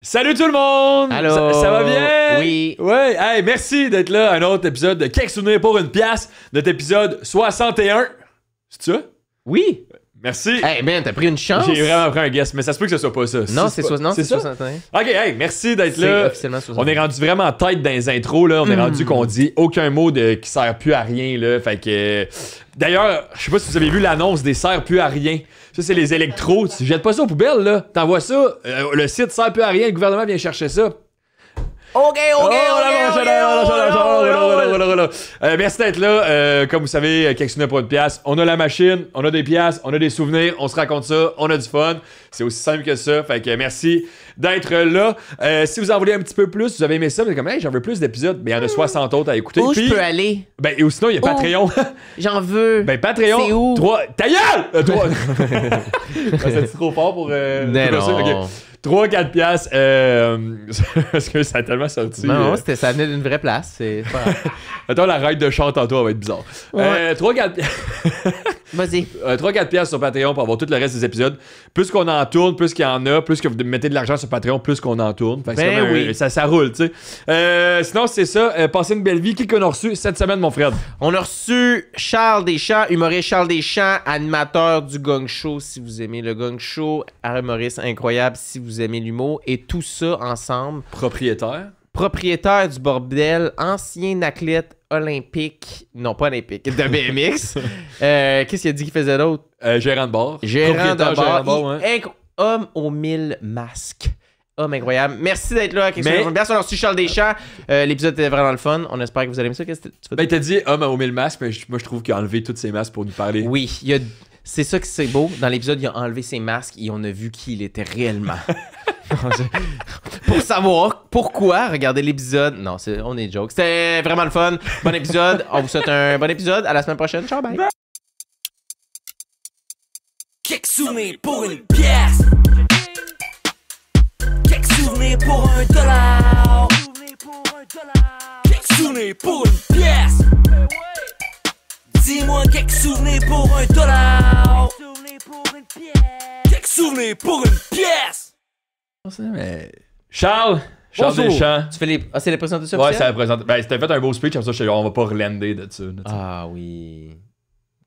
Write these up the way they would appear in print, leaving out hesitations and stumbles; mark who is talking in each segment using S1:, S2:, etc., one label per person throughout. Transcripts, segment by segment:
S1: Salut tout le monde!
S2: Allô?
S1: Ça va bien?
S2: Oui.
S1: Ouais, hey, merci d'être là à un autre épisode de Quelques souvenirs pour une pièce, notre épisode 61. C'est ça?
S2: Oui.
S1: Merci.
S2: Hey, man, t'as pris une chance.
S1: J'ai vraiment pris un guess, mais ça se peut que ce soit pas ça.
S2: Non, c'est
S1: pas...
S2: c'est
S1: ça?
S2: 61.
S1: Ok, hey, merci d'être
S2: C'est
S1: là.
S2: officiellement 61.
S1: On est rendu vraiment tête dans les intros, là. On est rendu qu'on dit aucun mot qui sert plus à rien, là. Fait que. D'ailleurs, je sais pas si vous avez vu l'annonce des sert plus à rien. Ça, c'est les électros. Tu jettes pas ça aux poubelles, là. T'envoies ça. Le site sert plus à rien. Le gouvernement vient chercher ça. Merci d'être là. Comme vous savez, Quelques souvenirs pour une pièce. On a la machine, on a des pièces, on a des souvenirs, on se raconte ça, on a du fun. C'est aussi simple que ça. Fait que merci d'être là. Si vous en voulez un petit peu plus, vous avez aimé ça, vous êtes comme, hey, j'en veux plus d'épisodes. Mais il y en a 60 autres à écouter.
S2: Où
S1: Puis,
S2: je peux aller?
S1: ben, ou sinon, il y a Patreon.
S2: J'en veux.
S1: Ben, Patreon.
S2: C'est où?
S1: Ta gueule! 3. C'est trop fort pour.
S2: Non.
S1: 3-4 piastres. Parce que ça a tellement sorti.
S2: Non, ça venait d'une vraie place. C'est pas grave.
S1: Attends, la règle de chant tantôt, elle va être bizarre.
S2: Ouais.
S1: 3-4
S2: Vas-y.
S1: 3-4 piastres sur Patreon pour avoir tout le reste des épisodes. Plus qu'on en tourne, plus qu'il y en a, plus que vous mettez de l'argent sur Patreon, plus qu'on en tourne. Fait que c'est comme
S2: oui.
S1: ça roule, tu sais. Sinon, c'est ça. Passez une belle vie. Qui qu'on a reçu cette semaine, mon frère?
S2: On a reçu Charles Deschamps, humoriste Charles Deschamps, animateur du Gong Show, si vous aimez le Gong Show, humoriste incroyable si vous aimez l'humour, et tout ça ensemble.
S1: Propriétaire.
S2: Propriétaire du bordel, ancien athlète olympique, non pas olympique, de BMX. Qu'est-ce qu'il a dit qu'il faisait d'autre?
S1: Gérant de bar.
S2: Gérant de
S1: Gérant
S2: bar.
S1: ouais.
S2: Homme aux 1000 masques. Homme incroyable. Merci d'être là.
S1: Mais...
S2: On a reçu Charles Deschamps. L'épisode était vraiment le fun. On espère que vous allez aimer ça. Qu'est-ce que tu fais?
S1: Ben, il t'a dit homme aux 1000 masques, mais moi, je trouve qu'il a enlevé tous ses masques pour nous parler.
S2: Oui, c'est ça que c'est beau. Dans l'épisode, il a enlevé ses masques et on a vu qui il était réellement. Pour savoir pourquoi, regardez l'épisode. Non, on est joke. C'était vraiment le fun. Bon épisode. On vous souhaite un bon épisode. À la semaine prochaine. Ciao, bye.
S3: Quelques souvenirs pour une pièce. Quelques souvenirs pour $1. Quelques souvenirs pour une pièce. Dis-moi quelques souvenirs pour $1. Quelques souvenirs pour une pièce.
S1: Mais... Charles
S2: Bonjour.
S1: Deschamps.
S2: Tu fais les... Ah, c'est les présentations
S1: Ouais,
S2: officielles?
S1: ça représente. Ben, c'était fait un beau speech, comme ça, on va pas relander de ça.
S2: Ah oui.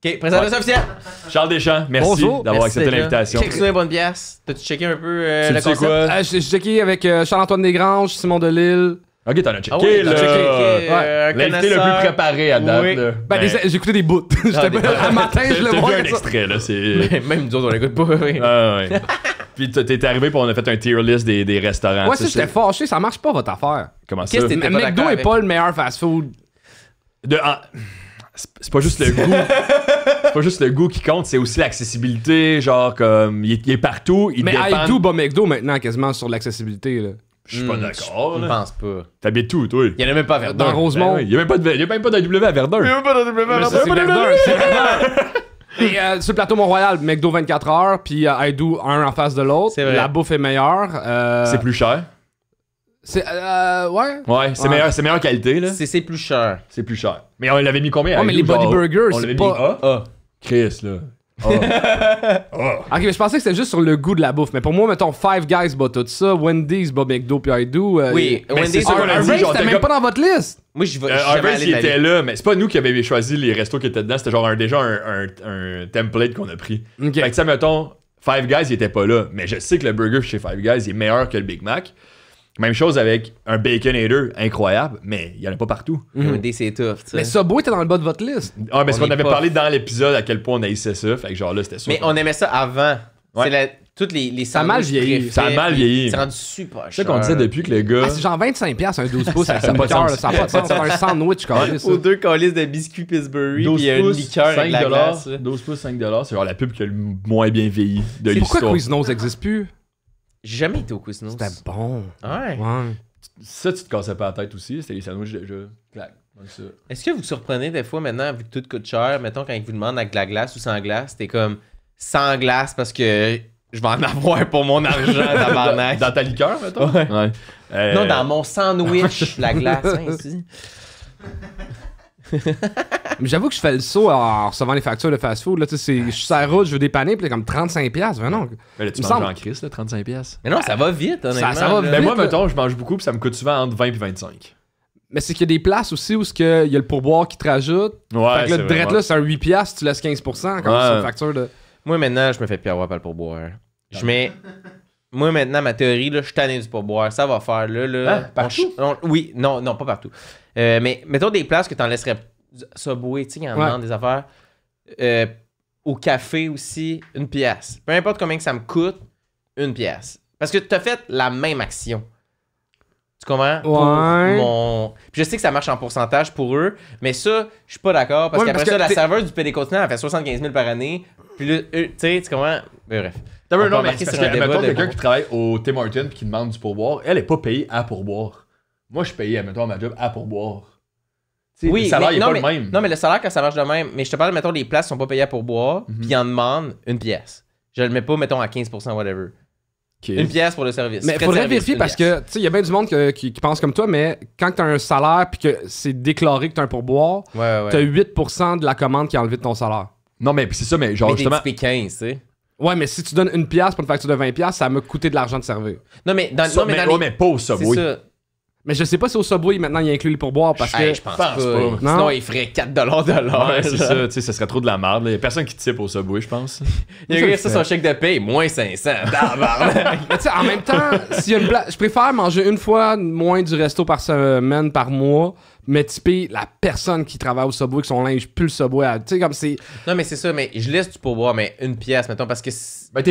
S2: Ok, présentation officielle.
S1: Charles Deschamps, merci
S4: Bonjour.
S1: d'avoir
S2: Merci
S1: accepté
S2: d'être là.
S1: l'invitation.
S2: Check sur les bonnes pièces. T'as-tu checké un peu
S1: Tu
S2: le
S1: sais
S2: concept?
S1: quoi?
S4: J'ai checké avec Charles-Antoine Desgranges, Simon Delille.
S1: Ok, t'en as checké,
S2: Ah oui,
S1: là.
S2: t'as checké.
S4: Ouais.
S1: L'invité le plus préparé à date,
S2: Oui.
S1: là.
S4: Ben, j'ai écouté des bouts. J'étais
S2: des-
S4: pas... À matin, je le
S1: T'as
S4: vois.
S1: vu un extrait, là, c'est...
S2: Même nous autres, on l'écoute pas. Oui.
S1: Ah, ouais. Puis t'es arrivé pour on a fait un tier list des restaurants.
S4: Ouais,
S1: tu
S4: ça,
S1: sais,
S4: j'étais fâché. Ça marche pas, votre affaire.
S1: Comment ça?
S2: Qu'est-ce que t'es-
S4: Mais
S2: pas
S4: McDo
S2: d'accord
S4: est
S2: avec.
S4: pas le meilleur fast-food.
S1: C'est pas juste le goût. C'est pas juste le goût qui compte, c'est aussi l'accessibilité. Genre, comme, il est partout, il
S4: Mais
S1: dépend...
S4: I do bat McDo maintenant, quasiment sur l'accessibilité. Là.
S1: Je suis pas d'accord,
S2: Je
S1: là.
S2: pense pas.
S1: T'habites où, toi?
S2: Il y en a même pas à Verdun.
S4: Dans Rosemont.
S1: Ben oui, il y a même pas d'AW à Verdun.
S2: même pas dans
S4: Mais ça, c'est Verdun. C'est Verdun. Et sur le plateau Mont-Royal, McDo 24 heures, puis I do un en face de l'autre.
S2: C'est vrai.
S4: La bouffe est meilleure.
S1: C'est plus cher.
S4: C'est. Ouais.
S1: Ouais, c'est
S4: Ouais.
S1: meilleure qualité, là.
S2: C'est plus cher.
S1: C'est plus cher. Mais on l'avait mis combien?
S4: Ouais, mais les Body Burgers,
S1: on
S4: c'est
S1: l'avait
S4: pas-
S1: mis A. Chris, là.
S4: Ok, mais je pensais que c'était juste sur le goût de la bouffe. Mais pour moi, mettons, Five Guys bat tout ça, Wendy's bat McDo, puis I do.
S2: Oui,
S1: mais c'est
S2: Wendy's,
S1: ça qu'on a dit,
S4: Harvey's,
S1: genre,
S4: c'était
S1: t'as
S4: même
S1: comme-
S4: pas dans votre liste.
S2: Moi, je vais jamais
S1: Harvey's,
S2: aller
S1: il
S2: de ma
S1: était
S2: vie.
S1: là, mais c'est pas nous qui avions choisi les restos qui étaient dedans, c'était genre déjà un template qu'on a pris.
S4: Ok.
S1: Fait que ça, mettons, Five Guys, il était pas là, mais je sais que le burger chez Five Guys il est meilleur que le Big Mac. Même chose avec un Baconator incroyable, mais il y en a pas partout.
S2: Wendy's, c'est tough, tu sais.
S4: Mais Subway était dans le bas de votre liste.
S1: Ah, mais c'est
S2: On
S1: qu'on
S2: est
S1: avait
S2: pas-
S1: parlé dans l'épisode à quel point on haïssait ça, fait que genre là, c'était sûr.
S2: Mais on aimait ça avant.
S1: Ouais.
S2: C'est toutes les
S4: Ça a mal
S2: sandwichs
S4: vieilli.
S2: préfets,
S1: Ça a mal
S2: puis
S1: vieilli.
S2: C'est rendu super
S1: C'est
S2: cher.
S1: ça qu'on disait depuis que le gars.
S4: Ah, c'est genre 25$ un 12 pouces avec
S1: Ça a
S4: une
S1: pas de
S4: liqueur,
S1: sens.
S4: là, ça n'a pas de sens. C'est un sandwich, quand même.
S2: Aux deux calices de biscuits Pillsbury,
S1: 12
S2: puis il y a une
S1: pouces,
S2: liqueur avec
S1: 5
S2: la glace.
S1: 12 pouces, 5 c'est genre la pub qui a le moins bien vieilli de
S4: Pourquoi
S1: l'histoire.
S4: Quiznos n'existe plus?
S2: J'ai jamais été au Quiznos.
S4: C'était bon.
S2: Ouais.
S4: Ouais.
S1: Ça, tu te cassais pas la tête aussi, c'était les sandwichs déjà. Clac, comme ça.
S2: Est-ce que vous surprenez des fois maintenant, vu que tout coûte cher, mettons quand ils vous demandent avec de la glace ou sans glace, t'es comme sans glace parce que je vais en avoir pour mon argent, tabarnak.
S1: Dans ta liqueur, mettons?
S2: Ouais. Non, dans mon sandwich, la glace, hein, ici.
S4: Mais j'avoue que je fais le saut en recevant les factures de fast-food. Là, tu sais, je suis sur la route, je veux dépanner, puis là, comme 35$. Mais non.
S1: Mais là, tu
S4: Il me
S1: manges
S4: semble-
S1: en crise, là, 35$.
S2: Mais non, ça va vite, honnêtement.
S4: ça va
S2: là.
S1: Mais
S4: vite,
S1: moi,
S4: là.
S1: mettons, je mange beaucoup, puis ça me coûte souvent entre 20 et 25.
S4: Mais c'est qu'il y a des places aussi où il y a le pourboire qui te rajoute.
S1: Ouais,
S4: Fait que là, direct là, c'est un 8$, tu laisses 15% quand
S1: Ouais.
S4: c'est une facture de.
S2: Moi, maintenant, je me fais plus avoir par le pourboire. Je mets... Moi, maintenant, ma théorie, là, je suis tanné du pourboire. Ça va faire, là...
S1: Hein, partout?
S2: Oui, non, pas partout. Mais mettons des places que t'en laisserais Subway, tu sais, il y en
S4: Ouais.
S2: demande des affaires. Au café aussi, 1$. Peu importe combien que ça me coûte, 1$. Parce que t'as fait la même action. Tu comprends?
S4: Ouais.
S2: Puis je sais que ça marche en pourcentage pour eux, mais ça, je suis pas d'accord. Parce
S4: Ouais,
S2: qu'après
S4: parce
S2: ça,
S4: que
S2: la
S4: t'es-
S2: serveuse du PD Continent, elle fait 75 000 par année. Puis là, eux, tu sais, tu comprends? Mais bref.
S1: Non,
S2: On peut
S1: mais
S2: embarquer
S1: c'est parce
S2: sur un
S1: que,
S2: débat
S1: mettons,
S2: de-
S1: quelqu'un qui travaille au Tim Hortons puis qui demande du pourboire, elle est pas payée à pourboire. Moi, je suis payé, mettons, à ma job à pourboire. Tu sais, le salaire, il est
S2: non,
S1: pas
S2: mais,
S1: le même.
S2: non, mais le salaire, quand ça marche de même, mais je te parle, mettons, des places qui sont pas payées pour boire,
S1: Mhm.
S2: puis ils en demandent 1$. Je le mets pas, mettons, à 15%, whatever.
S1: Ok.
S2: 1$ pour le service.
S4: Mais
S2: Frais de
S4: faudrait
S2: service,
S4: vérifier parce
S2: 1$.
S4: que, tu sais, il y a bien du monde qui pense comme toi, mais quand t'as un salaire puis que c'est déclaré que t'as un pourboire,
S2: Ouais.
S4: t'as 8% de la commande qui est enlevée de ton salaire.
S1: Non, mais c'est ça, mais genre,
S2: Mais t'es
S1: justement.
S2: typé 15, tu sais.
S4: Ouais, mais si tu donnes 1$ pour une facture de 20$, ça m'a coûté de l'argent de servir.
S2: Non, mais dans,
S1: Ça,
S2: non, mais
S1: mais,
S2: dans
S1: ouais,
S2: les-
S1: mais pas au
S2: c'est
S1: Subway.
S2: ça.
S4: Mais je sais pas si au Subway, maintenant, il inclut le pourboire parce que.
S2: Hey, je pense pas.
S1: pas.
S2: Sinon,
S4: Non.
S2: il ferait 4$ de l'heure.
S1: Ouais, c'est
S2: genre.
S1: ça, tu sais, ça serait trop de la merde. Il y a personne qui type au Subway, je pense.
S2: Il a ça son chèque de paye, moins 500. Tabarnak.
S4: Mais tu sais, en même temps, s'il y a une je préfère manger une fois moins du resto par semaine, par mois, mais typer la personne qui travaille au Subway, que son linge pue le Subway. Tu sais, comme c'est.
S2: Non, mais c'est ça, mais je laisse du pourboire, mais 1$, mettons, parce que...
S1: Ben,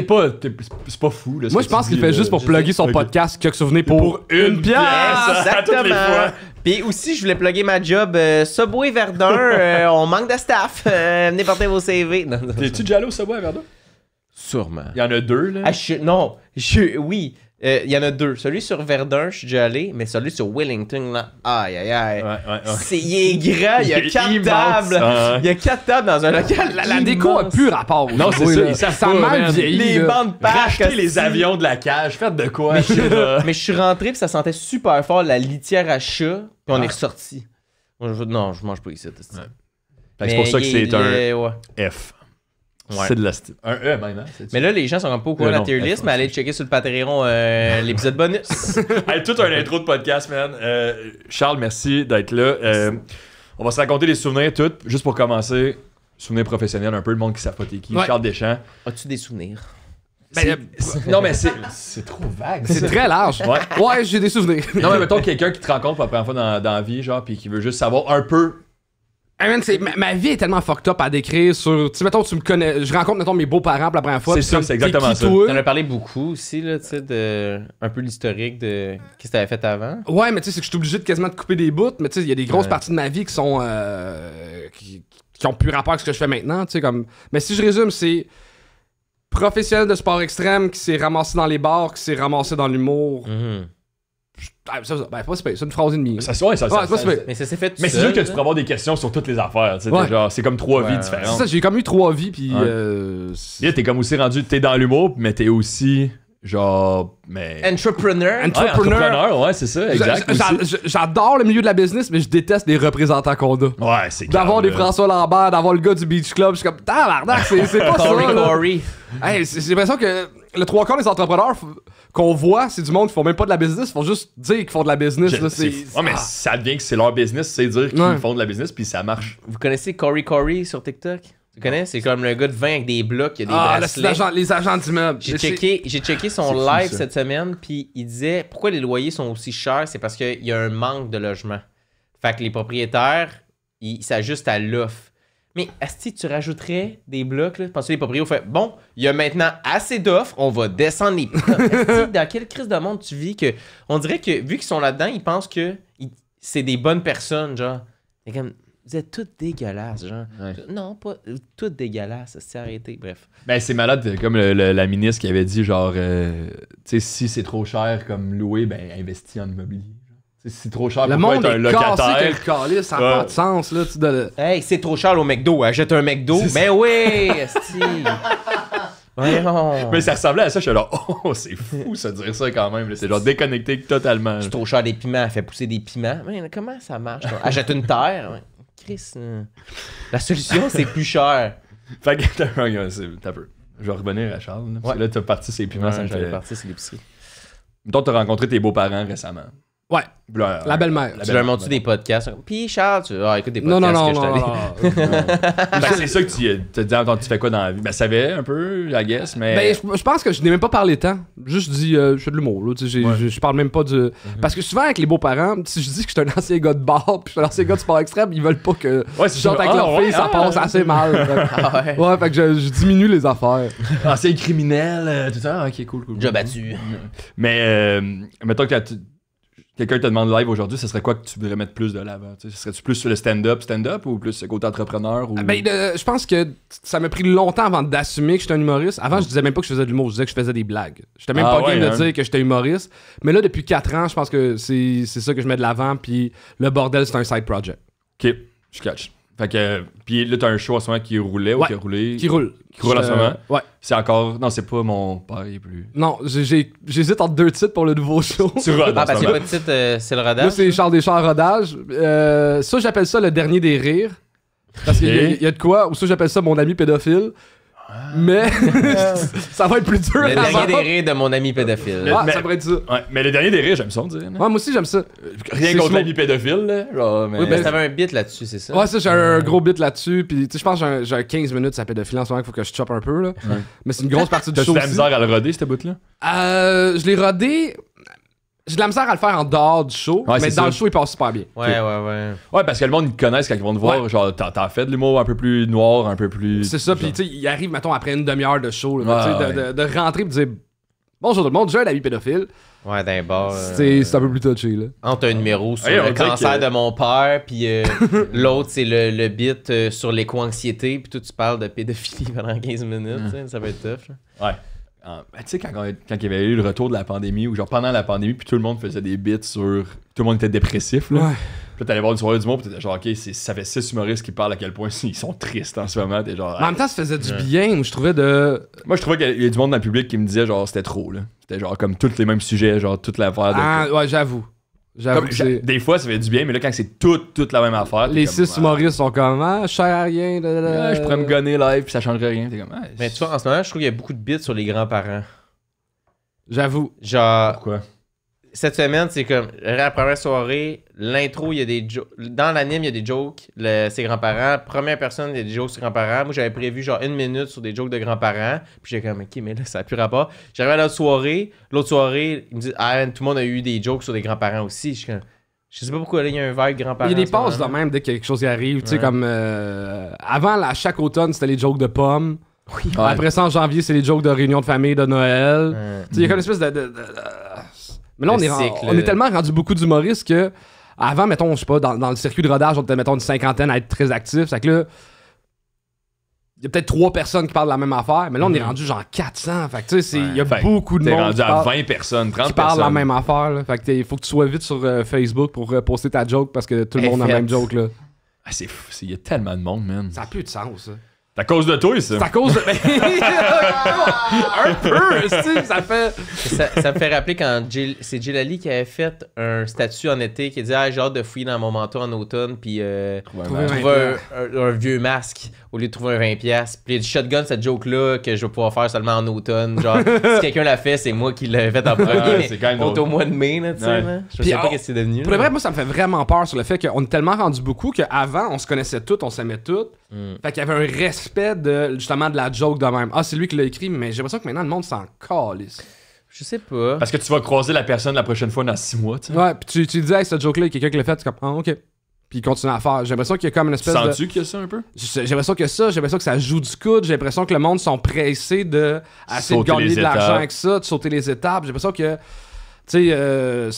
S1: c'est pas fou, là. ce
S4: Moi,
S1: que
S4: je pense
S1: tu
S4: qu'il
S1: dis,
S4: fait
S1: là.
S4: juste pour
S1: Je
S4: plugger
S1: sais.
S4: son
S1: Ok.
S4: podcast que souvenez pour
S1: une pièce. à toutes les fois.
S2: Exactement. Puis aussi, je voulais plugger ma job Subway Verdun. On manque de staff. Venez porter vos CV. Non, non.
S1: T'es-tu déjà allé au Subway à Verdun?
S2: Sûrement.
S1: Il y en a deux, là.
S2: Ah, non, oui. Il y en a deux. Celui sur Verdun, je suis déjà allé, mais celui sur Wellington, là, aïe, aïe, aïe.
S1: Ouais.
S2: Il est grand, il y a
S1: Il est
S2: 4
S1: immense.
S2: tables.
S1: Ah, ouais.
S2: Il y a 4 tables dans un local.
S4: La déco a
S2: immense.
S4: plus rapport. au
S1: Non, c'est
S4: Subway,
S1: ça,
S4: là.
S1: ils savent
S4: Ça
S1: pas,
S4: a mal
S1: man.
S4: vieilli.
S2: Les
S4: là.
S2: bancs de parc.
S1: Racheter les
S2: hostie.
S1: avions de la cage, faites de quoi?
S2: Mais
S1: là?
S2: mais je suis rentré puis ça sentait super fort la litière à chat, puis on est ressorti. Non, je mange pas ici. hostie.
S1: Ouais. Fait que c'est pour ça que c'est un
S2: Ouais.
S1: F.
S2: Ouais.
S1: C'est de la un E même, hein? c'est-tu?
S2: Mais là, les gens sont comme pas au courant de la
S1: non,
S2: tier list,
S1: attends,
S2: mais allez checker sur le Patreon l'épisode bonus.
S1: Hey, tout un intro de podcast, man. Charles, merci d'être là. On va se raconter des souvenirs, tout. Juste pour commencer, souvenirs professionnels, un peu le monde qui savent pas t'es qui.
S4: Ouais.
S1: Charles Deschamps.
S2: As-tu des souvenirs?
S1: Non, mais c'est trop vague.
S4: C'est
S1: ça.
S4: très large.
S1: Ouais.
S4: Ouais, j'ai des souvenirs.
S1: Non, mais mettons quelqu'un qui te rencontre pour la première fois dans la vie, genre, puis qui veut juste savoir un peu.
S4: Hey man, ma vie est tellement fucked up à décrire sur. Tu sais, mettons, tu me connais. Je rencontre, mettons, mes beaux-parents pour la première fois.
S1: C'est
S4: puis
S1: ça,
S4: comme,
S1: c'est
S4: t'es
S1: exactement
S4: qui,
S1: ça.
S4: toi?
S2: T'en as parlé beaucoup aussi, là, tu sais, de un peu l'historique de qu'est-ce que t'avais fait avant.
S4: Ouais, mais tu sais, c'est que je suis obligé de quasiment de couper des bouts. Mais tu sais, il y a des grosses
S1: Ouais.
S4: parties de ma vie qui sont. Qui ont plus rapport avec ce que je fais maintenant. Tu sais, comme. Mais si je résume, c'est. Professionnel de sport extrême qui s'est ramassé dans les bars, qui s'est ramassé dans l'humour. Ah, ben, c'est une phrase et demie.
S1: Ça se voit, ça
S4: Ouais, c'est pas super.
S2: Mais ça s'est fait tout
S1: Mais c'est
S2: seul,
S1: sûr que tu
S2: là.
S1: pourrais avoir des questions sur toutes les affaires. Tu sais,
S4: Ouais.
S1: genre, c'est comme trois vies
S2: Ouais,
S4: C'est
S1: différentes.
S4: ça, j'ai comme eu 3 vies, puis.
S1: Ouais. Là, t'es comme aussi rendu, t'es dans l'humour, mais t'es aussi, genre, mais.
S2: Entrepreneur.
S4: Ent-
S1: Ouais, entrepreneur, ouais, c'est ça, exact. aussi.
S4: J'adore le milieu de la business, mais je déteste les représentants qu'on a.
S1: Ouais, c'est
S4: D'avoir
S1: grave,
S4: des
S1: là.
S4: François Lambert, d'avoir le gars du Beach Club, je suis comme, tabarnak, c'est pas ça, là.
S2: Corey.
S4: Hey, j'ai l'impression que le 3/4 des entrepreneurs qu'on voit, c'est du monde qui font même pas de la business, ils font juste dire qu'ils font de la business. Là,
S1: Ouais, mais ça devient que c'est leur business, c'est dire qu'ils
S4: Ouais.
S1: font de la business, puis ça marche.
S2: Vous connaissez Corey sur TikTok? Tu connais? C'est comme le gars de 20 avec des blocs, il y a des
S4: Ah,
S2: bracelets.
S4: les agents d'immeuble.
S2: J'ai checké son
S1: C'est fou,
S2: live
S1: ça.
S2: cette semaine, puis il disait pourquoi les loyers sont aussi chers, c'est parce qu'il y a un manque de logement. Fait que les propriétaires, ils s'ajustent à l'offre. Mais asti, tu rajouterais des blocs, là? Parce que les propriétaires font bon, il y a maintenant assez d'offres, on va descendre les prix. Asti, dans quelle crise de monde tu vis que. On dirait que vu qu'ils sont là-dedans, ils pensent que c'est des bonnes personnes, genre. C'est comme. Vous êtes toutes dégueulasses, genre.
S1: Ouais.
S2: Non, pas toutes dégueulasses, c'est arrêté, bref.
S1: Ben, c'est malade, comme la ministre qui avait dit, genre, tu sais, si c'est trop cher comme louer, ben, investis en immobilier. Tu sais, si c'est trop cher
S4: Le
S1: pour pas
S4: monde
S1: être un
S4: est cassé que
S1: locataire.
S4: le calice, ça n'a
S1: Ouais.
S4: pas de sens, là. Tu dois-
S2: Hey, c'est trop cher au McDo, achète un McDo.
S1: C'est
S2: Ben oui, esti. Voyons.
S1: Mais ça ressemblait à ça, je suis là, oh, c'est fou, ça dire ça quand même. là. C'est genre déconnecté totalement. là.
S2: C'est trop cher des piments, elle fait pousser des piments. Mais comment ça marche? Toi? Achète une terre. Ouais. Chris, la solution, c'est plus cher.
S1: Fait que t'as peu. Je vais revenir à Charles. Là, parce que là, t'as parti ses piments. Ça me
S2: J'avais
S1: fait...
S2: parti, c'est l'épicerie.
S1: Mettons, t'as rencontré tes beaux-parents récemment.
S4: Ouais.
S1: Là,
S4: La belle-mère.
S2: Tu leur montres-tu des podcasts? Puis Charles, écoute des
S4: Non,
S2: podcasts
S4: non,
S2: que
S4: non,
S2: je
S4: non,
S2: t'allais.
S4: non.
S1: Ben, c'est ça que tu dis, attends, tu fais quoi dans la vie? Ben, ça savait un peu, I guess, mais.
S4: Ben, je pense que je n'ai même pas parlé tant. Juste dit, je fais de l'humour. Là, je parle même pas de. Parce que souvent, avec les beaux-parents, si je dis que je suis un ancien gars de bar puis je suis un ancien gars de sport extrême, ils veulent pas que
S1: Ouais,
S4: je chante avec leur fille, ça passe assez mal. Ouais, fait que je diminue les affaires.
S1: Ancien criminel, tout ça. Ok, cool.
S2: Déjà battu.
S1: Mais, mettons que quelqu'un te demande live aujourd'hui, ce serait quoi que tu voudrais mettre plus de l'avant? Serais-tu plus sur le stand-up ou plus côté entrepreneur? Ou...
S4: Ben, je pense que ça m'a pris longtemps avant d'assumer que j'étais un humoriste. Avant, je disais même pas que je faisais de l'humour, je disais que je faisais des blagues. J'étais même pas game de dire que j'étais humoriste. Mais là, depuis 4 ans, je pense que c'est ça que je mets de l'avant. Puis le bordel, c'est un side project.
S1: Ok, je catch. Fait que, puis là, t'as un show en ce moment qui roulait ou qui a roulé?
S4: Qui roule.
S1: Qui roule en ce moment?
S4: Ouais.
S1: C'est encore... Non, c'est pas mon père, il est plus...
S4: Non, j'hésite entre 2 titres pour le nouveau show.
S1: Tu rodes en
S2: Parce
S1: ce
S2: qu'il y a
S1: moment.
S2: pas de titre, c'est le rodage.
S4: Là, c'est Charles Deschamps rodage. Ça, j'appelle ça le dernier des rires. Parce qu'il y a de quoi. Ou ça, j'appelle ça mon ami pédophile. Mais ça va être plus dur.
S2: Le
S4: à
S2: dernier des
S4: vendre.
S2: rires de mon ami pédophile.
S1: Le-
S4: Ouais,
S1: mais-
S4: ça pourrait être ça.
S1: Ouais, mais le dernier des rires, j'aime ça, on dirait.
S4: Ouais, moi aussi, j'aime ça.
S1: Rien
S4: C'est
S1: contre
S4: mon-
S1: l'ami pédophile, là. Genre, mais...
S4: Oui,
S2: Mais
S4: ben,
S2: t'avais un bit là-dessus, c'est ça?
S4: Ouais, ça, j'ai un gros bit là-dessus. Puis, tu sais, je pense que j'ai un 15 minutes, ça pédophile en ce moment, il faut que je choppe un peu, là. Mais c'est une grosse partie du
S1: T'as-tu
S4: show.
S1: de la
S4: aussi.
S1: misère à le roder, ce bout-là?
S4: Je l'ai rodé. J'ai de la misère à le faire en dehors du show.
S1: Ouais,
S4: mais
S1: c'est
S4: dans
S1: ça.
S4: le show, il passe super bien.
S2: Ouais.
S1: Ouais, parce que le monde, ils te connaissent quand ils vont te voir.
S4: Ouais.
S1: Genre, t'as fait de l'humour un peu plus noir, un peu plus...
S4: C'est ça,
S1: genre-
S4: puis tu sais, il arrive, mettons, après une demi-heure de show, là,
S1: Ouais,
S4: tu sais, de rentrer et de dire bonjour tout le monde, j'ai un ami pédophile.
S2: Ouais, d'un bord.
S4: C'est un peu plus touché, là.
S2: Entre un numéro sur
S1: Ouais, on
S2: le
S1: dirait
S2: cancer
S1: que-
S2: de mon père, puis l'autre, c'est le bit sur l'éco-anxiété, puis toi, tu parles de pédophilie pendant 15 minutes. Tu sais, ça va être tough. Là.
S1: Ouais. Ben, tu sais, quand il y avait eu le retour de la pandémie, ou genre pendant la pandémie, puis tout le monde faisait des bits sur... Tout le monde était dépressif, là.
S4: Ouais.
S1: Puis là, t'allais voir une soirée du monde, puis t'étais genre, OK, ça fait 6 humoristes qui parlent à quel point ils sont tristes en ce moment. T'es genre...
S4: Mais en même temps, ça faisait du bien, je trouvais de.
S1: Moi, je trouvais qu'il y a du monde dans le public qui me disait, genre, c'était trop, là. C'était genre comme tous les mêmes sujets, genre toute l'affaire de...
S4: Ah, ouais, j'avoue. J'avoue
S1: Comme,
S4: que c'est.
S1: des fois, ça fait du bien, mais là, quand c'est toute la même affaire... t'es
S4: Les
S1: comme,
S4: 6 humoristes sont comme, ah, je sers à rien.
S1: Ah, je pourrais me gonner live, puis ça changerait rien. T'es comme, ah,
S2: Mais tu vois, en ce moment, je trouve qu'il y a beaucoup de bits sur les grands-parents.
S4: J'avoue.
S2: Genre,
S1: pourquoi?
S2: cette semaine, c'est comme la première soirée, l'intro, il y a des jokes. Dans l'anime, il y a des jokes, ses grands-parents. Première personne, il y a des jokes sur grands-parents. Moi, j'avais prévu genre 1 minute sur des jokes de grands-parents. Puis j'ai comme, ok, mais là, ça n'a plus rapport. J'arrive à l'autre soirée, ils me disent, ah, tout le monde a eu des jokes sur des grands-parents aussi. Je sais pas pourquoi là, il y a un vibe grands-parents.
S4: Il y a des
S2: en ce
S4: passes de
S2: moment-là.
S4: même dès que quelque chose y arrive. Tu sais,
S2: Ouais.
S4: comme. Avant, à chaque automne, c'était les jokes de pommes.
S2: Oui.
S1: Ouais.
S4: Après ça, en janvier, c'est les jokes de réunion de famille, de Noël.
S2: Ouais.
S4: Tu sais, il y a comme une espèce de. Mais là,
S2: Le cycle.
S4: on est tellement rendu beaucoup d'humoristes que. Avant, mettons, je sais pas, dans le circuit de rodage, on était, mettons, une cinquantaine à être très actifs. C'est que là. Il y a peut-être 3 personnes qui parlent de la même affaire, mais là, on est rendu genre 400. Fait que tu sais, il y a
S1: Fait que
S4: beaucoup de
S1: T'es
S4: monde
S1: rendu
S4: qui
S1: à
S4: parle,
S1: 20 personnes, 30
S4: qui parle
S1: personnes.
S4: la même affaire. Là. Fait que il faut que tu sois vite sur Facebook pour poster ta joke parce que tout le
S2: Et
S4: monde a la même
S2: fait.
S4: joke. Là.
S1: Ah, c'est fou, il y a tellement de monde, man.
S4: Ça a plus de sens, ça.
S1: C'est à cause de toi, ça.
S4: C'est à cause de. Un peu, tu sais, ça fait.
S2: Ça me fait rappeler quand c'est Jilali qui avait fait un statut en été qui disait ah, j'ai hâte de fouiller dans mon manteau en automne puis
S4: Trouver
S2: trouver un vieux masque au lieu de trouver un 20$. Puis il y a du shotgun cette joke là que je vais pouvoir faire seulement en automne. Genre si quelqu'un l'a fait, c'est moi qui l'ai fait en premier.
S1: Ouais,
S2: mais
S1: c'est quand même
S2: on est
S1: drôle.
S2: au mois de mai là, tu sais.
S1: Ouais.
S2: là. Je
S4: Puis
S2: sais pas
S4: on-
S2: qu'est-ce que c'est devenu.
S4: Pour
S2: là.
S4: le vrai, moi, ça me fait vraiment peur sur le fait qu'on est tellement rendu beaucoup qu'avant, on se connaissait tous, on s'aimait tous. Fait qu'il y avait un respect de, justement, de la joke de même. Ah, c'est lui qui l'a écrit, mais j'ai l'impression que maintenant, le monde s'en calisse.
S2: Je sais pas.
S1: Parce que tu vas croiser la personne la prochaine fois dans 6 mois, tu sais.
S4: Ouais, puis tu dis, hey, cette joke-là, il y a quelqu'un qui l'a fait, tu es comme, ah, ok. Puis il continue à faire. J'ai l'impression qu'il y a comme une espèce de.
S1: Sens-tu qu'il y a ça un peu?
S4: J'ai l'impression que ça, j'ai l'impression que ça joue du coude, j'ai l'impression que le monde sont pressés de essayer de
S1: Sauter
S4: gagner
S1: les
S4: de l'argent
S1: étapes.
S4: avec ça, de sauter les étapes. J'ai l'impression que, tu sais,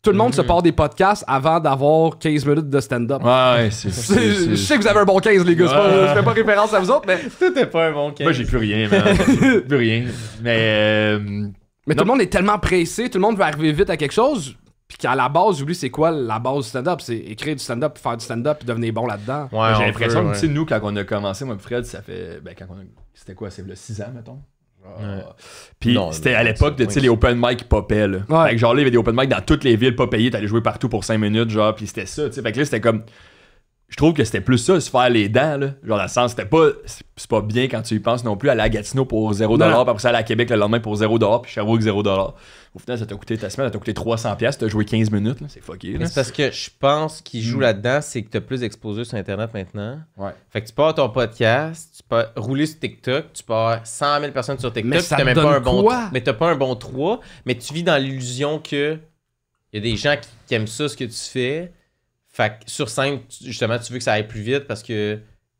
S4: tout le monde se part des podcasts avant d'avoir 15 minutes de stand-up.
S1: Ouais,
S4: Je sais que vous avez un bon 15, les gars. c'est pas-
S1: Ouais.
S4: Je fais pas référence à vous autres, mais.
S2: Tout est pas un bon cas.
S1: Moi, j'ai plus rien, man. plus rien. Mais.
S4: Mais tout le monde est tellement pressé, tout le monde veut arriver vite à quelque chose, puis qu'à la base, j'oublie c'est quoi la base du stand-up. C'est écrire du stand-up, faire du stand-up, puis devenir bon là-dedans.
S2: Ouais,
S1: j'ai
S2: on
S1: l'impression
S2: peut,
S1: que,
S2: ouais.
S1: tu sais, nous, quand on a commencé, moi et Fred, ça fait. Ben, quand on a. C'était quoi? C'est le 6 ans, mettons?
S2: Ouais.
S1: Puis
S2: Non,
S1: c'était
S2: mais
S1: à l'époque de, tu sais, les open mic popaient, là.
S4: Ouais.
S1: Fait que genre, là, il y avait des open mic dans toutes les villes pas payées, t'allais jouer partout pour 5 minutes, genre, puis c'était ça, tu sais. Fait que là, c'était comme. je trouve que c'était plus ça, se faire les dents, là. Genre, dans le sens, c'est pas bien quand tu y penses non plus, aller à Gatineau pour 0$, puis après ça, aller à Québec le lendemain pour 0$, puis Sherbrooke 0$. Au final, ça t'a coûté ta semaine, ça t'a coûté 300$, t'as joué 15 minutes, là. C'est fucké, là.
S2: C'est parce que je pense qu'il joue là-dedans, c'est que t'as plus d'exposure sur Internet maintenant.
S1: Ouais.
S2: Fait que tu peux avoir ton podcast, tu peux rouler sur TikTok, tu peux avoir 100 000 personnes sur TikTok,
S4: Mais
S2: puis
S4: ça
S2: t'as
S4: te
S2: même
S4: donne
S2: pas un bon
S4: quoi?
S2: mais t'as pas un bon 3, mais tu vis dans l'illusion que il y a des gens qui aiment ça, ce que tu fais. Fait que sur scène, justement, tu veux que ça aille plus vite parce que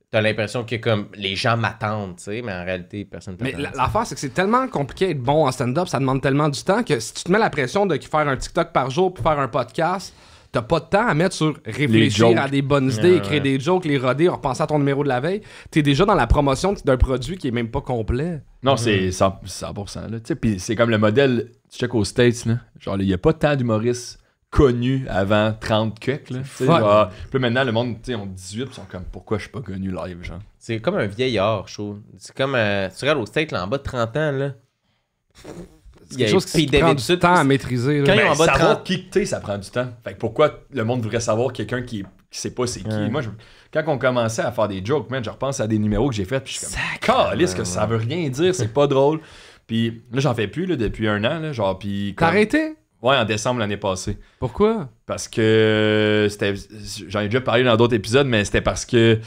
S2: t'as l'impression que comme les gens m'attendent, tu sais, mais en réalité, personne ne
S4: Mais
S2: t'attend.
S4: l'affaire, c'est que c'est tellement compliqué d'être bon en stand-up, ça demande tellement du temps que si tu te mets la pression de faire un TikTok par jour puis faire un podcast, t'as pas de temps à mettre sur réfléchir
S1: jokes.
S4: à des bonnes idées, écrire des jokes, les roder, repenser à ton numéro de la veille. T'es déjà dans la promotion d'un produit qui est même pas complet.
S1: Non, c'est 100%, là. Tu sais, puis c'est comme le modèle, tu check aux States, là. Genre, il y a pas tant d'humoristes connus avant 30 cucks, là. Tu sais,
S4: Ouais.
S1: genre, puis maintenant, le monde, tu sais, ont 18, ils sont comme, pourquoi je suis pas connu live, genre.
S2: C'est comme un vieillard, je trouve. C'est comme, tu regardes au States, là, en bas de 30 ans, là.
S4: C'est quelque chose qui
S2: Pete
S4: prend
S2: Davidson,
S4: du temps à maîtriser. là.
S2: Quand ils ont
S1: Mais
S2: en bas de
S1: savoir
S2: 30.
S1: qui que t'es, ça prend du temps. Fait que pourquoi le monde voudrait savoir quelqu'un qui sait pas c'est qui?
S2: Ouais.
S1: Moi, quand on commençait à faire des jokes, man, je repense à des numéros que j'ai faits, puis je suis comme, calisse que ça veut rien dire, c'est pas drôle. Puis là, j'en fais plus, là, depuis 1 an, là, genre, puis...
S4: T'as
S1: comme-
S4: arrêté?
S1: Ouais, en décembre l'année passée.
S4: Pourquoi?
S1: Parce que c'était... J'en ai déjà parlé dans d'autres épisodes, mais c'était parce que...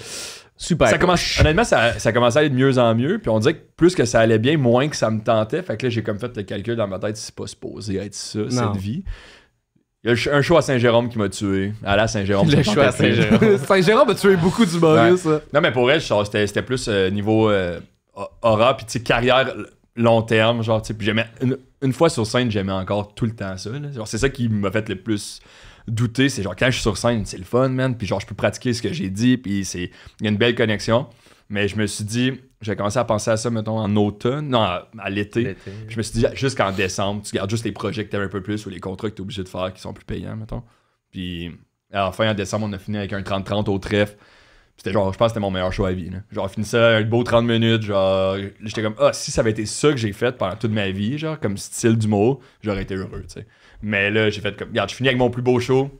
S2: Super.
S1: Ça commence, honnêtement, ça commençait à aller de mieux en mieux. Puis on dirait que plus que ça allait bien, moins que ça me tentait. Fait que là, j'ai comme fait le calcul dans ma tête, c'est pas supposé être ça,
S4: Non.
S1: cette vie. Il y a un show à Saint-Jérôme qui m'a tué. Aller à Saint-Jérôme,
S2: Le
S1: ça me
S2: show à
S1: tentait plus.
S2: Saint-Jérôme.
S4: Saint-Jérôme a tué beaucoup d'humoristes. là.
S1: Non, mais pour elle, genre, c'était plus niveau aura, puis tu sais, carrière long terme. Genre, tu sais, puis j'aimais une fois sur scène, j'aimais encore tout le temps ça. Là. Genre, c'est ça qui m'a fait le plus douter. C'est genre, quand je suis sur scène, c'est le fun, man. Puis genre, je peux pratiquer ce que j'ai dit, puis il y a une belle connexion. Mais je me suis dit, j'ai commencé à penser à ça, mettons, en automne, non, à l'été. Je me suis dit, jusqu'en décembre, tu gardes juste les projets que t'aimes un peu plus ou les contrats que t'es obligé de faire qui sont plus payants, mettons. Puis, enfin, en décembre, on a fini avec un 30-30 au trèfle. C'était genre, je pense que c'était mon meilleur show à vie. Là. Genre, fini ça, un beau 30 minutes. Genre, j'étais comme, si ça avait été ça que j'ai fait pendant toute ma vie, genre, comme style d'humour, j'aurais été heureux, tu sais. Mais là, j'ai fait comme, regarde, je finis avec mon plus beau show.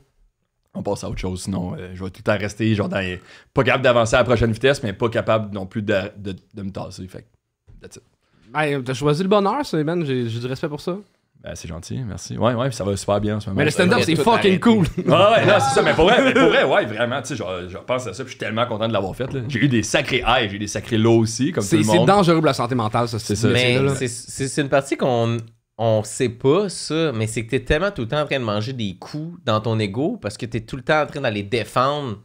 S1: On passe à autre chose, sinon je vais tout le temps rester, genre, pas capable d'avancer à la prochaine vitesse, mais pas capable non plus de me tasser. Fait que, that's it.
S4: Hey, t'as choisi le bonheur, ça, man. J'ai du respect pour ça.
S1: Ben, c'est gentil, merci. Ouais, ça va super bien en ce moment.
S4: Mais le stand-up,
S2: Ouais,
S4: c'est
S2: tout
S4: fucking
S2: arrêté.
S4: cool.
S1: Ouais, non, c'est ça, mais pour vrai, ouais, vraiment, tu sais, je pense à ça, puis je suis tellement content de l'avoir fait, là. J'ai eu des sacrés highs, j'ai eu des sacrés lows aussi, comme tout
S4: C'est
S1: le monde.
S4: dangereux pour la santé mentale, ça.
S1: C'est ça.
S2: Mais
S4: là.
S2: c'est une partie on sait pas ça, mais c'est que t'es tellement tout le temps en train de manger des coups dans ton ego parce que t'es tout le temps en train d'aller défendre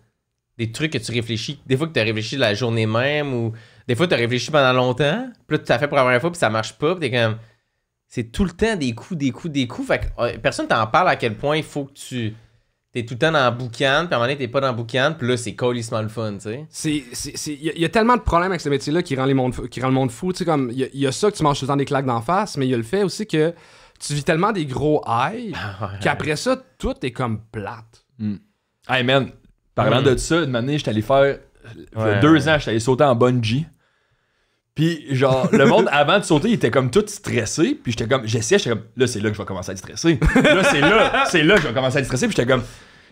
S2: des trucs que tu réfléchis. Des fois que t'as réfléchi la journée même ou des fois t'as réfléchi pendant longtemps. Puis là, tu t'as fait pour la première fois puis ça marche pas. Puis t'es comme... C'est tout le temps des coups. Fait que personne t'en parle à quel point il faut que tu... T'es tout le temps dans la boucane, puis à un moment donné, t'es pas dans la boucane, puis là, c'est calissement le fun, tu sais.
S4: Il y a tellement de problèmes avec ce métier-là qui rend le monde fou. Tu sais, comme, il y a ça que tu manges tout le temps des claques d'en face, mais il y a le fait aussi que tu vis tellement des gros highs qu'après ça, tout est comme plate.
S1: Hey man, parlant de ça, une année, j'étais allé faire. Il y a 2 ans, j'étais allé sauter en bungee. Puis, genre, le monde, avant de sauter, il était comme tout stressé. Puis, j'étais comme, j'essayais, j'étais comme, là, c'est là que je vais commencer à être stressé. Là, c'est là que je vais commencer à être stressé. Puis, j'étais comme,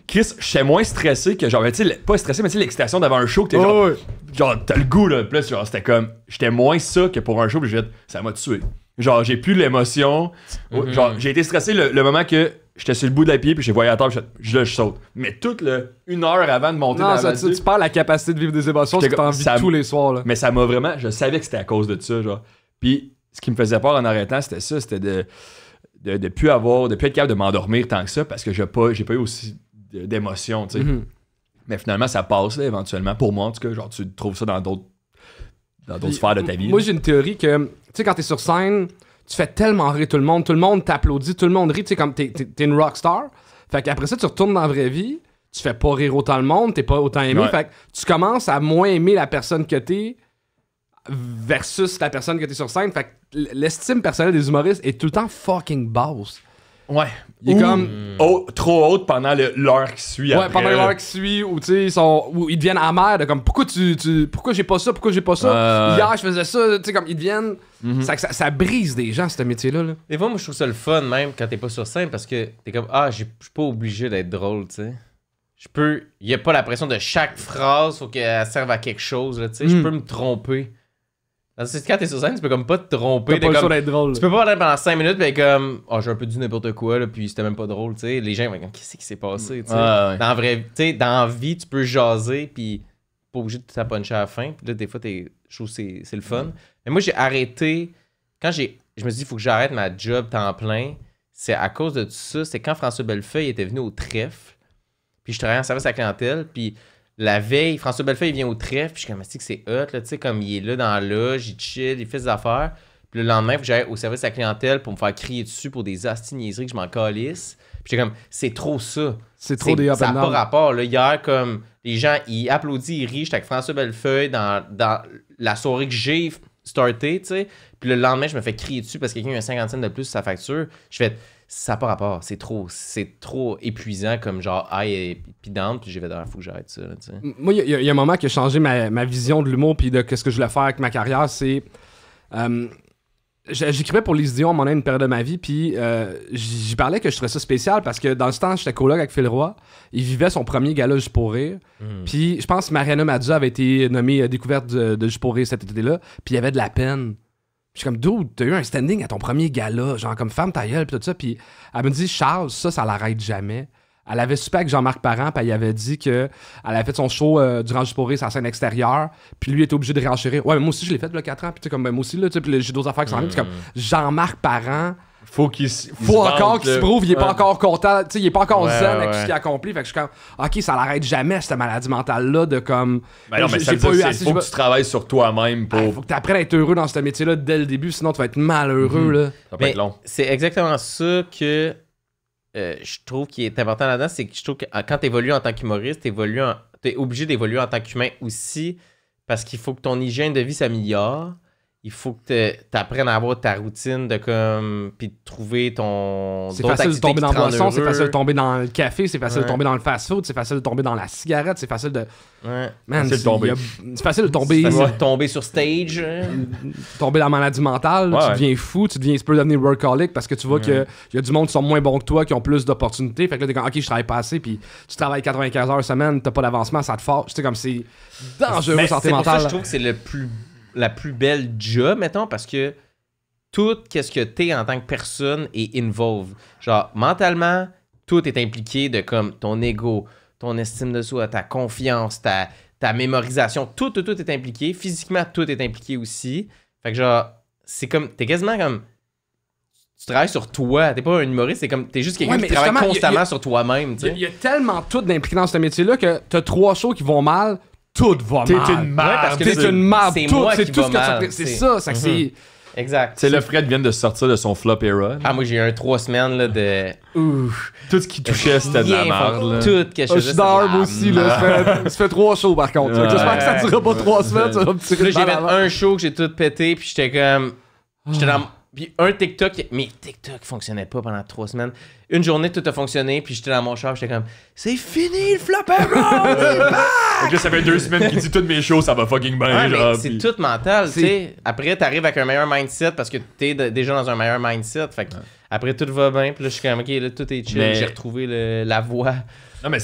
S1: Chris, j'étais moins stressé que, genre, tu sais, pas stressé, mais tu sais, l'excitation d'avoir un show que t'es genre, genre, t'as le goût, là. Puis là, genre, c'était comme, j'étais moins ça que pour un show. Puis, j'ai fait, ça m'a tué. Genre, j'ai plus l'émotion. Genre, j'ai été stressé le moment que j'étais sur le bout de la pied, puis j'ai voyé à terre, puis je saute. Mais toute 1 heure avant de monter dans
S4: Non,
S1: la
S4: ça,
S1: vallée,
S4: tu perds la capacité de vivre des émotions,
S1: J'étais
S4: que t'as
S1: comme-
S4: envie
S1: ça-
S4: tous les soirs. Là.
S1: mais ça m'a vraiment... Je savais que c'était à cause de ça, genre. Puis, ce qui me faisait peur en arrêtant, c'était ça, c'était de plus être capable de m'endormir tant que ça, parce que j'ai pas eu aussi d'émotions, tu sais.
S4: Mhm.
S1: Mais finalement, ça passe, là, éventuellement. Pour moi, en tout cas, genre, tu trouves ça dans d'autres sphères de ta vie.
S4: Moi,
S1: là.
S4: j'ai une théorie que, tu sais, quand t'es sur scène, tu fais tellement rire tout le monde t'applaudit, tout le monde rit, tu sais, comme t'es une rockstar. Fait qu'après ça, tu retournes dans la vraie vie, tu fais pas rire autant le monde, t'es pas autant aimé.
S1: Ouais.
S4: Fait que tu commences à moins aimer la personne que t'es versus la personne que t'es sur scène. Fait que l'estime personnelle des humoristes est tout le temps fucking basse.
S1: Ouais.
S4: Il est comme...
S1: Trop haute pendant l'heure qui suit
S4: Ouais,
S1: après,
S4: pendant
S1: là.
S4: l'heure qui suit, où tu sais, ils deviennent amers, de comme pourquoi pourquoi j'ai pas ça, Hier, je faisais ça, tu sais, comme ils deviennent. Ça brise des gens, ce métier-là. Là.
S2: Des fois, moi, je trouve ça le fun, même, quand t'es pas sur scène, parce que t'es comme, je suis pas obligé d'être drôle, tu sais. il n'y a pas la pression de chaque phrase, faut qu'elle serve à quelque chose, là, tu sais. Je peux me tromper. Parce que quand t'es sur scène, tu peux comme pas te tromper.
S4: T'as pas le choix d'être drôle.
S2: Tu peux pas aller pendant 5 minutes, mais comme, j'ai un peu dit n'importe quoi, là, puis c'était même pas drôle, tu sais. Les gens vont comme, qu'est-ce qui s'est passé, tu sais.
S1: Ouais.
S2: Dans la vie, tu peux jaser, puis pas obligé de t'appuncher à la fin. Puis là, des fois, je trouve que c'est le fun. Mais moi, j'ai arrêté. Quand je me suis dit, il faut que j'arrête ma job temps plein, c'est à cause de tout ça. C'est quand François Bellefeuille était venu au trèfle, puis je travaillais en service à la clientèle, puis la veille, François Bellefeuille, il vient au trèfle, puis je suis comme, c'est hot, là, tu sais, comme il est là dans la loge, il chill, il fait ses affaires. Puis le lendemain, il faut que j'aille au service à la clientèle pour me faire crier dessus pour des astiniaiseries que je m'en calisse. Puis j'étais comme, c'est trop ça.
S4: C'est trop des up
S2: ça
S4: and
S2: n'a
S4: down.
S2: pas rapport. Là, hier, comme les gens, ils applaudissent, ils rient. J'étais avec François Bellefeuille dans la soirée que j'ai starté, tu sais. Puis le lendemain, je me fais crier dessus parce que quelqu'un a 50 cents de plus sur sa facture. Je fais, ça n'a pas rapport. C'est trop épuisant comme genre high et down. Puis j'ai fait, il faut que j'arrête ça, là, tu sais.
S4: Moi, il y a un moment qui a changé ma vision de l'humour puis de ce que je voulais faire avec ma carrière, c'est... j'écrivais pour Les Idiots à un moment donné, une période de ma vie, puis j'y parlais que je trouvais ça spécial parce que dans ce temps, j'étais coloc avec Phil Roy. Il vivait son premier gala Juste pour rire. Puis je pense que Mariana Madza avait été nommée découverte de Juste pour rire cet été-là, puis il y avait de la peine. Puis je suis comme, dude, t'as eu un standing à ton premier gala, genre comme femme ta gueule, puis tout ça. Puis elle me dit, Charles, ça l'arrête jamais. Elle avait super avec Jean-Marc Parent, puis elle avait dit qu'elle avait fait son show durant Juste pour rire sur la scène extérieure, puis lui était obligé de réenchérir. Ouais, mais moi aussi, je l'ai fait il y a 4 ans, puis tu sais, comme ben, moi aussi, là, tu sais, puis j'ai d'autres affaires qui s'en viennent. Puis comme Jean-Marc Parent,
S1: faut qu'il
S4: encore qu'il se prouve, il est pas encore content, tu sais, il est pas encore
S2: Ouais,
S4: zen avec
S2: ouais.
S4: tout ce qu'il a accompli. Fait que je suis comme, ok, ça l'arrête jamais, cette maladie mentale-là, de comme.
S1: Ben non, mais ça
S4: j'ai
S1: veut
S4: pas
S1: dire,
S4: eu
S1: c'est-
S4: assez.
S1: faut que tu travailles sur toi-même pour.
S4: Faut que tu apprennes à être heureux dans ce métier-là dès le début, sinon tu vas être malheureux, là.
S1: Ça peut être long.
S2: C'est exactement ça que je trouve qui est important là-dedans. C'est que je trouve que quand tu évolues en tant qu'humoriste, tu es obligé d'évoluer en tant qu'humain aussi parce qu'il faut que ton hygiène de vie s'améliore. Il faut que tu apprennes à avoir ta routine de comme. Puis de trouver ton.
S4: C'est
S2: d'autres
S4: facile de
S2: activités
S4: tomber
S2: qui
S4: dans
S2: te
S4: la
S2: rendent
S4: boisson, c'est
S2: heureux.
S4: facile de tomber dans le café, c'est facile de
S2: Ouais.
S4: tomber dans le fast-food, c'est facile de tomber dans la cigarette, c'est facile de.
S2: Ouais.
S4: Man,
S1: Facile de tomber.
S4: c'est facile de tomber.
S2: C'est facile
S1: Ouais.
S2: de tomber sur stage.
S4: Tomber dans la maladie mentale,
S1: Ouais.
S4: tu deviens fou, tu peux devenir workaholic parce que tu vois qu'il y a du monde qui sont moins bons que toi, qui ont plus d'opportunités. Fait que là, t'es comme, ok, je travaille pas assez, puis tu travailles 95 heures semaine, t'as pas d'avancement, ça te fâche. Tu sais, comme c'est dangereux,
S2: Mais
S4: santé
S2: c'est pour ça que
S4: mentale.
S2: je trouve que c'est la plus belle job, mettons, parce que tout qu'est-ce que t'es en tant que personne est involved. Genre, mentalement, tout est impliqué de comme ton ego, ton estime de soi, ta confiance, ta mémorisation. Tout est impliqué. Physiquement, tout est impliqué aussi. Fait que genre, c'est comme, t'es quasiment comme, tu travailles sur toi. T'es pas un humoriste, c'est comme, t'es juste quelqu'un
S4: Ouais,
S2: qui
S4: mais
S2: travaille
S4: justement,
S2: constamment sur toi-même, tu
S4: Il y, a-
S2: sais.
S4: il y a tellement tout d'impliqué dans ce métier-là que t'as 3 shows qui vont mal, tout va
S1: T'es
S4: mal.
S1: une merde.
S2: parce que
S4: T'es
S2: c'est-
S4: une merde,
S2: c'est
S4: tout,
S2: moi
S4: c'est
S2: qui
S4: tout
S2: va
S4: ce que
S2: mal,
S4: tu. C'est
S2: c'est-
S4: ça, c'est que c'est.
S2: Exact.
S1: C'est le Fred vient de sortir de son flop era.
S2: Ah, moi, j'ai eu 3 semaines là, de. Ouf.
S1: Tout ce qui touchait, c'était de la
S2: Rien
S1: merde.
S2: font-
S1: là.
S2: Tout que je
S4: Je
S2: faisais,
S4: suis dans
S2: c'était de la
S4: aussi, là. Ça fait 3 shows par contre.
S1: Ouais.
S4: J'espère que ça durera pas 3 semaines, ça va me tirer
S2: Là,
S4: de
S2: j'ai fait
S4: balle avant.
S2: un show que j'ai tout pété, puis j'étais comme. J'étais dans. Puis un TikTok, mais TikTok fonctionnait pas pendant 3 semaines. Une journée, tout a fonctionné, puis j'étais dans mon char, j'étais comme, c'est fini le flop era!
S1: Fait que là, ça fait 2 semaines qu'il dit toutes mes shows, ça va fucking bien.
S2: Ouais, mais
S1: genre,
S2: c'est
S1: puis-
S2: tout mental, tu
S4: C'est-
S2: sais. Après, t'arrives avec un meilleur mindset parce que t'es déjà dans un meilleur mindset. Fait que après, tout va bien, puis là, je suis comme, ok, là, tout est chill,
S1: Mais-
S2: j'ai retrouvé la voie.
S1: Non, mais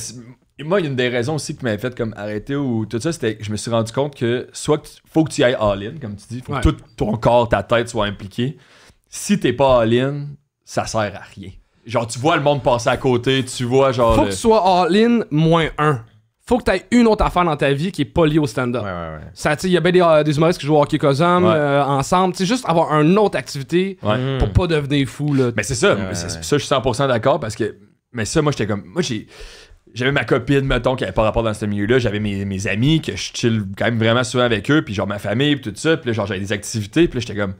S1: moi, il y a une des raisons aussi qui m'avait fait comme arrêter ou tout ça, c'était que je me suis rendu compte que soit que faut que tu y ailles all-in, comme tu dis, faut
S4: Ouais.
S1: que tout ton corps, ta tête soit impliqué. Si t'es pas all-in, ça sert à rien. Genre, tu vois le monde passer à côté, tu vois genre.
S4: Faut que tu sois all-in -1. Faut que tu aies une autre affaire dans ta vie qui est pas liée au stand-up.
S2: Ouais, ouais, ouais.
S4: Ça, tu sais, il y a bien des humoristes qui jouent au hockey cosum
S1: Ouais.
S4: ensemble. Tu sais, juste avoir une autre activité
S1: Ouais.
S4: pour pas devenir fou, là.
S1: Mais c'est ça,
S2: Ouais,
S1: c'est-
S2: ouais.
S1: ça, je suis 100% d'accord parce que. Mais ça, moi, j'étais comme. Moi, j'avais ma copine, mettons, qui avait pas rapport dans ce milieu-là. J'avais mes amis, que je chill quand même vraiment souvent avec eux, puis genre ma famille, puis tout ça. Puis là, genre, j'avais des activités, puis là, j'étais comme.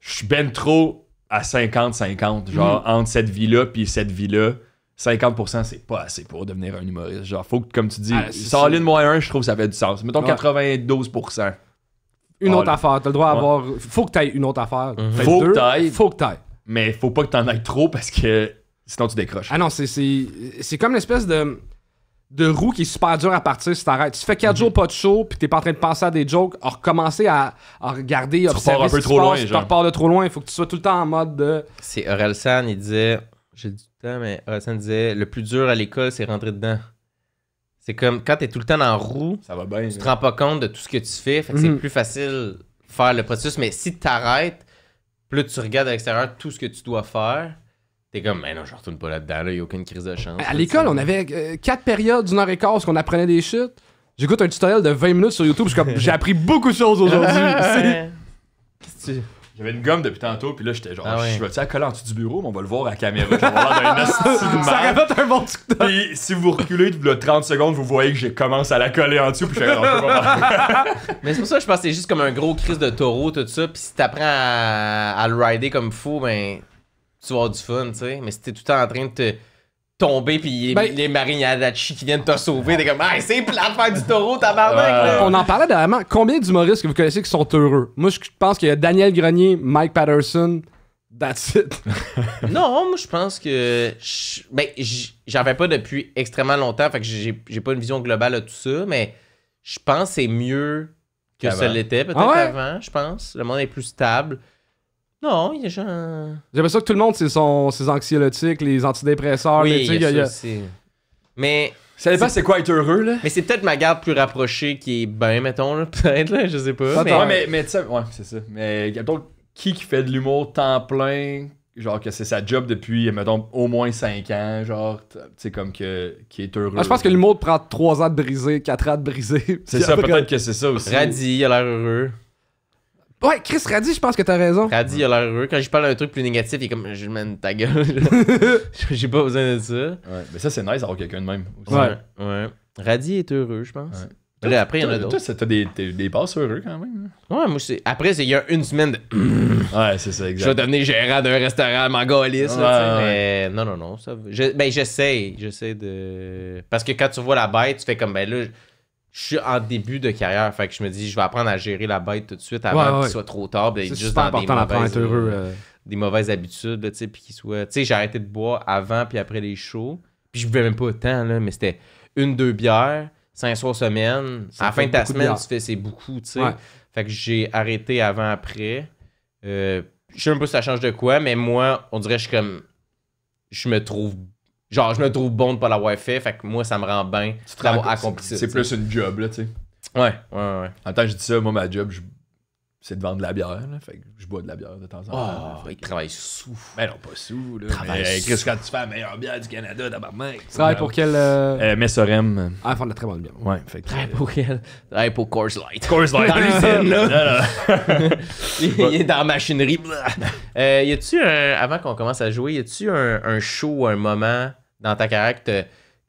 S1: Je suis ben trop à 50-50. Genre, entre cette vie-là, puis cette vie-là. 50%, c'est pas assez pour devenir un humoriste. Genre, faut que, comme tu dis,
S4: Ah, c'est
S1: sans
S4: ça.
S1: ligne -1, je trouve que ça fait du sens. Mettons
S4: Ouais.
S1: 92%.
S4: Une autre
S1: all-in.
S4: affaire. T'as le droit à
S1: Ouais.
S4: avoir. Faut que tu aies une autre affaire. Peut-être
S1: Faut que
S4: deux.
S1: t'ailles.
S4: Faut que tu aies.
S1: Mais faut pas que t'en ailles trop parce que sinon tu décroches.
S4: Ah non, c'est comme l'espèce de roue qui est super dur à partir si t'arrêtes. Tu fais 4 jours pas de show, puis t'es pas en train de penser à des jokes, à recommencer à regarder, observer
S1: repars un peu
S4: ce qui
S1: trop
S4: se
S1: loin,
S4: passe, tu
S1: genre.
S4: repars de trop loin. Il faut que tu sois tout le temps en mode de...
S2: C'est Orelsan, il disait, j'ai du temps, mais Orelsan disait, le plus dur à l'école, c'est rentrer dedans. C'est comme quand t'es tout le temps dans la roue,
S1: Ça va bien.
S2: tu te rends pas compte de tout ce que tu fais. Fait que c'est plus facile faire le processus. Mais si t'arrêtes, plus tu regardes à l'extérieur tout ce que tu dois faire, t'es comme, mais non, je retourne pas là-dedans, il y a aucune crise de chance.
S4: À l'école, on avait 4 périodes d'1 heure et quart où on apprenait des shit. J'écoute un tutoriel de 20 minutes sur YouTube, je suis comme, j'ai appris beaucoup de choses aujourd'hui.
S2: Qu'est-ce que tu...
S1: J'avais une gomme depuis tantôt, puis là, j'étais genre,
S2: Ah ouais.
S1: je vais-tu la coller en dessous du bureau, mais on va le voir à la caméra. Je vais avoir l'air d'un hostie de
S4: Ça
S1: merde.
S4: répète un bon TikTok.
S1: Puis si vous reculez de 30 secondes, vous voyez que je commence à la coller en dessous, puis je fais, non, je peux pas faire.
S2: Mais c'est pour ça que je pense que c'est juste comme un gros crise de taureau, tout ça. Puis si t'apprends à le rider comme fou, ben, tu vas avoir du fun, tu sais. Mais si t'es tout le temps en train de te tomber, puis les marignadachi qui viennent te sauver, t'es comme, hey, c'est plat de faire du taureau, tabarnak, là.
S4: On en parlait dernièrement. Combien d'humoristes que vous connaissez qui sont heureux? Moi, je pense qu'il y a Daniel Grenier, Mike Patterson. That's it.
S2: Non, moi, je pense que. J'en fais pas depuis extrêmement longtemps, fait que j'ai pas une vision globale de tout ça, mais je pense que c'est mieux que
S1: Qu'avant.
S2: ça l'était, peut-être avant, je pense. Le monde est plus stable. Non, il y a genre.
S4: J'ai l'impression que tout le monde, c'est ses anxiolytiques, les antidépresseurs.
S2: Oui,
S4: les, tu sais,
S2: il y a ça aussi. Mais.
S1: Ça dépend c'est quoi être heureux, là.
S2: Mais c'est peut-être ma garde plus rapprochée qui est bien, mettons, là, peut-être, là, je sais pas.
S4: Attends,
S1: Ouais, mais tu sais, ouais, c'est ça. Mais mettons, qui fait de l'humour temps plein, genre que c'est sa job depuis, mettons, au moins 5 ans, genre, tu sais, comme que, qui est heureux.
S4: Je pense que l'humour prend 3 ans de briser, 4 ans de briser.
S1: C'est ça, peut-être que c'est ça aussi.
S2: Radis, il a l'air heureux.
S4: Ouais, Chris Radis, je pense que t'as raison.
S2: Radis, il a l'air heureux. Quand je parle d'un truc plus négatif, il est comme, je mène ta gueule. J'ai pas besoin de ça.
S1: Ouais, mais ça, c'est nice d'avoir quelqu'un de même aussi.
S2: Ouais. Radis est heureux, je pense.
S1: Ouais.
S2: Mais là, après, il y en a
S1: Toi,
S2: d'autres.
S1: t'as des passes heureux quand même.
S2: Ouais, moi, c'est. Après, il y a une semaine de.
S1: Ouais, c'est ça,
S2: Je vais
S1: exact.
S2: devenir gérant d'un restaurant mangaliste,
S1: Ouais,
S2: là, tu sais.
S1: ouais.
S2: Mais non, ça va. J'essaie de. Parce que quand tu vois la bête, tu fais comme, ben là, je suis en début de carrière. Fait que je me dis, je vais apprendre à gérer la bête tout de suite avant qu'il soit trop tard.
S4: C'est
S2: D'être juste
S4: super
S2: dans des
S4: important d'apprendre à
S2: mauvaises,
S4: être heureux.
S2: des mauvaises habitudes, là, tu sais, puis qu'il soit. Tu sais, j'ai arrêté de boire avant puis après les shows. Puis je buvais même pas autant, là, mais c'était 1-2 bières, 5 soirs semaine.
S4: Ça
S2: À la fin
S4: fait
S2: de ta
S4: beaucoup de
S2: semaine,
S4: bières.
S2: tu fais c'est beaucoup, tu sais.
S4: Ouais.
S2: Fait que j'ai arrêté avant-après. Je sais même pas si ça change de quoi, mais moi, on dirait que je suis comme. Je me trouve bon de pas l'avoir fait. Fait que moi, ça me rend bien d'avoir accompli ça.
S1: C'est
S2: tu sais.
S1: plus une job, là, tu sais.
S2: Ouais.
S1: En même temps, je dis ça, moi, ma job, c'est de vendre de la bière, là. Fait que je bois de la bière de temps en temps.
S2: Oh, il travaille sous.
S1: Ben non, pas sous, là.
S2: Travaille
S1: Mais,
S2: sous.
S1: Chris, quand tu fais la meilleure bière du Canada, tabarnak.
S4: Tu travailles pour quel.
S1: Messorem.
S4: Ah, ils font de la très bonne bière.
S1: Ouais, fait que.
S2: Travaille pour quel? Travaille pour Coors Light.
S1: Coors Light.
S2: Dans l'usine, là.
S1: Non, non.
S2: Il est dans la machinerie. Y a-tu avant qu'on commence à jouer, y a-tu un show ou un moment dans ta carrière que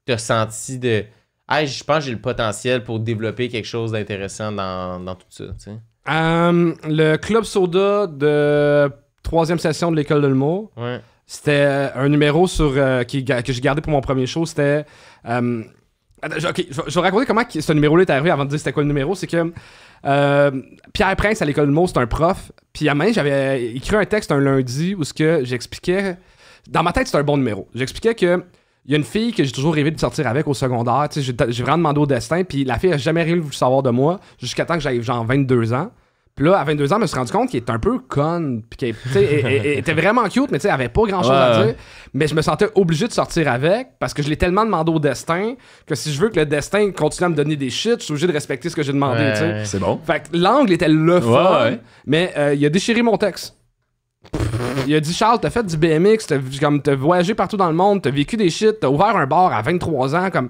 S2: t'as senti de. Hey, je pense que j'ai le potentiel pour développer quelque chose d'intéressant dans tout ça, tu sais.
S4: Le club soda de 3e session de l'école de l'humour.
S2: Ouais.
S4: C'était un numéro sur que j'ai gardé pour mon premier show. C'était. Ok, je vais raconter comment ce numéro-là est arrivé avant de dire c'était quoi le numéro. C'est que Pierre Prince à l'école de l'humour, c'est un prof. Puis à un moment donné, j'avais écrit un texte un lundi où ce que j'expliquais. Dans ma tête, c'était un bon numéro. J'expliquais que. Il y a une fille que j'ai toujours rêvé de sortir avec au secondaire. Tu sais, j'ai vraiment demandé au destin. Puis la fille a jamais rien voulu savoir de moi jusqu'à temps que j'aille genre 22 ans. Puis là, à 22 ans, je me suis rendu compte qu'elle était un peu conne. Puis qu'elle elle était vraiment cute, mais tu sais, elle avait pas grand chose à dire. Mais je me sentais obligé de sortir avec parce que je l'ai tellement demandé au destin que si je veux que le destin continue à me donner des shit, je suis obligé de respecter ce que j'ai demandé.
S2: Ouais.
S4: Tu sais.
S1: C'est bon.
S4: Fait que l'angle était le fun,
S1: ouais.
S4: mais il a déchiré mon texte. Il a dit, Charles, t'as fait du BMX, t'as voyagé partout dans le monde, t'as vécu des shit, t'as ouvert un bar à 23 ans, comme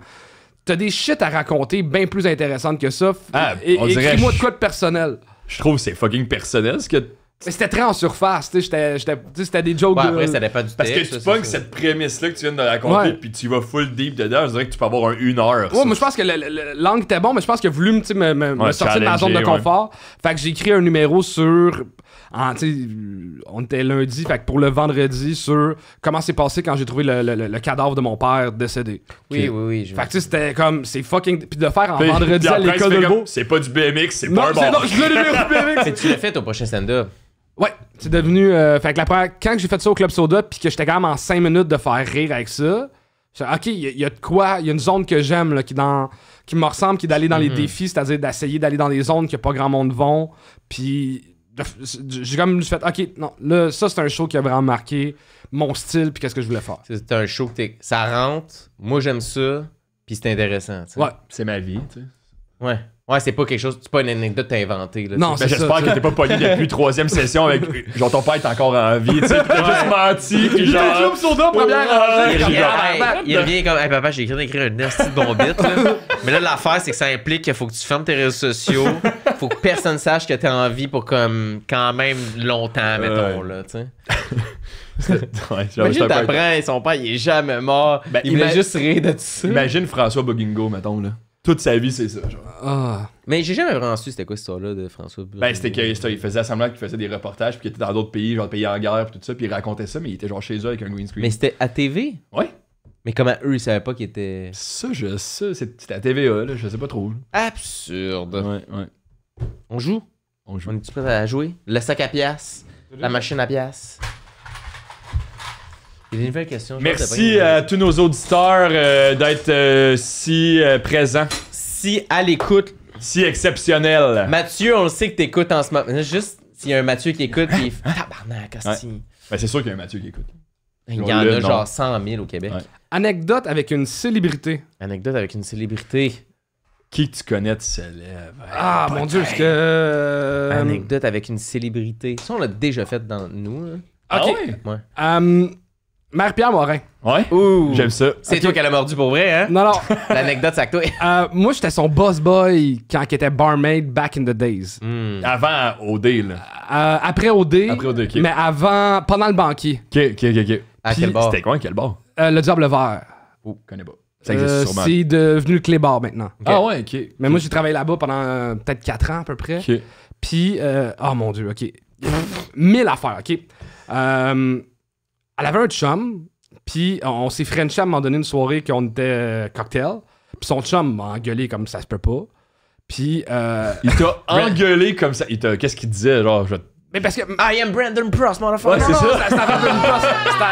S4: t'as des shit à raconter bien plus intéressantes que ça.
S1: Ah, on dirait-
S4: Écris-moi de quoi de personnel.
S1: Je trouve que c'est fucking personnel, ce que.
S4: Mais c'était très en surface, tu sais, c'était des jokes
S2: Ouais,
S4: de...
S2: après, ça dépend du
S1: Parce que
S2: texte.
S1: tu
S2: ça,
S1: pognes
S2: c'est-
S1: cette prémisse-là que tu viens de raconter,
S4: Ouais.
S1: puis tu vas full deep dedans, je dirais que tu peux avoir un 1 heure.
S4: Ouais, moi je pense que l'angle était bon, mais je pense qu'il a voulu tu sais, me
S1: Ouais,
S4: sortir de ma zone de
S1: challenger,
S4: confort. Fait que j'ai écrit un numéro sur... tu sais, on était lundi, fait que pour le vendredi, sur comment c'est passé quand j'ai trouvé le cadavre de mon père décédé.
S2: Oui.
S4: Fait que tu sais, c'était comme... C'est fucking... Puis de le faire en
S1: Puis
S4: vendredi à
S1: après,
S4: l'école
S1: tu
S4: de
S1: fais comme,
S4: l'humour...
S1: c'est pas du BMX, c'est
S4: Non,
S1: pas un
S4: c'est non,
S1: bar.
S4: je voulais le numéro BMX.
S2: Mais tu l'as fait au prochain stand-up.
S4: Ouais, c'est devenu... fait que la première... Quand j'ai fait ça au Club Soda, puis que j'étais quand même en 5 minutes de faire rire avec ça, j'ai dit, OK, il y a de quoi... Il y a une zone que j'aime, là, qui me ressemble, qui est d'aller dans les défis, c'est-à-dire d'essayer d'aller dans des zones que pas grand monde vont, puis... J'ai comme fait, OK, non, là, ça, c'est un show qui a vraiment marqué mon style, puis qu'est-ce que je voulais faire.
S2: C'est un show que ça rentre. Moi, j'aime ça. Puis c'est intéressant, tu sais.
S4: Ouais.
S1: C'est ma vie, tu sais.
S2: Ouais. Ouais, c'est pas quelque chose, c'est pas une anecdote que t'as inventée, là.
S4: Non,
S2: tu sais.
S4: c'est
S1: J'espère
S4: ça,
S1: que t'es pas pogné depuis 3e session avec. Genre, ton père est encore en vie, tu sais. Pis t'as juste menti, pis genre.
S4: Club Soda, première
S1: Ouais,
S2: Il
S1: genre,
S2: revient, il revient comme, hey papa, j'ai écrit d'écrire un nasty de bon bit, là. Mais là, l'affaire, c'est que ça implique qu'il faut que tu fermes tes réseaux sociaux. Faut que personne sache que t'es en vie pour comme, quand même longtemps, mettons, là, tu sais.
S1: Ouais, genre,
S2: Imagine,
S1: c'est un peu-
S2: t'apprends, son père, il est jamais mort.
S1: Ben,
S2: il voulait juste rire de tout ça.
S1: Imagine François Bogingo, mettons, là. Toute sa vie, c'est ça, genre.
S4: Ah.
S2: Mais j'ai jamais vraiment su c'était quoi cette histoire-là de François.
S1: Ben, c'était qu'il faisait semblant qu'il faisait des reportages, puis qu'il était dans d'autres pays, genre pays en guerre, puis tout ça, puis il racontait ça, mais il était genre chez eux avec un green screen.
S2: Mais c'était à TV?
S1: Ouais.
S2: Mais comment eux, ils savaient pas qu'il était...
S1: Ça, c'était à TVA, là, je sais pas trop.
S2: Absurde.
S1: Ouais.
S2: On joue?
S1: On joue.
S2: On est-tu prêt à jouer? Le sac à pièces? La machine à pièces? Il y a une nouvelle question. je pense que
S1: Merci
S2: t'as pas
S1: à tous nos auditeurs d'être si présents,
S2: Si à l'écoute,
S1: si exceptionnels.
S2: Mathieu, on le sait que t'écoutes en ce moment. Juste, s'il y a un Mathieu qui écoute, pis il fait tabarnak, asti.
S1: Ben, c'est sûr qu'il y a un Mathieu qui écoute.
S2: Il y en a genre 100 000 au Québec.
S1: Ouais.
S4: Anecdote avec une célébrité.
S2: Anecdote avec une célébrité.
S1: Qui que tu connais de célèbre?
S4: Ah, mon Dieu, est-ce que...
S2: Anecdote avec une célébrité. Ça, on l'a déjà fait dans nous. Là.
S1: Ah
S4: Ok.
S1: ouais?
S4: Marie-Pierre Morin.
S1: Ouais?
S2: Ouh.
S1: J'aime ça.
S2: C'est toi qui l'as mordu pour vrai, hein?
S4: Non, non.
S2: L'anecdote, c'est avec toi.
S4: Moi, j'étais son boss boy quand il était barmaid back in the days.
S1: Avant OD, là.
S4: Après OD.
S1: Après OD, ok.
S4: Mais avant, pendant le banquier.
S1: Ok.
S2: À
S1: Puis,
S2: quel bar?
S1: C'était quoi, quel bar?
S4: Le Diable Vert.
S1: Oh, connais pas. Ça existe sûrement.
S4: C'est devenu le Clébar maintenant.
S1: Ah ouais, ok.
S4: Mais moi, j'ai travaillé là-bas pendant peut-être 4 ans à peu près.
S1: Ok.
S4: Puis, oh mon Dieu, ok. 1000 affaires, ok. Elle avait un chum, puis on s'est frenché à un moment donné une soirée qu'on était cocktail. Puis son chum m'a engueulé comme ça se peut pas. Puis,
S1: Il t'a engueulé comme ça. Qu'est-ce qu'il disait? Genre,
S4: mais parce que.
S2: I am Brandon Prost, motherfucker.
S1: Ouais, c'est
S4: Non,
S1: ça.
S4: C'était avant Brandon Prost.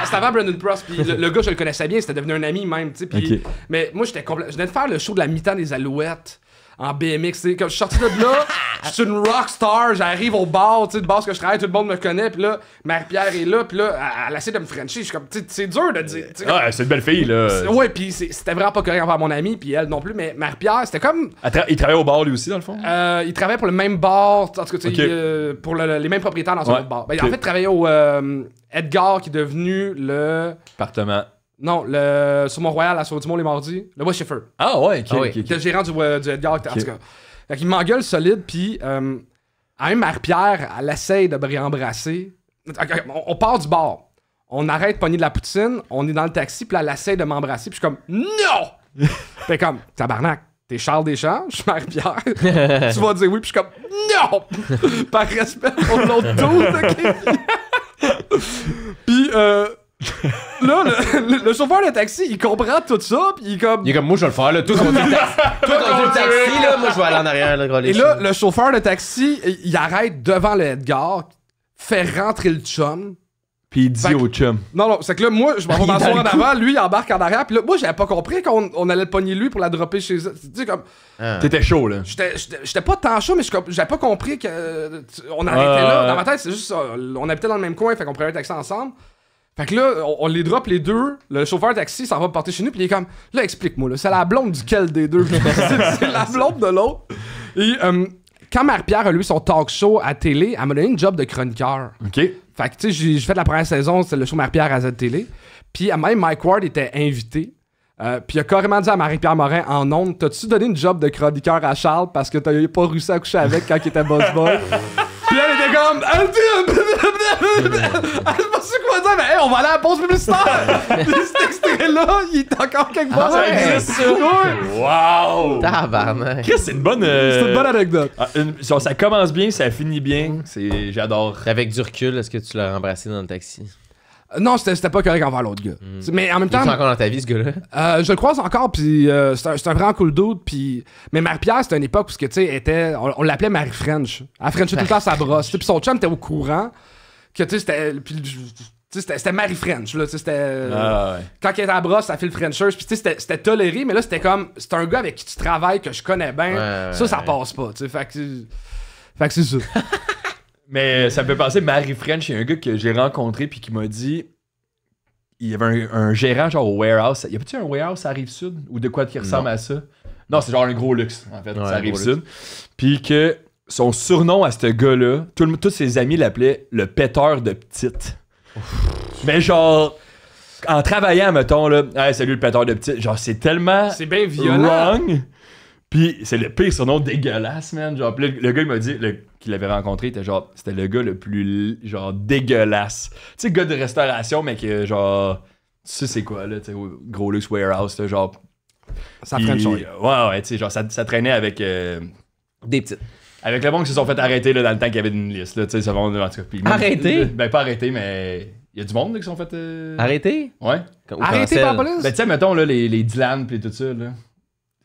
S4: C'était avant Brandon Prost. Puis le gars, je le connaissais bien. C'était devenu un ami même. Tu sais. Puis,
S1: Ok.
S4: mais moi, je venais de faire le show de la mi-temps des Alouettes en BMX. Tu sais. Quand je suis sorti de là, je suis une rockstar. J'arrive au bar, tu sais, de base que je travaille, tout le monde me connaît. Puis là, Marie-Pierre est là. Puis là, elle essaie de me frencher. Je suis comme, tu sais, c'est dur de dire. Tu sais,
S1: Ah, c'est une belle fille, là.
S4: ouais, puis c'était vraiment pas correct envers mon ami. Puis elle non plus. Mais Marie-Pierre, c'était comme.
S1: Il travaille au bar, lui aussi, dans le fond?
S4: Il travaillait pour le même bar, en tout cas, tu sais,
S1: Ok.
S4: pour les mêmes propriétaires dans son
S1: Ouais.
S4: autre bar. Ben,
S1: Ok.
S4: En fait, il travaillait au Edgar, qui est devenu le.
S1: Appartement.
S4: Non, sur Mont-Royal, à Saint-Dumont les mardis. Le Bois Schiffer.
S1: Ah ouais, ok.
S2: Ah oui.
S1: ok,
S4: Qui
S1: ok.
S4: était le gérant du Edgar, en tout cas. Fait qu'il m'engueule solide, puis à même Marie-Pierre, elle essaye de me réembrasser. On part du bar. On arrête de pogner de la poutine, on est dans le taxi, puis là, elle essaye de m'embrasser, puis je suis comme « Non! » Fait comme « Tabarnak, t'es Charles Deschamps, je suis Marie-Pierre. Tu vas dire oui, puis je suis comme « Non! » Par respect pour l'autre tour, OK? Puis là, le chauffeur de taxi, il comprend tout ça, puis il est comme...
S2: Il est comme, moi, je vais le faire, là. Toi, conduis le taxi. Toi, conduis le taxi, là. Moi, je vais aller en arrière, là. gros, les
S4: Et là,
S2: chiens.
S4: le chauffeur de taxi, il arrête devant le Edgar, fait rentrer le chum.
S1: Puis il dit
S4: Fait que-
S1: au chum.
S4: Non, c'est que là, moi, je m'en vais
S1: Il est
S4: m'asseoir
S1: dans
S4: en
S1: le coup.
S4: avant, lui, il embarque en arrière, puis là, moi, j'avais pas compris qu'on allait le pogner lui pour la dropper chez eux. Tu sais, comme,
S2: Ah.
S1: T'étais chaud, là.
S4: j'étais pas tant chaud, mais j'avais pas compris qu'on arrêtait là. Dans ma tête, c'est juste ça. On habitait dans le même coin, fait qu'on prenait un taxi ensemble. Fait que là, on les drop les deux. Le chauffeur de taxi s'en va me porter chez nous, puis il est comme, là, explique-moi, là, c'est la blonde duquel des deux? C'est la blonde de l'autre. Et quand Marie-Pierre a eu son talk show à télé, elle m'a donné une job de chroniqueur.
S1: Ok.
S4: Fait que, tu sais, j'ai fait la première saison, c'était le show Marie-Pierre à Z-Télé. Puis, même Mike Ward était invité. Puis, il a carrément dit à Marie-Pierre Morin en ondes, t'as-tu donné une job de chroniqueur à Charles parce que t'as pas réussi à coucher avec quand il était boss boy? Puis elle était comme. Elle pas su quoi dire, mais hey, on va aller à la pause publicitaire! Puis cet extrait-là, il est encore quelque part.
S2: Ah ouais,
S1: existe, ça?
S4: Ouais.
S1: Wow!
S2: Tabarnak.
S1: Chris, c'est une bonne.
S4: C'est une bonne anecdote.
S1: Ça commence bien, ça finit bien. J'adore.
S2: Avec du recul, est-ce que tu l'as embrassé dans le taxi?
S4: Non, c'était pas correct envers l'autre gars. Mais en même
S2: Il est
S4: temps.
S2: encore dans ta vie, ce gars-là?
S4: Je le croise encore, puis c'est un vraiment cool dude, puis... Mais Marie-Pierre, c'était une époque où, tu sais, on l'appelait Marie-French. Elle frenchait tout le temps sa brosse. Puis son chum était au courant que, tu sais, c'était... Puis, tu sais, c'était Marie-French, là, tu sais, c'était...
S1: Ah ouais.
S4: Quand il était à la brosse, ça fait le Frenchers, puis tu sais, c'était toléré, mais là, c'était comme... C'est un gars avec qui tu travailles, que je connais bien.
S2: Ouais,
S4: ça
S2: ouais.
S4: passe pas, tu sais, fait que c'est ça.
S1: Mais ça me fait penser, Marie French, il y a un gars que j'ai rencontré puis qui m'a dit il y avait un gérant genre au warehouse. Y a pas-tu un warehouse à Rive-Sud ou de quoi qui ressemble à ça? Non, c'est genre un gros luxe, en fait,
S2: Ouais,
S1: ça
S2: un gros
S1: Rive-Sud. Puis que son surnom à ce gars-là, tous ses amis l'appelaient le péteur de petite. Mais genre, en travaillant, mettons, là, hey, salut le péteur de petite, genre, c'est tellement
S4: C'est bien violent.
S1: wrong. Puis c'est le pire surnom dégueulasse, man. Genre, puis le gars, il m'a dit qu'il l'avait rencontré, c'était le gars le plus, genre, dégueulasse. Tu sais, gars de restauration, mais que, genre, tu sais c'est quoi, là, tu sais, gros luxe warehouse, là, genre.
S4: Ça
S1: Puis,
S4: freine le
S1: ouais, tu sais, genre, ça traînait avec.
S2: Des petites.
S1: Avec le monde qui se sont fait arrêter là, dans le temps qu'il y avait une liste, là, tu sais, ça va, en tout cas. Puis même-
S2: Arrêter?
S1: Ben, pas arrêter, mais. Il y a du monde là, qui se sont fait.
S2: Arrêtez?
S1: Ouais.
S4: Arrêtez par la police?
S1: Ben, tu sais, mettons, là, les Dylan, pis tout ça, là.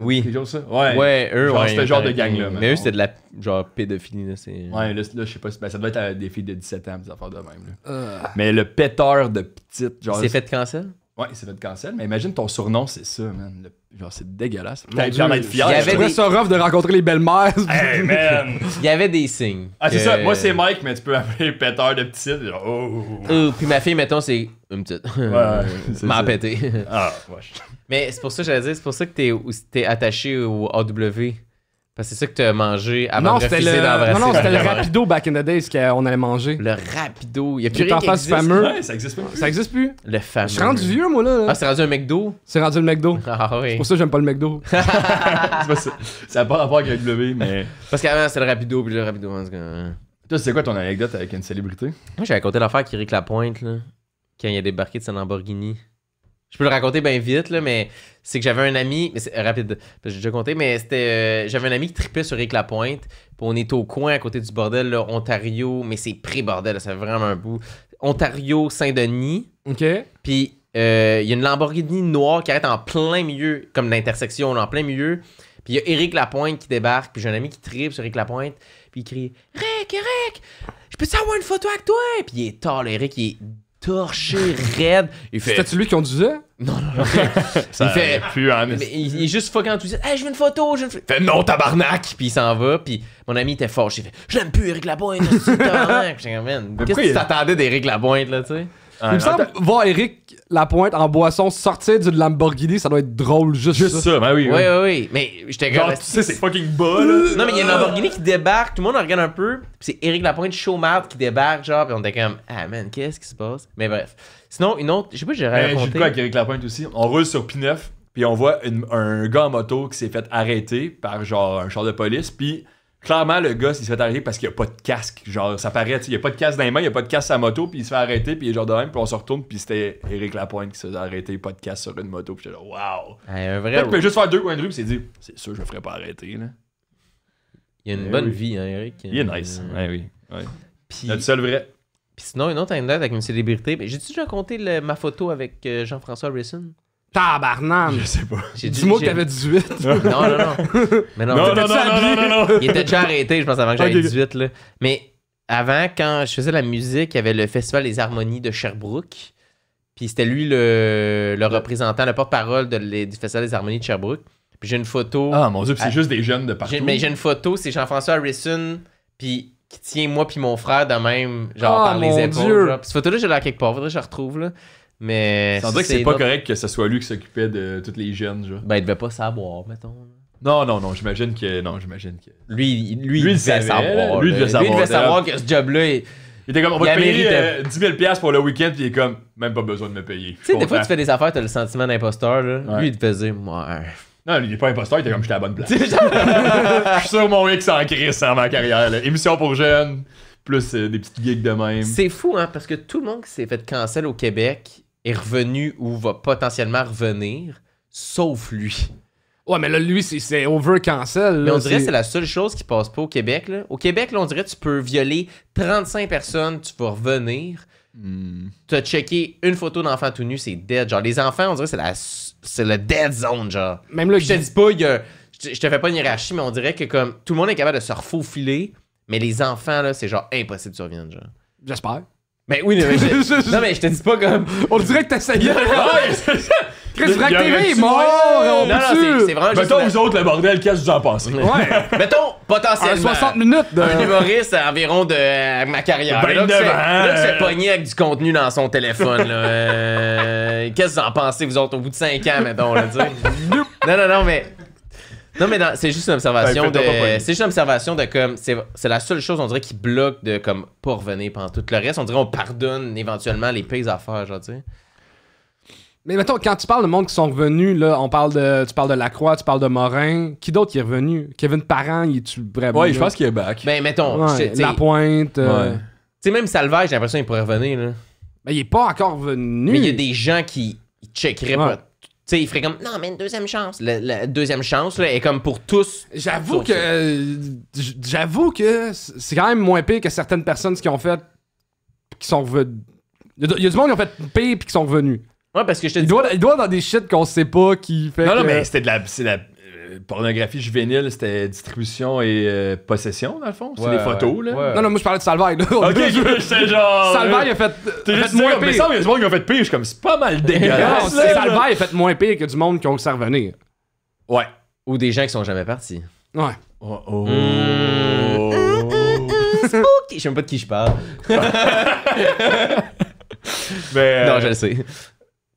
S2: Oui.
S1: Quelque chose, ça? Ouais.
S2: Ouais, eux,
S1: Genre,
S2: ouais.
S1: c'était le genre de
S2: arrêté.
S1: gang-là,
S2: Mais
S1: mettons.
S2: eux, c'était de la genre pédophilie, là. C'est...
S1: Ouais, là, je sais pas. Ben, ça doit être des filles de 17 ans, des affaires de même. Là. Mais le péteur de petite, genre.
S2: C'est fait cancel?
S1: Ouais, il s'est fait cancel. Mais imagine ton surnom, c'est ça, man. Genre, c'est dégueulasse.
S4: Mon
S1: T'as
S4: Dieu,
S1: en être fier.
S2: il y
S4: Je
S2: avait
S4: trouvais
S2: des-
S4: ça rough de rencontrer les belles-mères.
S1: Hey, man!
S2: Il y avait des signes.
S1: Ah, c'est
S2: que-
S1: ça. Moi, c'est Mike, mais tu peux appeler péteur de petite. Genre, oh.
S2: Puis ma fille, mettons, c'est une petite.
S1: Ouais, c'est
S2: M'a
S1: ça.
S2: pété.
S1: Ah, wesh.
S2: Mais c'est pour ça que j'allais dire, c'est pour ça que t'es attaché au AW. Parce que c'est ça que t'as mangé avant
S4: Non,
S2: de
S4: c'était
S2: refuser d'embrasser.
S4: non, c'était le
S2: ma mère.
S4: Rapido back in the days qu'on allait manger.
S2: Le rapido. Il y a plus
S4: Qui est
S2: rien
S4: en
S2: qui
S4: face du
S2: existe.
S4: fameux.
S1: Ouais, ça existe pas.
S4: Ça existe plus.
S2: Le fameux.
S4: Je suis rendu vieux, moi, là.
S2: Ah, c'est rendu un McDo?
S4: C'est rendu le McDo.
S2: Ah
S4: C'est
S2: oui.
S4: pour ça que j'aime pas le McDo.
S1: C'est pas ça. Ça n'a pas rapport avec le W, mais.
S2: Parce qu'avant, c'était le rapido, puis le rapido. En tout cas.
S1: Toi, c'est quoi ton anecdote avec une célébrité?
S2: Moi, j'avais raconté l'affaire qu'Éric Lapointe, là, quand il a débarqué de sa Lamborghini. Je peux le raconter bien vite, là, mais c'est que j'avais un ami, mais c'est rapide, parce que j'ai déjà compté, mais c'était, j'avais un ami qui tripait sur Éric Lapointe, puis on est au coin à côté du bordel, là, Ontario, mais c'est pré-bordel, là, ça fait vraiment un bout. Ontario, Saint-Denis,
S4: OK.
S2: puis il y a une Lamborghini noire qui arrête en plein milieu, comme l'intersection, là, en plein milieu, puis il y a Éric Lapointe qui débarque, puis j'ai un ami qui tripe sur Éric Lapointe, puis il crie « Eric, je peux-tu avoir une photo avec toi? » Puis il est tard, là, Éric, il est torché, raide. Il fait...
S4: C'était-tu lui qui conduisait?
S2: Non.
S1: Ça
S2: il fait...
S1: plus en
S2: Mais il est juste fuck enthousiaste. Hey, je veux une photo, Il fait non, tabarnak! Puis il s'en va. Puis mon ami était fort. J'ai fait, je l'aime plus, Éric Lapointe. C'est tabarnak. Puis j'ai comme, man, qu'est-ce que tu t'attendais d'Éric Lapointe, là, tu sais?
S4: Il me semble voir Éric Lapointe en boisson sortir d'une Lamborghini, ça doit être drôle, juste ça.
S1: ça, ben oui.
S2: Oui. Mais j'étais
S1: Genre,
S2: comme.
S1: tu sais, c'est fucking bas, là.
S2: Non, mais il y a une Lamborghini qui débarque, tout le monde en regarde un peu. Puis c'est Éric Lapointe chaumarde qui débarque, genre. Puis on était comme, ah man, qu'est-ce qui se passe? Mais bref. Sinon, une autre, je sais pas, j'ai
S1: J'ai
S2: raconté.
S1: de quoi avec Éric Lapointe aussi. On roule sur P9, puis on voit un gars en moto qui s'est fait arrêter par genre un char de police, puis clairement le gars il s'est fait arrêter parce qu'il y a pas de casque. Genre ça paraît, il y a pas de casque dans les mains, il y a pas de casque à la moto, puis il se fait arrêter, puis il est genre de même, puis on se retourne, puis c'était Éric Lapointe qui s'est fait arrêter, pas de casque sur une moto, puis j'étais là, waouh.
S2: Un vrai.
S1: Peut-être qu'il peut juste faire 2 coins de rue, puis il s'est dit, c'est sûr, je me ferais pas arrêter, là.
S2: Il a une
S1: Eh
S2: bonne
S1: oui.
S2: vie, hein, Éric.
S1: Il est nice. Ouais, oui. Ouais.
S2: Puis,
S1: Notre seul vrai.
S2: puis sinon, une autre anecdote avec une célébrité. Mais j'ai-tu déjà raconté ma photo avec Jean-François Harrison?
S4: Tabarnane.
S1: Je sais pas.
S4: Dis-moi que t'avais 18.
S2: Non. Mais non.
S1: Non.
S2: Il était déjà arrêté, je pense, avant que j'avais
S4: Ok.
S2: 18. Là. Mais avant, quand je faisais la musique, il y avait le Festival des Harmonies de Sherbrooke. Puis c'était lui le représentant, le porte-parole du Festival des Harmonies de Sherbrooke. Puis j'ai une photo.
S1: Ah mon dieu, puis c'est juste des jeunes de partout.
S2: Mais j'ai une photo, c'est Jean-François Harrison, puis qui tient moi puis mon frère de même, genre
S4: Oh,
S2: par les
S4: mon
S2: épaules.
S4: Dieu.
S2: Genre. Puis cette photo-là, je l'ai quelque part, faudrait que je la retrouve, là. Mais.
S1: Ça veut dire que c'est pas
S2: notre-
S1: correct que ce soit lui qui s'occupait de tous les jeunes, genre.
S2: Ben, il devait pas savoir, mettons.
S1: Non, j'imagine que.
S2: Lui, il
S1: Lui,
S2: devait
S1: il savait,
S2: savoir.
S1: lui, il devait
S2: là.
S1: savoir,
S2: Lui, il devait savoir
S1: d'ailleurs.
S2: que ce job-là.
S1: Il était comme, on va
S2: Il
S1: te payer
S2: méritait.
S1: 10 000 $ pour le week-end, puis il est comme, même pas besoin de me payer.
S2: Tu sais, des fois, tu fais des affaires, t'as le sentiment d'imposteur, là.
S1: Ouais.
S2: Lui, il te faisait, moi.
S1: Non, lui, il est pas imposteur, il était comme, j'étais à la bonne place. Je suis sûr, mon X en crise en ma carrière, là. Émission pour jeunes, plus des petites gigs de même.
S2: C'est fou, hein, parce que tout le monde qui s'est fait cancel au Québec est revenu ou va potentiellement revenir, sauf lui.
S4: Ouais, mais là, lui, c'est over cancel.
S2: Mais
S4: là,
S2: on dirait que c'est la seule chose qui passe pas au Québec. Là. Au Québec, là, on dirait que tu peux violer 35 personnes, tu vas revenir. Tu as checké une photo d'enfant tout nu, c'est dead. Genre, les enfants, on dirait que c'est le dead zone, genre.
S4: Même là,
S2: Puis je te dis pas, je te fais pas une hiérarchie, mais on dirait que comme tout le monde est capable de se refaufiler, mais les enfants, là, c'est genre impossible que tu reviennes, genre.
S4: j'espère.
S2: Ben oui, mais non, mais je te dis pas comme.
S4: On dirait que t'essayais. Chris, Vrac
S1: Il y aurait
S4: TV est
S1: tu-
S4: mort! On
S2: Non, non,
S4: peut-tu?
S2: c'est vraiment juste.
S1: Mettons, vous autres, le bordel, qu'est-ce que vous en pensez?
S4: Ouais.
S2: Mettons,
S4: En
S2: potentiellement.
S4: 60 minutes de.
S2: Un humoriste à environ de ma carrière.
S1: 29 ans,
S2: Là, que c'est pogné avec du contenu dans son téléphone. Là. Qu'est-ce que vous en pensez, vous autres, au bout de 5 ans, mettons, là, tu sais? Non, mais... Non, mais c'est juste une observation c'est juste une observation de comme... C'est la seule chose, on dirait, qui bloque de comme pas revenir pendant tout le reste. On dirait on pardonne éventuellement les pires affaires, genre, tu sais.
S4: Mais mettons, quand tu parles de monde qui sont revenus, là, tu parles de Lacroix, tu parles de Morin. Qui d'autre qui est revenu? Kevin Parent, il est-tu vraiment...
S1: Ouais, je pense qu'il est back.
S2: Ben, mettons...
S4: Ouais, Lapointe...
S1: Ouais.
S2: Tu sais, même Salvaire, j'ai l'impression qu'il pourrait revenir, là.
S4: Ben, il est pas encore revenu.
S2: Mais il y a des gens qui checkeraient
S4: Ouais.
S2: pas. Tu sais, ils feraient comme, non, mais une deuxième chance. La deuxième chance, là, est comme pour tous.
S4: J'avoue que c'est quand même moins pire que certaines personnes qui ont fait... qui sont revenus. Il y a du monde qui ont fait pire puis qui sont revenus.
S2: Ouais, parce que je te
S4: Il
S2: dis.
S4: doit dans des shit qu'on sait pas qui fait
S1: Non,
S4: que...
S1: mais c'est de la pornographie juvénile, c'était distribution et possession, dans le fond. C'est
S2: Ouais,
S1: des photos, là.
S2: ouais.
S4: Non, moi je parlais de Salvaire, là.
S1: Ok, j'étais genre...
S4: Salvaire, il a fait
S1: T'es juste
S4: moins
S1: mais ça, il y a du monde qui ont fait pire. Je suis comme, c'est pas mal
S4: Non,
S1: dégueulasse.
S4: c'est
S1: là.
S4: Salvaire, il a fait moins pire que du monde qui ont ça revenir.
S1: Ouais.
S2: Ou des gens qui sont jamais partis.
S4: Ouais.
S1: Oh.
S2: Je sais même pas de qui je parle.
S1: Mais,
S2: Non, je le sais.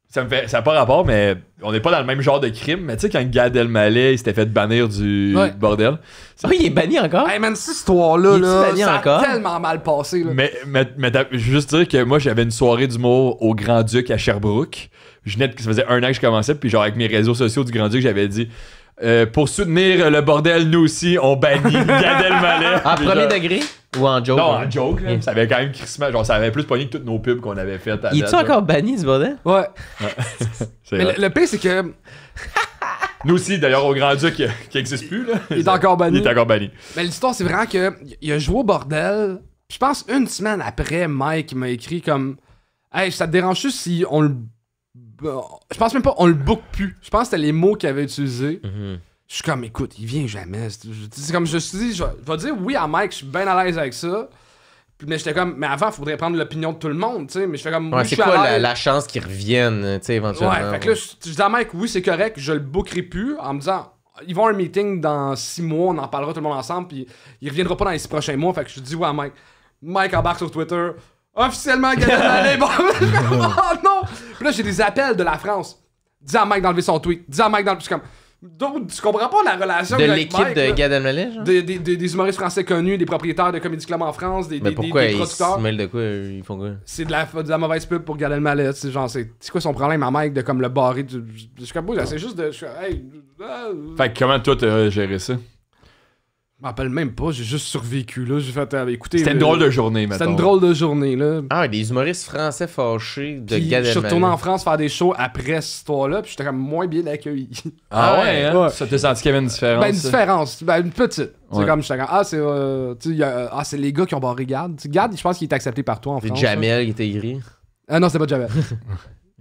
S1: ça n'a pas rapport, mais on n'est pas dans le même genre de crime. Mais tu sais, quand Gad Elmaleh, il s'était fait bannir du
S4: Ouais.
S1: bordel.
S2: Oh, il est banni encore?
S4: Hey man, cette histoire-là,
S2: Il est-tu
S4: là,
S2: banni
S4: ça
S2: encore?
S4: a tellement mal passé, là.
S1: Mais je veux juste dire que moi, j'avais une soirée d'humour au Grand-Duc à Sherbrooke. Ça faisait 1 an que je commençais, puis genre avec mes réseaux sociaux du Grand-Duc, j'avais dit pour soutenir le bordel, nous aussi, on bannit Gad Elmaleh.
S2: En
S1: Puis
S2: premier
S1: genre-
S2: degré? Ou en joke?
S1: Non,
S2: hein?
S1: en joke, là.
S2: Yeah.
S1: Ça avait quand même crissement. Genre, ça avait plus pogné que toutes nos pubs qu'on avait faites à
S2: Il
S1: date,
S2: est-tu
S1: là.
S2: encore banni, ce bordel?
S4: Ouais.
S1: C'est
S4: Mais
S1: vrai.
S4: le pire, c'est que
S1: Nous aussi, d'ailleurs, au Grand-Duc, qui n'existe plus, là.
S4: il est encore banni.
S1: Il est encore banni.
S4: Mais l'histoire, c'est vraiment que il a joué au bordel. Je pense une semaine après, Mike m'a écrit comme hey, ça te dérange-tu si on le. Je pense même pas, on le book plus. Je pense que c'était les mots qu'il avait utilisés. Je suis comme, écoute, il vient jamais. C'est comme, je me suis dit, je vais dire oui à Mike, je suis bien à l'aise avec ça. Mais j'étais comme, mais avant, il faudrait prendre l'opinion de tout le monde, tu sais. Mais je fais comme,
S2: Ouais,
S4: oui, je
S2: c'est
S4: suis
S2: quoi
S4: à l'aise.
S2: la chance qu'ils reviennent, tu sais, éventuellement?
S4: Ouais, fait que là, je dis à Mike, oui, c'est correct, je le bookerai plus en me disant, ils vont à un meeting dans 6 mois, on en parlera tout le monde ensemble, puis il reviendra pas dans les 6 prochains mois. Fait que je dis oui à Mike. Mike embarque sur Twitter. Officiellement, Gad Elmaleh, bon, oh non! Puis là, j'ai des appels de la France. Dis à Mike d'enlever son tweet. Dis à Mike d'enlever. Je suis comme, donc, tu comprends pas la relation
S2: De
S4: avec
S2: l'équipe
S4: Mike,
S2: de
S4: là?
S2: Gad Elmaleh, genre?
S4: Des humoristes français connus, des propriétaires de Comedy Club en France, des
S2: Mais pourquoi ils
S4: producteurs.
S2: se mêlent de quoi? Ils font quoi?
S4: C'est de la mauvaise pub pour Gad Elmaleh, tu sais, genre, c'est quoi son problème à Mike de comme le barrer du... Je suis comme, c'est juste de... Je suis comme, hey...
S1: Fait que comment toi, t'as géré ça?
S4: Je m'en rappelle même pas, j'ai juste survécu, là, j'ai fait, écoutez...
S1: C'était une drôle de journée, maintenant.
S4: C'était une drôle de journée, là.
S2: Ah, des humoristes français fâchés de
S4: Puis
S2: Gad
S4: je suis
S2: Elmaleh.
S4: retourné en France faire des shows après cette histoire-là, puis j'étais comme moins bien accueilli.
S1: Ah ouais, hein?
S4: Ouais.
S1: Ça, t'as senti qu'il y avait une différence?
S4: Ben, une différence, ben, une petite. C'est
S1: Ouais.
S4: comme, j'étais comme, c'est les gars qui ont barré Gad. Tu sais, Gad, je pense qu'il est accepté par toi en
S2: C'est
S4: France.
S2: Jamel qui était gris.
S4: Ah non, c'est pas Jamel.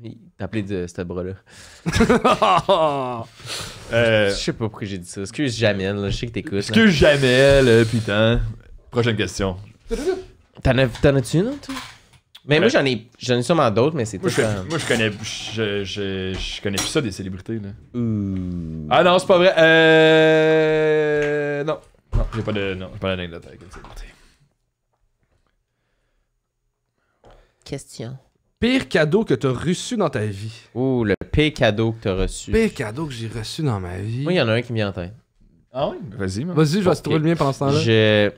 S2: Il t'a appelé de ce bras-là.
S1: Euh,
S2: Je sais pas pourquoi j'ai dit ça. Excuse Jamel, là, je sais que t'écoutes. là.
S1: excuse jamais, là, putain. Prochaine question.
S2: T'en as-tu une autre, toi? Mais moi, j'en ai sûrement d'autres, mais c'est tout.
S1: Moi, je connais... Je connais plus ça, des célébrités, là.
S2: Ouh.
S1: Ah non, c'est pas vrai. Non. Non, j'ai pas d'anecdote avec une célébrité.
S2: Question.
S4: Pire cadeau que t'as reçu dans ta vie.
S2: Ouh, le pire cadeau que t'as reçu.
S4: Pire cadeau que j'ai reçu dans ma vie.
S2: Moi, il y en a un qui me vient en tête.
S1: Ah oui? Vas-y, man.
S4: Vas-y, je vais
S2: Ok.
S4: se trouver le mien pendant ce temps-là.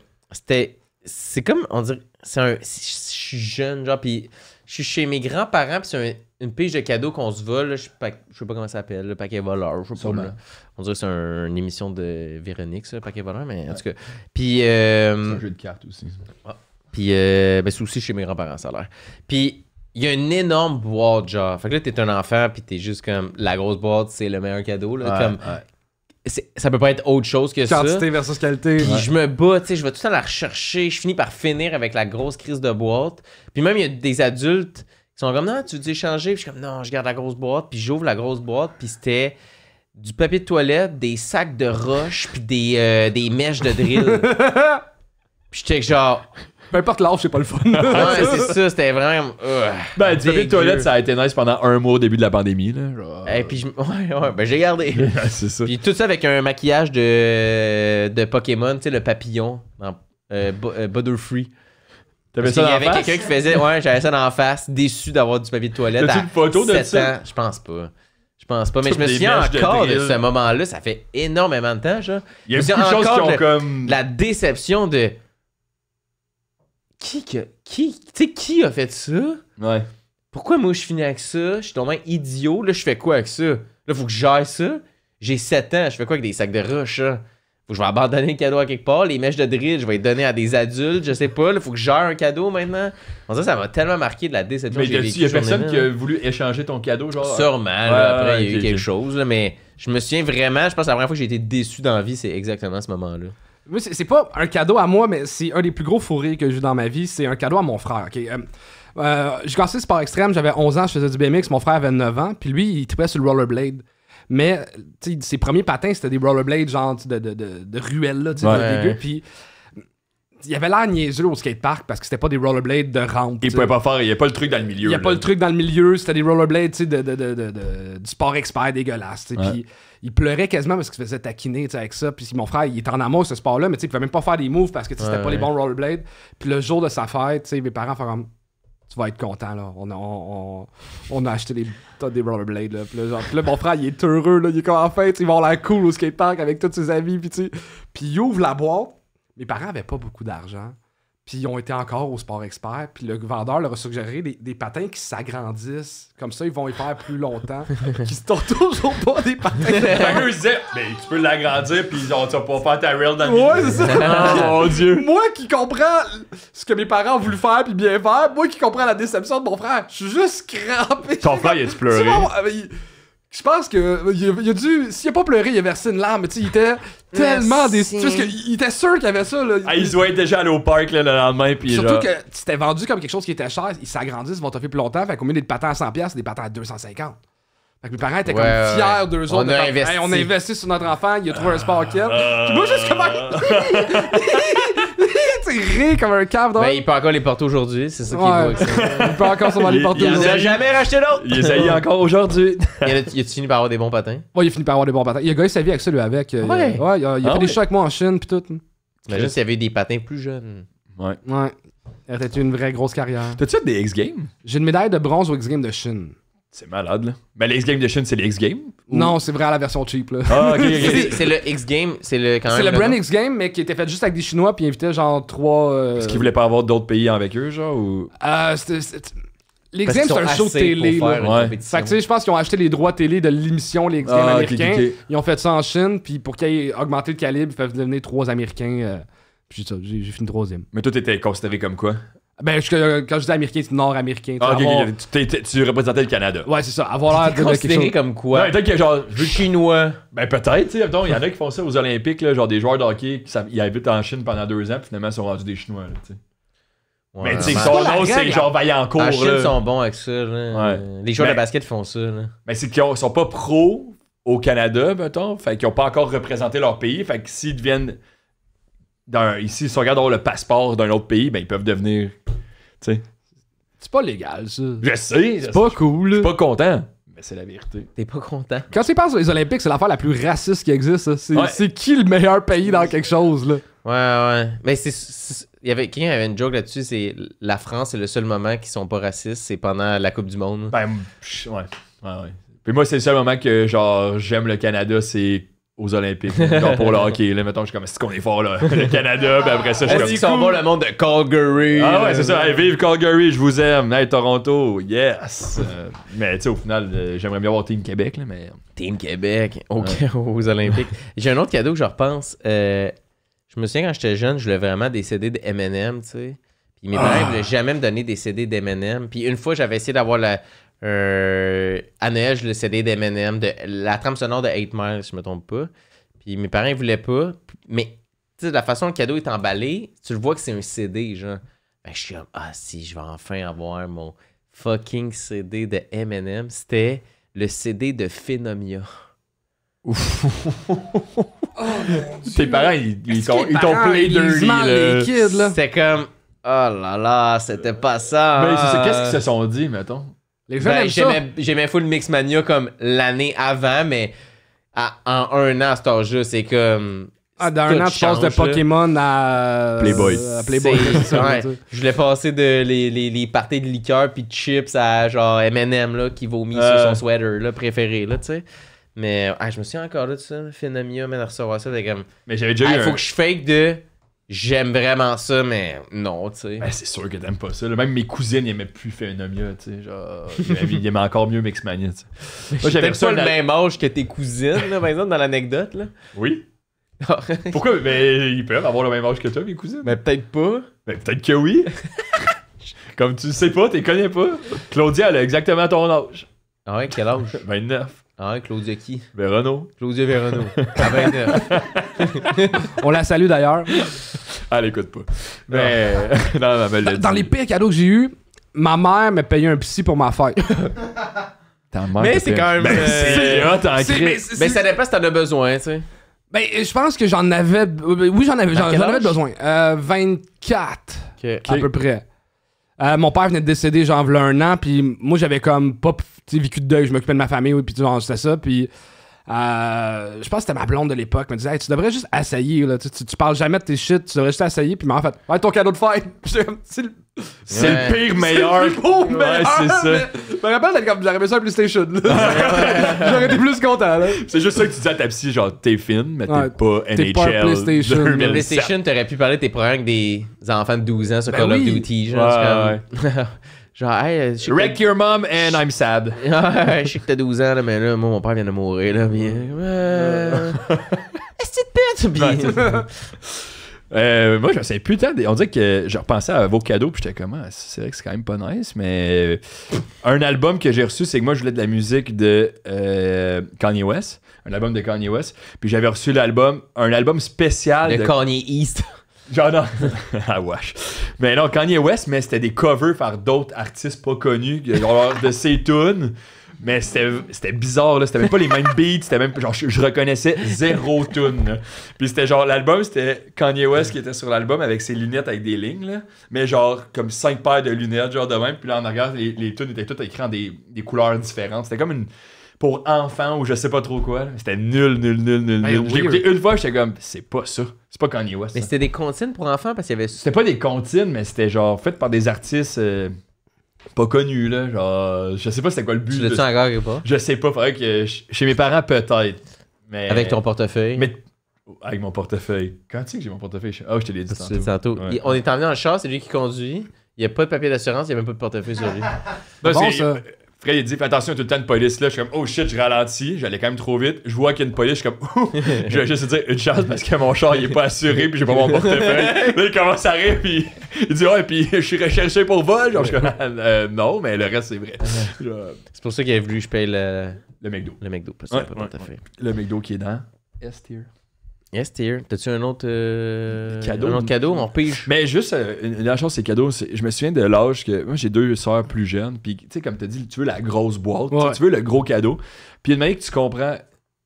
S2: C'est comme, on dirait, je suis jeune, genre, puis je suis chez mes grands-parents, puis c'est une pige de cadeaux qu'on se vole, là, je sais pas comment ça s'appelle, le paquet voleur, je sais pas.
S1: Sûrement.
S2: Là. On dirait que c'est une émission de Véronique, ça, le paquet voleur, mais en tout cas. Puis,
S1: C'est un jeu de cartes aussi.
S2: puis ben, c'est aussi chez mes grands-parents, ça a l'air. Puis, il y a une énorme boîte, genre. Fait que là, t'es un enfant, puis t'es juste comme, la grosse boîte, c'est le meilleur cadeau, là. Comme, ça peut pas être autre chose que ça.
S4: Quantité versus qualité.
S2: Puis je me bats, tu sais, je vais tout le temps la rechercher. Je finis par finir avec la grosse crise de boîte. Puis même, il y a des adultes qui sont comme, non, tu veux échanger? Puis je suis comme, non, je garde la grosse boîte. Puis j'ouvre la grosse boîte, puis c'était du papier de toilette, des sacs de roche, puis des mèches de drill. Puis j'étais genre,
S4: Peu importe l'âge, c'est pas le fun.
S2: ouais, c'est ça, c'était vraiment.
S1: Ben, du papier de
S2: dégueu.
S1: toilette, ça a été nice pendant 1 mois au début de la pandémie, là. Genre...
S2: Et puis, ouais, ben j'ai gardé.
S1: c'est ça.
S2: Puis tout ça avec un maquillage de Pokémon, tu sais, le papillon, dans Butterfree.
S1: T'avais
S2: Parce
S1: ça
S2: qu'il y
S1: dans
S2: avait
S1: la face?
S2: quelqu'un qui faisait, ouais, j'avais ça d'en face, déçu d'avoir du papier de toilette.
S1: T'as-tu
S2: à
S1: une photo de
S2: 7
S1: ça?
S2: ans. Je pense pas. Mais je me
S1: Des
S2: souviens
S1: mèches de
S2: encore de
S1: drill.
S2: ce moment-là. Ça fait énormément de temps, genre.
S1: Il y a
S2: Je me
S1: beaucoup de
S2: souviens
S1: choses qui
S2: encore
S1: ont
S2: de
S1: comme...
S2: La déception de. Qui a fait ça?
S1: Ouais.
S2: Pourquoi moi je finis avec ça? Je suis tombé idiot. Là, je fais quoi avec ça? Là, faut que je gère ça. J'ai 7 ans. Je fais quoi avec des sacs de roche, là? Faut que je vais abandonner le cadeau à quelque part. Les mèches de drill, je vais les donner à des adultes. Je sais pas. Là, faut que je gère un cadeau maintenant. On dirait que ça m'a tellement marqué de la déception.
S1: Mais
S2: que j'ai
S1: il
S2: vécue
S1: y a
S2: ce
S1: personne
S2: journée-là.
S1: qui a voulu échanger ton cadeau, genre...
S2: Sûrement, là,
S1: Ouais,
S2: après, il y a eu
S1: ok,
S2: quelque
S1: ok.
S2: chose, là, mais je me souviens vraiment, je pense que la première fois que j'ai été déçu dans la vie, c'est exactement ce moment-là.
S4: Moi, c'est pas un cadeau à moi, mais c'est un des plus gros fourrés que j'ai eu dans ma vie. C'est un cadeau à mon frère. Ok, j'ai commencé le sport extrême, j'avais 11 ans, je faisais du BMX, mon frère avait 9 ans, puis lui, il trippait sur le rollerblade. Mais tu sais, ses premiers patins, c'était des rollerblades genre de ruelles, là, tu sais,
S2: Ouais.
S4: dégueu. Puis il avait l'air niaiseux au skatepark parce que c'était pas des rollerblades de rampe.
S1: Il
S4: tu sais.
S1: pouvait pas faire... Il y a pas le truc dans le milieu.
S4: Il n'y a
S1: là.
S4: pas le truc dans le milieu, c'était des rollerblades, tu sais, du sport expert dégueulasse, tu sais.
S1: Ouais.
S4: Puis il pleurait quasiment parce qu'il se faisait taquiner, tu sais, avec ça. Puis mon frère, il était en amour de ce sport-là, mais tu sais, il pouvait même pas faire des moves parce que tu sais, c'était pas
S2: Ouais.
S4: les bons rollerblades. Puis le jour de sa fête, tu sais, mes parents font comme, tu vas être content, là. On a acheté des rollerblades, là. Puis là, mon frère, il est heureux, là. Il est comme, en fait, ils vont l'air cool au skatepark avec tous ses amis, puis tu sais. Puis il ouvre la boîte. Mes parents avaient pas beaucoup d'argent. Puis ils ont été encore au sport expert. Puis le vendeur leur a suggéré des patins qui s'agrandissent. Comme ça, ils vont y faire plus longtemps. Qui se tournent toujours pas des patins.
S1: Fait qu'eux, ils se disaient, mais tu peux l'agrandir, pis genre, tu vas pas faire ta rail dans le milieu.
S4: Ouais, c'est ça.
S1: Oh mon Dieu.
S4: Moi qui comprends ce que mes parents ont voulu faire puis bien faire, moi qui comprends la déception de mon frère, je suis juste crampé.
S1: Ton frère, il a-tu pleuré?
S4: Tu vois, je pense que il a dû. S'il a pas pleuré, il a versé une larme. Mais tu sais, il était tellement déçu. Parce qu'il était sûr qu'il y avait ça. Là.
S1: Ah, il doit être déjà allé au parc là, le lendemain, pis
S4: Surtout
S1: genre...
S4: que c'était vendu comme quelque chose qui était cher. Ils s'agrandissent, ils vont t'offrir plus longtemps. Fait qu'au milieu des patins à 100$, c'est des patins à 250$. Fait que mes parents étaient comme
S2: Ouais,
S4: fiers
S2: ouais.
S4: d'eux
S2: On
S4: autres.
S2: a
S4: de faire,
S2: investi.
S4: Hey, on a investi sur notre enfant, il a trouvé un sport qu'il aime. Puis moi, juste comme tu sais, rire comme un cave
S2: Ben, il peut encore les porter aujourd'hui, c'est ça qui est beau
S4: Ouais.
S2: avec ça.
S4: Il peut encore sûrement les porter
S1: il
S2: Il
S4: aujourd'hui.
S2: en a jamais racheté d'autres!
S1: Il essaye encore aujourd'hui.
S2: Il a-tu fini par avoir des bons patins?
S4: Ouais, il a fini par avoir des bons patins. Il a gagné sa vie avec ça, lui, avec.
S2: Ouais.
S4: Il a
S1: Ah
S4: fait
S1: ouais.
S4: des shows avec moi en Chine, pis tout.
S2: T'imagines s'il y avait eu des patins plus jeunes.
S1: Ouais.
S4: Ouais. Il a été une vraie grosse carrière.
S1: T'as-tu fait des X-Games?
S4: J'ai une médaille de bronze aux X-Games de Chine.
S1: C'est malade, là. Mais les X-Games de Chine, c'est les X-Games?
S4: Non, c'est vrai à la version cheap, là.
S1: Ah, ok, ok.
S2: C'est le X-Game, c'est le quand
S4: C'est
S2: même.
S4: le brand X-Game, mais qui était fait juste avec des Chinois, puis il invitait genre 3.
S1: Est-ce qu'ils voulaient pas avoir d'autres pays avec eux, genre, ou...
S4: Les X-Games, c'est un show de télé, là.
S1: Ouais.
S4: Fait que tu sais, je pense qu'ils ont acheté les droits télé de l'émission, les X-Games
S1: Ah, ok,
S4: américains.
S1: ok, ok.
S4: Ils ont fait ça en Chine, puis pour qu'ils aient augmenté le calibre, ils peuvent devenir 3 Américains. Puis ça, j'ai fini 3e.
S1: Mais toi, t'étais considéré comme quoi?
S4: Ben, quand je dis américain, c'est nord-américain.
S1: Ah, ok,
S4: avoir-
S1: ok. Tu représentais le Canada.
S4: Ouais, c'est ça. Avoir l'air de quelque
S2: Considéré
S4: chose.
S2: comme quoi?
S1: Ouais, peut-être que genre...
S2: Chinois.
S1: Ben peut-être, tu sais, mettons, il y en a qui font ça aux Olympiques, là, genre des joueurs de hockey, ils habitent en Chine pendant 2 ans, puis finalement, ils sont rendus des Chinois, là, tu sais.
S2: Ouais,
S1: Mais tu sais,
S2: ouais.
S1: son
S4: pas la
S1: nom, c'est
S4: règle,
S1: genre Vaillancourt,
S2: En Chine,
S1: là.
S2: ils sont bons avec ça. Là.
S1: Ouais.
S2: Les joueurs
S1: Mais-
S2: de basket font ça. Là.
S1: Mais c'est qu'ils sont pas pros au Canada, mettons, fait qu'ils ont pas encore représenté leur pays, fait que s'ils deviennent... Ici, si on regarde avoir le passeport d'un autre pays, ben ils peuvent devenir... Tu sais.
S4: C'est pas légal, ça.
S1: Je sais,
S4: C'est pas cool.
S1: je suis pas content, mais c'est la vérité.
S2: T'es pas content?
S4: Quand tu penses aux Olympiques, c'est l'affaire la plus raciste qui existe. Ça. C'est,
S1: Ouais.
S4: c'est qui le meilleur pays dans quelque chose, là?
S2: Ouais, ouais. Mais il y avait quelqu'un qui avait une joke là-dessus, c'est la France, c'est le seul moment qu'ils sont pas racistes, c'est pendant la Coupe du Monde.
S1: Ben, ouais. Puis moi, c'est le seul moment que, genre, j'aime le Canada, c'est aux Olympiques. Genre pour le hockey, là, mettons, je suis comme, est-ce qu'on est fort, là? Le Canada, puis après ça, je suis
S2: Est-ce
S1: comme...
S2: qu'ils sont bons le monde de Calgary?
S1: Ah ouais, c'est ça. Hey, vive Calgary, je vous aime. Hey, Toronto, yes. Mais tu sais, au final, j'aimerais bien voir Team Québec, là, mais...
S2: Team Québec, aux Olympiques. J'ai un autre cadeau que je repense. Je me souviens quand j'étais jeune, je voulais vraiment des CD de M&M, tu sais. Puis mes parents ne voulaient jamais me donner des CD d'M&M. Puis une fois, j'avais essayé d'avoir à Noël, le CD d'M&M, de la trame sonore de 8 Mile, si je me trompe pas. Puis mes parents, ils voulaient pas. Mais, tu sais, de la façon dont le cadeau est emballé, tu le vois que c'est un CD, genre. Fait que je suis comme, ah si, je vais enfin avoir mon fucking CD de M&M. C'était le CD de Phenomia.
S1: Tes parents, ils t'ont
S4: parents,
S1: play
S4: ils
S1: dirty,
S4: mentent
S1: là.
S4: les kids, là.
S2: C'était comme, oh là là, c'était pas ça.
S1: Mais c'est ça, qu'est-ce qu'ils se sont dit, mettons?
S4: Les gens
S2: Ben,
S4: aiment ça.
S2: j'aimais full Mixmania comme l'année avant, mais en un an à cet âge-là, c'est comme.
S4: Ah, dans un an, tu passes de Pokémon à
S1: Playboy.
S4: C'est ça,
S2: ouais.
S4: tu sais.
S2: Je voulais passer de les parties de liqueur puis de chips à genre M&M là, qui vomit sur son sweater là, préféré, là, tu sais. Mais je me souviens encore là de ça, Phénomia, même à recevoir ça, comme...
S1: Mais j'avais déjà eu
S2: faut que je fake de... J'aime vraiment ça, mais non, tu sais.
S1: Ben, c'est sûr que t'aimes pas ça. Là. Même mes cousines, ils aimaient plus Phénomia, tu sais. Genre, ils aimaient encore mieux Mixmania, tu sais.
S2: Moi, j'avais pas le même âge que tes cousines, là, par exemple, dans l'anecdote, là.
S1: Oui. Pourquoi? Mais ils peuvent avoir le même âge que toi, mes cousines.
S2: Mais peut-être pas.
S1: Ben, peut-être que oui. Comme tu le sais pas, tu connais pas. Claudia, elle a exactement ton âge.
S2: Ah ouais, quel âge?
S1: 29.
S2: Ah ouais, Claudia qui?
S1: Vérano.
S2: Claudia Verano. À 29.
S4: On la salue d'ailleurs.
S1: Elle écoute pas. Mais. non, elle me l'a dit.
S4: Dans les pires cadeaux que j'ai eu, ma mère m'a payé un psy pour ma fête.
S2: Mais c'est quand même.
S1: Ben, c'est hot en
S4: C'est-
S1: crise.
S2: Mais ça dépend si t'en as besoin, tu sais.
S4: Ben, je pense que j'en avais. Oui, j'en avais
S2: À quel âge?
S4: besoin. 24,
S2: Ok.
S4: à peu près. Mon père venait de décéder, genre, v'là un an, puis moi, j'avais comme pas vécu de deuil. Je m'occupais de ma famille, oui, puis genre, c'était ça, puis. Je pense que c'était ma blonde de l'époque. Elle me disait, hey, tu devrais juste assailler, là. Tu parles jamais de tes shit, tu devrais juste assailler, puis en fait, ouais, ton cadeau de fête. J'étais comme, c'est le
S1: C'est le pire meilleur.
S4: le plus beau
S1: Ouais,
S4: meilleur,
S1: c'est ça.
S4: mais- Je me rappelle, j'aurais aimé ça à PlayStation, là. J'aurais été plus content, là.
S1: C'est juste ça que tu dis à ta psy, genre, t'es fine, mais t'es
S4: Ouais,
S1: pas NHL.
S4: t'es pas un PlayStation.
S1: 2007.
S2: Mais PlayStation, t'aurais pu parler de tes programmes avec des enfants de 12 ans sur
S4: Ben
S2: Call of
S4: oui.
S2: Duty. Genre, c'est comme... genre, hey, je sais que
S1: Wreck your mom and I'm sad.
S2: je sais que t'as 12 ans, là, mais là, moi, mon père vient de mourir, là, pis... Est-ce que tu te pètes?
S1: Moi, je sais plus tant. On dirait que je repensais à vos cadeaux, puis j'étais comme, c'est vrai que c'est quand même pas nice, mais un album que j'ai reçu, c'est que moi, je voulais de la musique de Kanye West, un album de Kanye West, puis j'avais reçu un album spécial
S2: Le Kanye East.
S1: Genre non. Ah wesh. Mais non, Kanye West, mais c'était des covers par d'autres artistes pas connus, genre de ses tunes. Mais c'était bizarre, là. C'était même pas les mêmes beats. C'était même. Genre, je reconnaissais zéro tune, là. Puis c'était genre, l'album, c'était Kanye West qui était sur l'album avec ses lunettes avec des lignes, là. Mais genre, comme 5 paires de lunettes, genre de même. Puis là, en arrière, les tunes étaient toutes écrites en des couleurs différentes. C'était comme une. Pour enfants ou je sais pas trop quoi, là. C'était nul.
S4: Hey,
S1: J'ai écouté une fois, j'étais comme, c'est pas ça. C'est pas Kanye West.
S2: Mais
S1: ça.
S2: c'était des comptines pour enfants parce qu'il y avait...
S1: C'était pas des comptines, mais c'était genre fait par des artistes pas connus, là. Genre, je sais pas c'était quoi le but.
S2: Tu l'as-tu encore ou pas?
S1: Je sais pas, faudrait que. Chez mes parents, peut-être. Mais...
S2: Avec ton portefeuille?
S1: Mais. Avec mon portefeuille. Quand tu sais que j'ai mon portefeuille? Je te l'ai dit
S2: Tu l'as dit
S1: tantôt.
S2: tantôt.
S1: Ouais.
S2: On est emmené dans le char, c'est lui qui conduit. Il n'y a pas de papier d'assurance, il n'y a même pas de portefeuille sur lui.
S1: Là,
S4: Bon,
S1: c'est-
S4: ça.
S1: Fred, il dit, fais attention, il y a tout le temps de police là. Je suis comme, oh shit, je ralentis. J'allais quand même trop vite. Je vois qu'il y a une police. Je suis comme, ouh. Je vais juste dire une chance parce que mon char, il est pas assuré. Puis j'ai pas mon portefeuille. Là, il commence à rire. Puis il dit, ouais, puis je suis recherché pour vol. Genre, je suis comme, non, mais le reste, c'est vrai. Genre,
S2: C'est pour ça qu'il a voulu que je paye le
S1: McDo.
S2: McDo. Parce que
S1: Ouais,
S2: pas de portefeuille.
S1: Le McDo qui est dans S-tier.
S2: Yes, dear. T'as-tu un autre
S1: Cadeau.
S2: Un autre cadeau? On pige.
S1: Mais juste, la chose, c'est cadeau. Je me souviens de l'âge que. Moi, j'ai 2 sœurs plus jeunes. Puis, tu sais, comme tu as dit, tu veux la grosse boîte.
S4: Ouais.
S1: Tu veux le gros cadeau. Puis, une manière que tu comprends,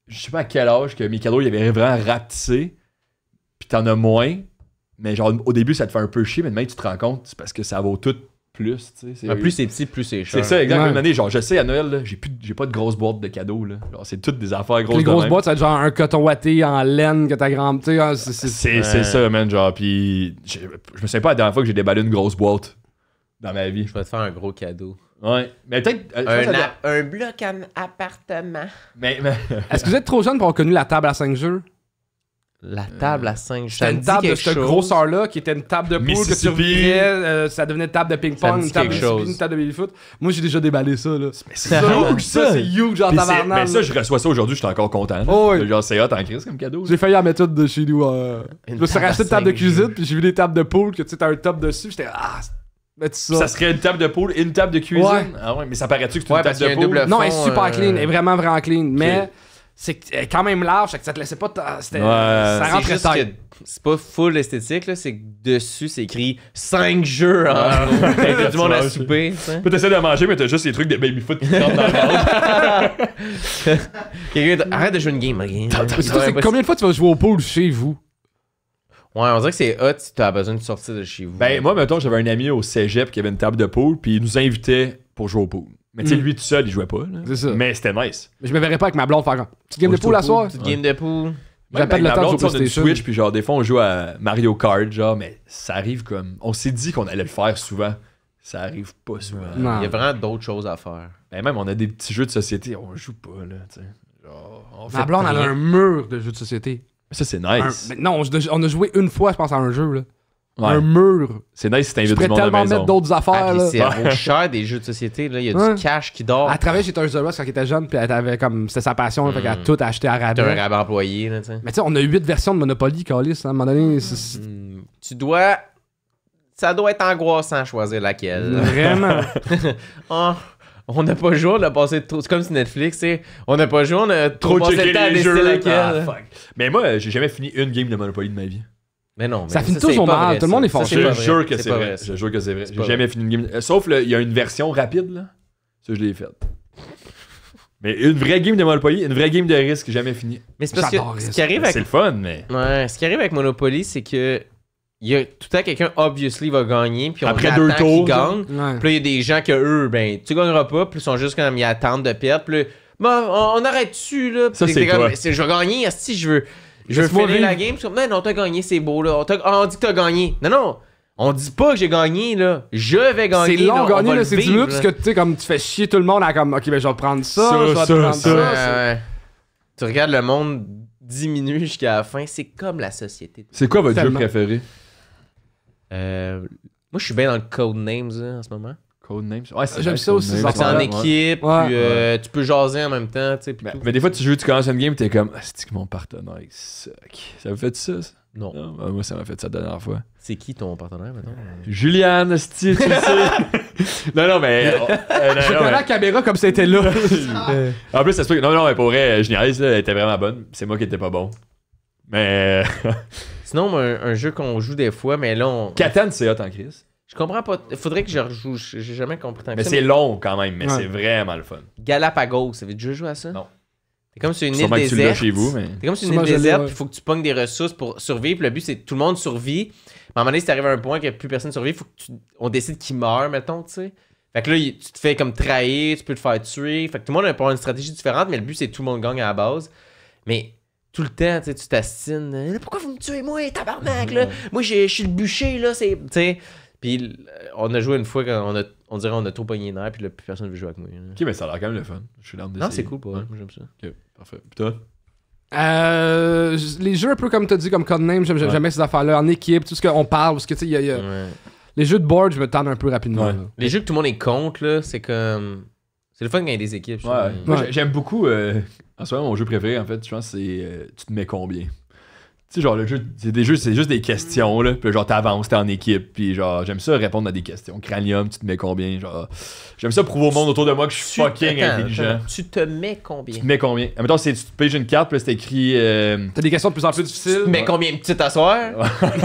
S1: je sais pas à quel âge que mes cadeaux, ils avaient vraiment rapetissé. Puis, t'en as moins. Mais, genre, au début, ça te fait un peu chier. Mais maintenant, tu te rends compte, c'est parce que ça vaut tout plus. Tu sais.
S2: Plus c'est petit, plus c'est cher.
S1: C'est ça, exactement.
S4: Ouais.
S1: Une année, genre, je sais, à Noël, là, j'ai pas de grosse boîte de cadeaux. Là. Genre, c'est toutes des affaires grosses.
S4: Les
S1: de
S4: grosses
S1: même.
S4: boîtes, ça va être genre un coton watté en laine que ta grand. Tu sais, ah,
S1: C'est ça, man. Genre, puis je me souviens pas la dernière fois que j'ai déballé une grosse boîte dans ma vie.
S2: Je vais te faire un gros cadeau.
S1: Ouais. Mais peut-être. je pense que ça doit-
S2: Un bloc en appartement.
S1: mais
S4: Est-ce que vous êtes trop jeune pour avoir connu la table à 5 jeux?
S2: La table à 5
S4: C'était une table de ce grosseur-là qui était une table de poule que tu
S1: Mississippi.
S4: revirais, ça devenait une table de
S2: Ça
S4: ping-pong,
S2: me dit
S4: une table de
S2: quelque chose.
S4: Mississippi, une table de baby-foot. Moi, j'ai déjà déballé ça, là.
S1: c'est
S4: huge, ça, c'est huge, genre
S1: Puis c'est-
S4: tabarnak.
S1: mais ça, je reçois ça aujourd'hui, je suis encore content. là.
S4: Oh, oui.
S1: Genre, c'est hot en crise comme cadeau.
S4: J'ai failli en mettre une de chez nous. Je me suis
S2: table à
S4: racheté une table de
S2: 5
S4: cuisine,
S2: jeux.
S4: puis j'ai vu des tables de poule que tu sais, t'as un top dessus. J'étais, mets ça.
S1: Ça serait une table de poule et une table de cuisine.
S4: Ouais.
S1: Ah ouais, mais ça paraît-tu que c'est
S2: Ouais,
S1: une
S2: parce
S1: table
S2: qu'il
S1: de
S2: y a un
S1: poule?
S2: double-
S4: Non, elle est
S2: fond,
S4: super clean, elle est vraiment clean. Mais c'est quand même large, fait que ça te laissait pas. C'était,
S1: Ouais.
S4: ça
S2: C'est
S4: rentrait
S2: juste que
S4: tête.
S2: c'est pas full esthétique, là. C'est que dessus, c'est écrit 5 jeux en gros. Fait que tout le monde a soupé, tu sais.
S1: Tu essaies de manger, mais t'as juste les trucs de baby-foot qui te rentrent dans le ventre.
S2: Quelqu'un dit, arrête de jouer une game, ok?
S4: Parce que c'est combien de fois tu vas jouer au pool chez vous?
S2: Ouais, on dirait que c'est hot si t'as besoin de sortir de chez vous.
S1: Ben, moi, mettons, j'avais un ami au cégep qui avait une table de pool, puis il nous invitait pour jouer au pool. Mais tu sais, lui tout seul, il jouait pas. Là.
S4: C'est ça.
S1: Mais c'était nice.
S4: Je me verrais pas avec ma blonde faire comme. Petite game
S1: Moi,
S4: de
S1: je
S4: pool à
S1: suis au
S4: soir?
S2: Petite game de pool.
S4: J'appelle le
S1: ma
S4: temps
S1: blonde,
S4: sur
S1: on a une
S4: PlayStation.
S1: Switch, puis genre, des fois, on joue à Mario Kart, genre, mais ça arrive comme... On s'est dit qu'on allait le faire souvent. Ça arrive pas souvent.
S4: Non.
S2: Il y a vraiment d'autres choses à faire.
S1: Ben, même, on a des petits jeux de société, on joue pas, là, tu sais. Genre, on fait
S4: Ma blonde, elle a
S1: rien.
S4: un mur de jeux de société.
S1: Ça, c'est
S4: Un-
S1: nice.
S4: mais non, on a joué une fois, je pense, à un jeu, là.
S1: Ouais.
S4: Un mur.
S1: C'est nice si
S4: Je
S1: t'invites du
S4: pourrais
S1: monde à la
S4: tellement
S1: maison.
S4: mettre d'autres affaires,
S2: Ah, puis
S4: là.
S2: c'est vaut cher des jeux de société. Là. Il y a
S4: Ouais.
S2: du cash qui dort.
S4: Elle travaillait chez Toys R Us quand elle était jeune, puis elle avait comme... C'était sa passion, là, fait qu'elle a tout acheté à
S2: T'as un
S4: rabais.
S2: rabais employé. Là, tu sais.
S4: Mais tu sais, on a 8 versions de Monopoly, Calis, hein, à un moment donné.
S2: Tu dois... Ça doit être angoissant à choisir laquelle.
S4: Vraiment.
S2: Ah, on n'a pas joué, on a passé trop... C'est comme sur Netflix, tu sais. On n'a pas joué, on a trop passé
S1: checker
S2: le temps à
S1: les
S2: décider
S1: jeux.
S2: laquelle.
S1: Ah, fuck. Mais moi, j'ai jamais fini une game de Monopoly de ma vie.
S2: Mais non, mais
S4: Ça finit
S2: c'est
S4: toujours
S2: pas
S4: mal,
S2: vrai,
S4: tout le monde
S2: ça.
S4: est
S2: Ça,
S4: fâché.
S2: c'est
S1: Je
S2: pas vrai.
S1: jure que c'est
S2: pas
S1: vrai.
S2: ça.
S1: Je jure que c'est vrai.
S2: C'est
S1: J'ai
S2: pas
S1: jamais fini une game. Sauf, il y a une version rapide, là. Ça, je l'ai faite. Mais une vraie game de Monopoly, une vraie game de risque, jamais fini.
S2: Mais c'est parce
S4: J'adore
S2: que ce
S4: ça.
S2: qui arrive
S1: C'est
S2: avec...
S1: le fun, mais.
S2: Ouais, ce qui arrive avec Monopoly, c'est que il y a tout le temps quelqu'un, obviously, va gagner, puis on
S1: Après
S2: attend
S1: 2 tours,
S2: qu'il gagne.
S4: Ouais.
S2: Puis là, il y a des gens que eux, ben, tu gagneras pas, puis ils sont juste comme, ils attendent de perdre, puis là, bon, on arrête dessus, là. Puis
S1: Ça,
S2: t'es
S1: c'est
S2: comme,
S1: toi.
S2: je vais gagner, si je veux
S4: Laisse-moi
S2: finir la
S4: vivre.
S2: game. Puis comme, non, t'as gagné, c'est beau, là. On dit que t'as gagné. Non, on dit pas que j'ai gagné, là. Je vais gagner.
S4: C'est long,
S2: là, on
S4: gagner,
S2: va
S4: là,
S2: le
S4: c'est 10
S2: vivre,
S4: minutes, parce que
S2: là.
S4: tu sais, comme tu fais chier tout le monde à comme, ok, ben je vais prendre ça,
S1: Ça,
S4: je vais
S1: ça,
S4: te prendre
S1: ça.
S4: ça.
S2: Ouais. Tu regardes le monde diminuer jusqu'à la fin, c'est comme la société.
S1: C'est quoi votre
S4: Tellement.
S1: jeu préféré?
S2: Moi, je suis bien dans le Codenames là, en ce moment.
S1: Codenames? Ouais, c'est
S4: J'aime
S1: nice,
S4: ça aussi,
S1: Codenames.
S2: Fait que c'est en
S4: Ouais.
S2: équipe,
S4: Ouais.
S2: puis tu peux jaser en même temps, tu sais, puis tout.
S1: Mais des fois, tu joues, tu commences une game, t'es comme, ah, c'est que mon partenaire, il suck. Ça me fait ça?
S2: Non.
S1: Non, moi, ça m'a fait ça la dernière fois.
S2: C'est qui ton partenaire, maintenant?
S1: Juliane, sti, tu le sais. non, mais.
S4: Je connais la caméra comme c'était là.
S1: En plus, ça se peut que. Non, mais pour vrai, je niaise, là, elle était vraiment bonne. C'est moi qui étais pas bon. Mais.
S2: Sinon, moi, un jeu qu'on joue des fois, mais là, on...
S1: Catan, c'est hot en crise.
S2: Je comprends pas. Faudrait que je rejoue. J'ai jamais compris tant que
S1: Mais
S2: ça.
S1: c'est long quand même, mais
S4: Ouais.
S1: c'est vraiment le fun.
S2: Galapagos, ça veut déjà jouer à ça?
S1: Non.
S2: T'es comme sur une île
S1: Sûrement que tu l'as
S2: déserte.
S1: chez vous, mais.
S2: T'es comme sur une
S4: Sûrement
S2: île
S4: je l'ai,
S2: déserte,
S4: ouais.
S2: puis il faut que tu pognes des ressources pour survivre. Puis le but, c'est que tout le monde survit. Mais à un moment donné, si t'arrives à un point que plus personne survit, faut que on décide qui meurt, mettons, tu sais. Fait que là, tu te fais comme trahir, tu peux te faire tuer. Fait que tout le monde a pas une stratégie différente, mais le but, c'est que tout le monde gagne à la base. Mais tout le temps, tu sais, tu t'astines. Pourquoi vous me tuez, moi, tabarnak, là? Moi, je suis le bûcher, là, c'est. Tu sais. Puis on a joué une fois quand on dirait qu'on a trop pogné les nerfs, puis là, plus personne veut jouer avec moi. Là.
S1: Ok, mais ça a l'air quand même le fun. Je suis dans
S2: Non, c'est cool pour moi, j'aime ça.
S1: Ok, parfait. Puis toi?
S4: Les jeux un peu comme t'as dit, comme Codenames, j'aime
S1: Ouais.
S4: jamais ces affaires-là, en équipe, tout ce qu'on parle, parce que tu sais, il y a-
S2: Ouais.
S4: les jeux de board, je me tente un peu rapidement.
S1: Ouais.
S4: là.
S2: Les jeux que tout le monde est contre, là, c'est comme. C'est le fun quand il y a des équipes. je
S1: Ouais.
S2: trouve.
S1: Moi,
S4: Ouais.
S1: j'aime beaucoup. En ce moment, mon jeu préféré, en fait, je pense, c'est tu te mets combien? Tu sais, genre, le jeu, c'est juste des questions, là. Puis genre, t'avances, t'es en équipe. Puis genre, j'aime ça répondre à des questions. Cranium, tu te mets combien? Genre, j'aime ça prouver au monde autour de moi que je suis fucking intelligent.
S2: Tu te mets combien?
S1: Tu te mets combien? Admettons, tu te pages une carte, puis là, c'est écrit.
S4: T'as des questions de plus en plus
S2: Tu
S4: difficiles.
S2: te mets combien de petites asseoir?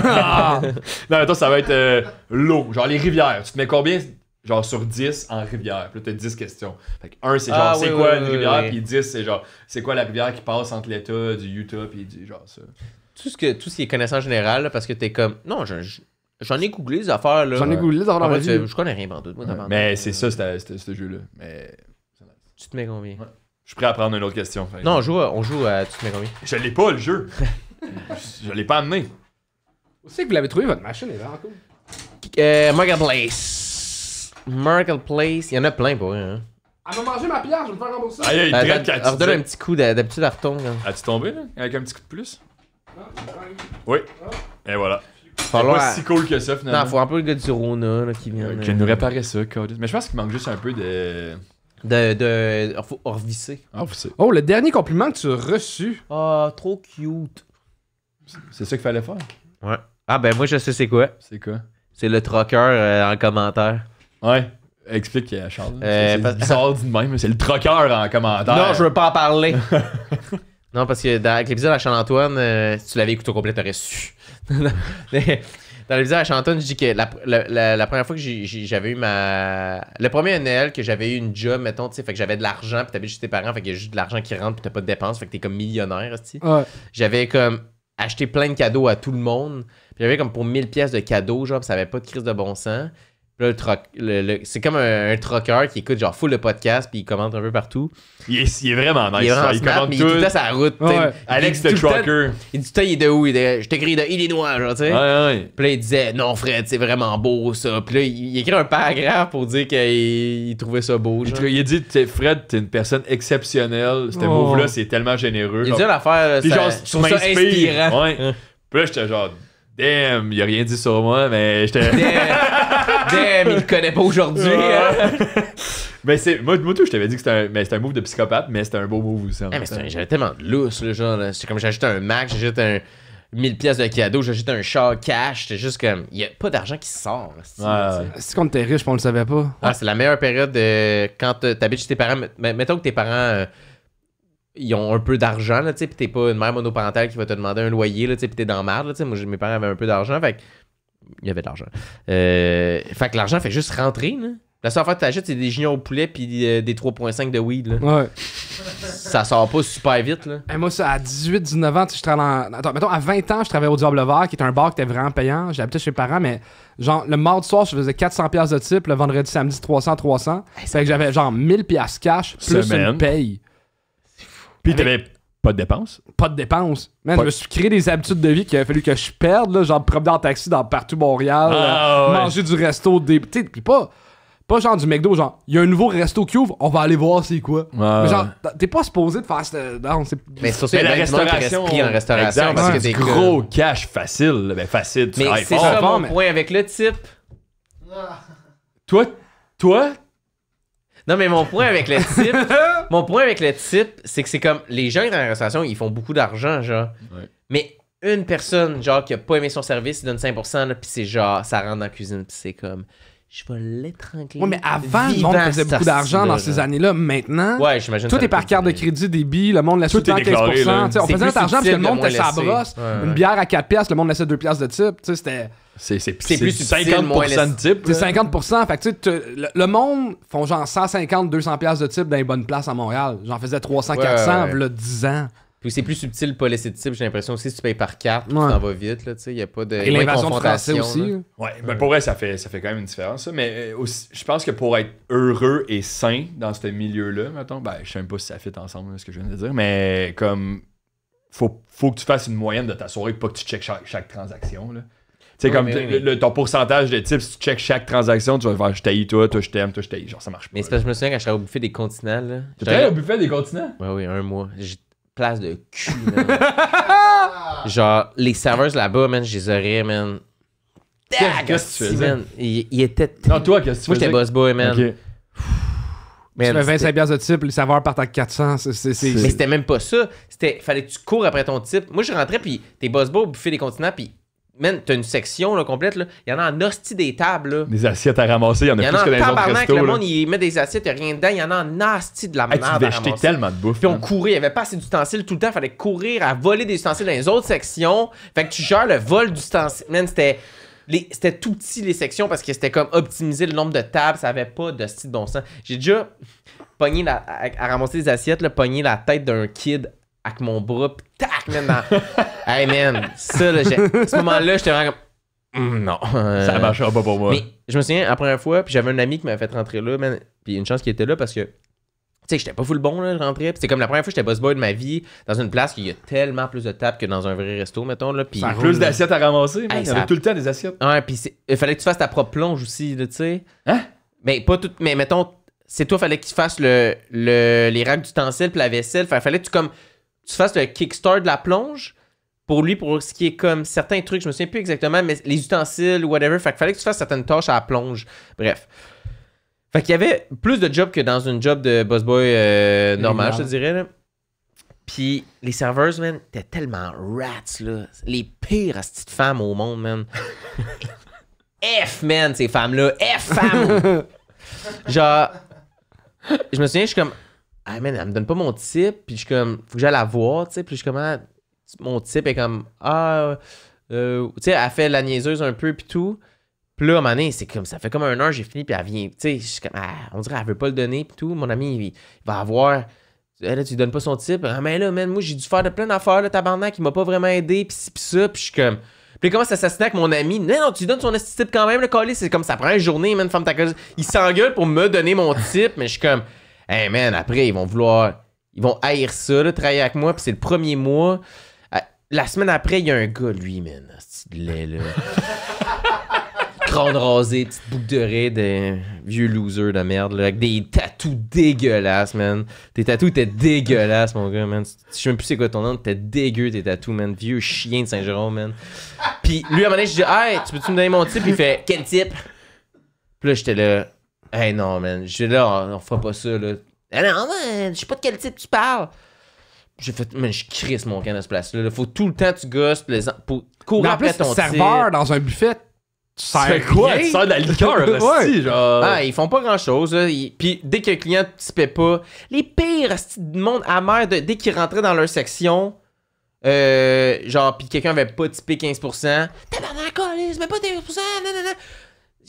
S4: Ah!
S1: Non, admettons, ça va être l'eau. Genre, les rivières. Tu te mets combien? Genre, sur 10 en rivière. Puis là, t'as 10 questions. Fait que 1, c'est genre,
S2: Ah,
S1: c'est
S2: oui,
S1: quoi
S2: oui,
S1: une
S2: oui,
S1: rivière?
S2: oui.
S1: Puis 10, c'est genre, c'est quoi la rivière qui passe entre l'État du Utah? Puis genre ça.
S2: Tout ce qui est connaissance générale, là, parce que t'es comme. Non, j'en ai googlé des affaires, là.
S4: J'en ai goulé dans
S2: Ah,
S4: ma
S2: ouais,
S4: vie.
S2: je connais rien pantoute, moi,
S1: Ouais.
S2: tabarnak.
S1: Mais c'est ça, ce jeu-là. Mais
S2: Tu te mets combien?
S1: Ouais. je suis prêt à prendre une autre question. Fait que-
S2: Non, on joue à tu te mets combien?
S1: Je l'ai pas, le jeu. je l'ai pas amené.
S4: Où c'est que vous l'avez trouvé, votre machine est vraiment cool.
S2: Marketplace. Marketplace. Il y en a plein pour eux, hein.
S4: Elle m'a mangé ma pierre, je vais me faire rembourser.
S1: Aïe, aïe, traite quand tu
S2: Redonne
S1: dis-
S2: un petit coup d'habitude, elle retombe. Là.
S1: As-tu tombé, là? Avec un petit coup de plus? Oui. Et voilà. C'est
S2: Falloir-
S1: pas si cool que ça, finalement.
S2: Non, faut un peu le gars du Rona là, qui vient.
S1: Je nous réparer ça, Cody. Mais je pense qu'il manque juste un peu de.
S2: Faut revisser.
S1: Ah, vous savez.
S4: Oh, le dernier compliment que tu as reçu.
S2: Ah, trop cute.
S1: C'est ça qu'il fallait faire.
S2: Ouais. Ah, ben moi, je sais c'est quoi.
S1: C'est quoi?
S2: C'est le troqueur en commentaire.
S1: Ouais. Explique à Charles.
S2: Euh,
S1: C'est bizarre dit de même. C'est le troqueur en commentaire.
S2: Non, je veux pas en parler. Non, parce que avec l'épisode à Charles-Antoine, si tu l'avais écouté au complet, t'aurais su. Dans l'épisode à Charles-Antoine, je dis que la première fois que j'avais eu le premier Noël que j'avais eu une job, mettons, tu sais, fait que j'avais de l'argent, puis t'habites chez tes parents, fait qu'il y a juste de l'argent qui rentre, puis t'as pas de dépenses, fait que t'es comme millionnaire, esti.
S4: Ouais.
S2: J'avais comme acheté plein de cadeaux à tout le monde. Puis j'avais comme pour 1000 pièces de cadeaux, genre, puis ça avait pas de crise de bon sens. Puis là, c'est comme un trucker qui écoute genre full de podcasts puis il commente un peu partout.
S1: Il est vraiment nice.
S2: Il est vraiment
S1: il
S2: smart,
S1: commente
S2: mais il est tout le temps
S1: tout.
S2: sur la route.
S4: Ouais.
S1: Alex
S2: Il dit
S1: the
S2: tout le temps-
S1: trucker.
S2: Il dit tout le temps, il est de où? Je t'écris de Illinois, genre, tu sais.
S1: Ouais.
S2: Puis là, il disait, non, Fred, c'est vraiment beau, ça. Puis là, il écrit un paragraphe pour dire qu'il trouvait ça beau, genre.
S1: Il a dit, Fred, t'es une personne exceptionnelle. Ce move-là, c'est tellement généreux.
S2: Il a
S1: genre.
S2: dit l'affaire,
S1: Puis genre,
S2: je
S1: tu
S2: trouve ça
S1: m'inspires.
S2: inspirant.
S1: Ouais. Puis là, j'étais genre, damn, il a rien dit sur moi, mais j'étais.
S2: Damn, il le connaît pas aujourd'hui. hein.
S1: Mais c'est. Moi, tout, je t'avais dit que c'était un move de psychopathe, mais c'était un beau move aussi. En
S2: Hey,
S1: même temps.
S2: j'avais tellement de lousse, là, genre. Là. C'est comme j'achète un Mac, j'achète un 1000 pièces de cadeau, j'achète un char cash. C'était juste comme. Il y a pas d'argent qui sort.
S1: Ouais.
S4: C'est qu'on était riche, on le savait pas.
S2: Ah, c'est la meilleure période quand t'habites chez tes parents. Mettons que tes parents. Ils ont un peu d'argent, là, tu sais, pis t'es pas une mère monoparentale qui va te demander un loyer, là, tu sais, pis t'es dans la merde, là, tu sais. Moi, mes parents avaient un peu d'argent, fait que. Il y avait de l'argent. Fait que l'argent fait juste rentrer, là. La seule fois que t'achètes, c'est des juniors au poulet pis des 3.5 de weed, là.
S4: Ouais.
S2: Ça sort pas super vite, là.
S4: Et moi, ça, à 18-19 ans, tu sais, je travaillais Attends, mettons, à 20 ans, je travaillais au Diable Vert, qui est un bar qui était vraiment payant. J'habitais chez mes parents, mais genre, le mardi soir, je faisais 400$ de type, le vendredi, samedi, 300. Fait que j'avais genre 1000$ cash, plus
S1: Semaine.
S4: une paye.
S1: Puis t'avais pas de dépenses.
S4: Pas de dépenses. Man,
S1: Pas-
S4: je me suis créé des habitudes de vie qu'il a fallu que je perde, là, genre, promener en taxi dans partout Montréal,
S1: Ah, ouais.
S4: manger du resto, tu sais, pis pas genre du McDo, genre, il y a un nouveau resto qui ouvre, on va aller voir c'est quoi. Mais genre, t'es pas supposé de faire non, c'est...
S2: Mais c'est surtout
S1: Mais
S2: qu'il y
S1: la
S2: a plein de monde qui reste
S1: restauration.
S2: pris en restauration
S1: Exact,
S2: parce que
S1: c'est
S2: t'es
S1: du gros cash facile. Ben, facile. Tu
S2: Mais
S1: travailles
S2: c'est
S1: fort.
S2: ça
S4: fort,
S2: mon
S4: mais-
S2: point avec le type.
S1: Toi,
S2: Non, mais mon point avec le type, c'est que c'est comme les gens dans la restauration, ils font beaucoup d'argent, genre.
S1: Ouais.
S2: Mais une personne, genre, qui a pas aimé son service, il donne 5%, là, pis c'est genre, ça rentre dans la cuisine, pis c'est comme, je vais l'étrangler.
S4: Ouais, mais avant, le
S2: vivant,
S4: monde faisait
S2: cet
S4: beaucoup d'argent dans
S2: hostie-là,
S4: ces
S2: genre.
S4: années-là. Maintenant,
S2: Ouais, j'imagine.
S4: tout
S2: ça
S4: est par
S2: peut
S4: carte de
S2: être-
S4: crédit, débit, le monde laisse
S1: Tout
S4: tout le
S1: est
S4: temps
S1: déclaré,
S4: 15%.
S1: là.
S4: Tu sais, on
S2: C'est
S4: faisait
S2: plus
S4: notre argent parce que le
S2: subtil
S4: monde
S2: de
S4: était sa
S2: moins
S4: brosse.
S2: laisser. Ouais,
S4: Une
S2: ouais.
S4: bière à 4$, le monde laissait 2$ de type. Tu sais, c'était...
S1: c'est
S2: plus subtil,
S1: 50%
S2: moins
S1: de type.
S4: C'est
S1: là.
S4: 50%. Fait que tu sais, le monde font genre 150-200$ de type dans les bonnes places à Montréal. J'en faisais 300-400,
S2: Ouais.
S4: là, 10 ans.
S2: Puis c'est plus subtil de pas laisser de type, j'ai l'impression aussi, si tu payes par carte,
S4: Ouais.
S2: tu t'en vas vite, là, tu sais, y a pas de.
S4: Et
S2: moins de
S4: l'invasion du français
S2: confrontation,
S4: aussi.
S2: là.
S1: Ouais, ben pour vrai, ça fait quand même une différence. Ça. Mais aussi, je pense que pour être heureux et sain dans ce milieu-là, mettons, ben, je sais même pas si ça fit ensemble, là, ce que je viens de dire, mais comme, faut que tu fasses une moyenne de ta soirée, pas que tu checkes chaque transaction, là. Tu sais,
S2: Oui,
S1: comme
S2: mais oui.
S1: ton pourcentage de tips, si tu checkes chaque transaction, tu vas faire je t'haïs toi je t'aime, toi je t'haïs. Genre, ça marche pas.
S2: Mais c'est parce que je me souviens quand je travaillais au buffet des continents, là.
S1: Tu travailles au buffet des continents?
S2: Ouais, oui, un mois. J'ai place de cul, man. Genre, les serveurs là-bas, man, je les aurais, man.
S1: Qu'est-ce que tu faisais?
S2: Man, il était.
S1: Non, toi, qu'est-ce que tu
S2: Moi,
S1: faisais?
S2: j'étais boss boy, man.
S1: Ok.
S4: Tu
S2: Man,
S4: fais
S2: c'était-
S4: 25$ de type, les saveurs partent à 400.
S2: Mais c'était même pas ça. Fallait que tu cours après ton type. Moi, je rentrais, puis t'es boss boy au buffet des continents, puis man, t'as une section là, complète. Là. Il y en a en hostie des tables. Là.
S1: Des assiettes à ramasser, il y en
S2: Il y
S1: a
S2: en
S1: plus
S2: a
S1: que
S2: en
S1: dans les autres
S2: tabarnak.
S1: restos.
S2: Le
S1: là.
S2: monde, il met des assiettes, il n'y a rien dedans. Il y en a en asti de la
S1: Hey,
S2: merde
S1: tu
S2: à
S1: devais jeter
S2: ramasser.
S1: tellement de bouffe.
S2: Puis on
S1: man.
S2: courait, il n'y avait pas assez d'ustensiles tout le temps. Il fallait courir à voler des ustensiles dans les autres sections. Fait que tu gères le vol d'ustensiles. Man, c'était tout petit les sections parce que c'était comme optimiser le nombre de tables. Ça avait pas de style de bon sens. J'ai déjà pogné à ramasser des assiettes, là, pogné la tête d'un kid avec mon bras. Pis tac, man. Hey, man. Ça, là, à ce moment-là, j'étais vraiment comme. Non.
S1: Ça marchera pas pour moi.
S2: Mais je me souviens, la première fois, puis j'avais un ami qui m'avait fait rentrer là, man. Puis une chance qu'il était là parce que. Tu sais, j'étais pas full bon, là, je rentrais. Puis c'est comme la première fois que j'étais boss boy de ma vie dans une place où il y a tellement plus de tables que dans un vrai resto, mettons, là. Puis.
S4: Ça
S1: Plus d'assiettes à ramasser, man.
S2: Hey,
S1: Il y en a
S2: ça-
S1: tout le temps des assiettes.
S2: Ouais, puis il fallait que tu fasses ta propre plonge aussi, là, tu sais.
S1: Hein?
S2: Mais pas tout. Mais mettons, c'est toi, fallait que tu fasses les racks d'ustensiles puis la vaisselle. Fallait que tu fasses le kickstart de la plonge. Pour lui, pour ce qui est comme certains trucs, je me souviens plus exactement, mais les ustensiles ou whatever. Fallait que tu fasses certaines tâches à la plonge. Bref. Fait qu'il y avait plus de jobs que dans une job de boss boy normal, je te dirais, là. Puis les serveurs, man, t'es tellement rats, là. Les pires petites femmes au monde, man. F, man, ces femmes-là. F, femmes! Genre, je me souviens, je suis comme, ah, man, elle me donne pas mon type, puis je suis comme, faut que j'aille la voir, tu sais, puis je suis comme, ah, mon type est comme, tu sais, elle fait la niaiseuse un peu, puis tout. Puis là, à un moment donné, c'est comme, ça fait comme 1 heure, j'ai fini, puis elle vient, tu sais, je suis comme, ah, on dirait, elle veut pas le donner, puis tout. Mon ami, il va avoir, là, tu lui donnes pas son type. Ah, mais là, man, moi, j'ai dû faire de plein d'affaires, là, tabarnak, il m'a pas vraiment aidé, puis ci, puis ça, puis je suis comme, Puis il commence à s'assassiner avec mon ami. Non, tu donnes son type quand même, le calice. C'est comme ça prend une journée, man, femme ta gueule. Il s'engueule pour me donner mon type, mais je suis comme, hey man, après, ils vont haïr ça, là, travailler avec moi, puis c'est le premier mois. La semaine après, il y a un gars, lui, man, c'est de lait, là. Crâne rasé, petite boucle de raie de vieux loser de merde, là, avec des tatous dégueulasses, man. Tes tatous étaient dégueulasses, mon gars, man. Je sais même plus c'est quoi ton nom, t'étais dégueu, tes tatous, man. Vieux chien de Saint-Jérôme, man. Puis lui, à un moment donné, je dis, hey, tu peux-tu me donner mon type? Puis il fait, quel type? Puis là, j'étais là, hey, non, man. J'étais là, on fera pas ça, là. Ah non, man, je sais pas de quel type tu parles. J'ai fait, man, je crisse mon camp à ce place-là. Là. Faut tout le temps que tu gosses pour courir après ton type.
S4: serveur dans un buffet, tu
S1: C'est quoi? Tu sers de la liqueur,
S4: Ouais.
S1: genre.
S2: Ah, ils font pas grand-chose. Là. Puis dès que le client ne typait pas, les pires du monde amer, dès qu'ils rentraient dans leur section, genre, puis quelqu'un avait pas typé 15%, tabarnak, câlisse, mais pas 15%, nanana.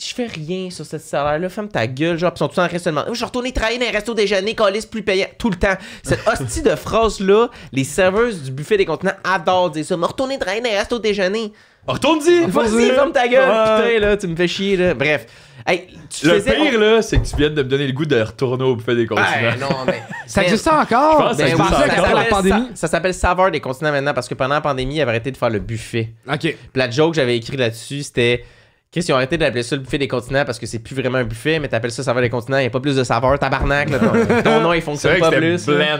S2: Je fais rien sur cette salaire-là, ferme ta gueule, genre, pis ils sont tous en restaurant. Je suis retourné travailler dans un resto déjeuner, câlisse, plus payant, tout le temps. Cette hostie de phrase-là, les serveuses du buffet des continents adorent dire ça. Me retourner travailler dans un resto déjeuner.
S1: Retourne-y!
S2: Vas-y, ferme ta gueule, putain, là, tu me fais chier, là. Bref. Hey,
S1: Le pire, là, c'est que tu viens de me donner le goût de retourner au buffet des continents.
S2: non, mais.
S4: Ça existe encore?
S1: Je pense que ça existe encore.
S4: la pandémie.
S2: Ça s'appelle Saveur des continents maintenant parce que pendant la pandémie, ils avaient arrêté de faire le buffet.
S4: OK.
S2: Puis la joke que j'avais écrit là-dessus, c'était. Chris, ils ont arrêté d'appeler ça le buffet des continents parce que c'est plus vraiment un buffet, mais t'appelles ça saveur des continents, il n'y a pas plus de saveur, tabarnak, là, ton nom il fonctionne pas plus.
S1: Bland,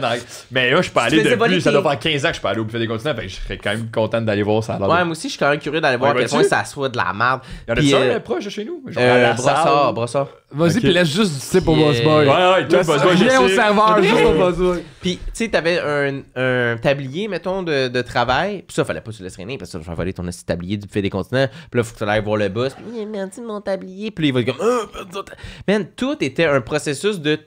S1: mais là, je suis pas allé
S2: faisais
S1: depuis,
S2: voler
S1: ça doit
S2: tes-
S1: faire 15 ans que je suis pas allé au buffet des continents, fait que je serais quand même content d'aller voir ça.
S2: Ouais, moi aussi, je suis quand même curieux d'aller voir à quel
S1: vas-y.
S2: point ça soit de la merde.
S1: Il y en a
S2: Puis,
S1: ça proche de chez nous? Genre à la salle.
S2: Brossard.
S4: Vas-y,
S1: Ok.
S4: puis laisse juste du type au
S2: Puis,
S4: boss boy.
S1: Ouais, toi, boss boy, je
S4: Viens au
S1: sais.
S4: serveur, juste au boss boy.
S2: Puis, tu sais, t'avais un tablier, mettons, de travail. Puis ça, fallait pas que tu laisses traîner parce que tu vas voler ton petit tablier du buffet des continents. Puis là, faut que tu ailles voir le boss. Puis, merci de mon tablier. Puis là, il va être comme, man, tout était un processus de.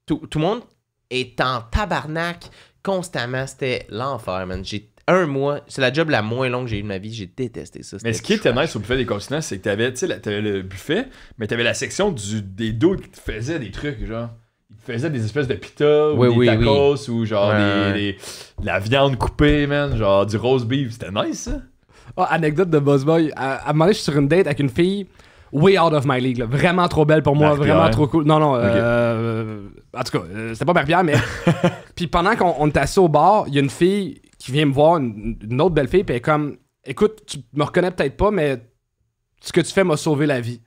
S2: Tout le monde est en tabarnak constamment. C'était l'enfer, man. J'ai un mois. C'est la job la moins longue que j'ai eue de ma vie. J'ai détesté ça.
S1: Mais ce qui était nice au buffet des continents, c'est que t'avais, tu sais, t'avais le buffet, mais t'avais la section des dos qui te faisaient des trucs, genre. Ils te faisaient des espèces de pita ou
S2: Oui,
S1: des
S2: oui,
S1: tacos ou genre
S2: Ouais.
S1: de la viande coupée, man, genre du roast beef. C'était nice, ça.
S4: Ah, anecdote de boss boy. À un moment donné, je suis sur une date avec une fille way out of my league, là. Vraiment trop belle pour moi,
S1: Marie-Pierre.
S4: vraiment trop cool. Non, en tout cas, c'était pas Marie-Pierre, mais. Puis pendant qu'on était assis au bar, il y a une fille qui vient me voir, une autre belle fille, puis elle est comme, écoute, tu me reconnais peut-être pas, mais ce que tu fais m'a sauvé la vie.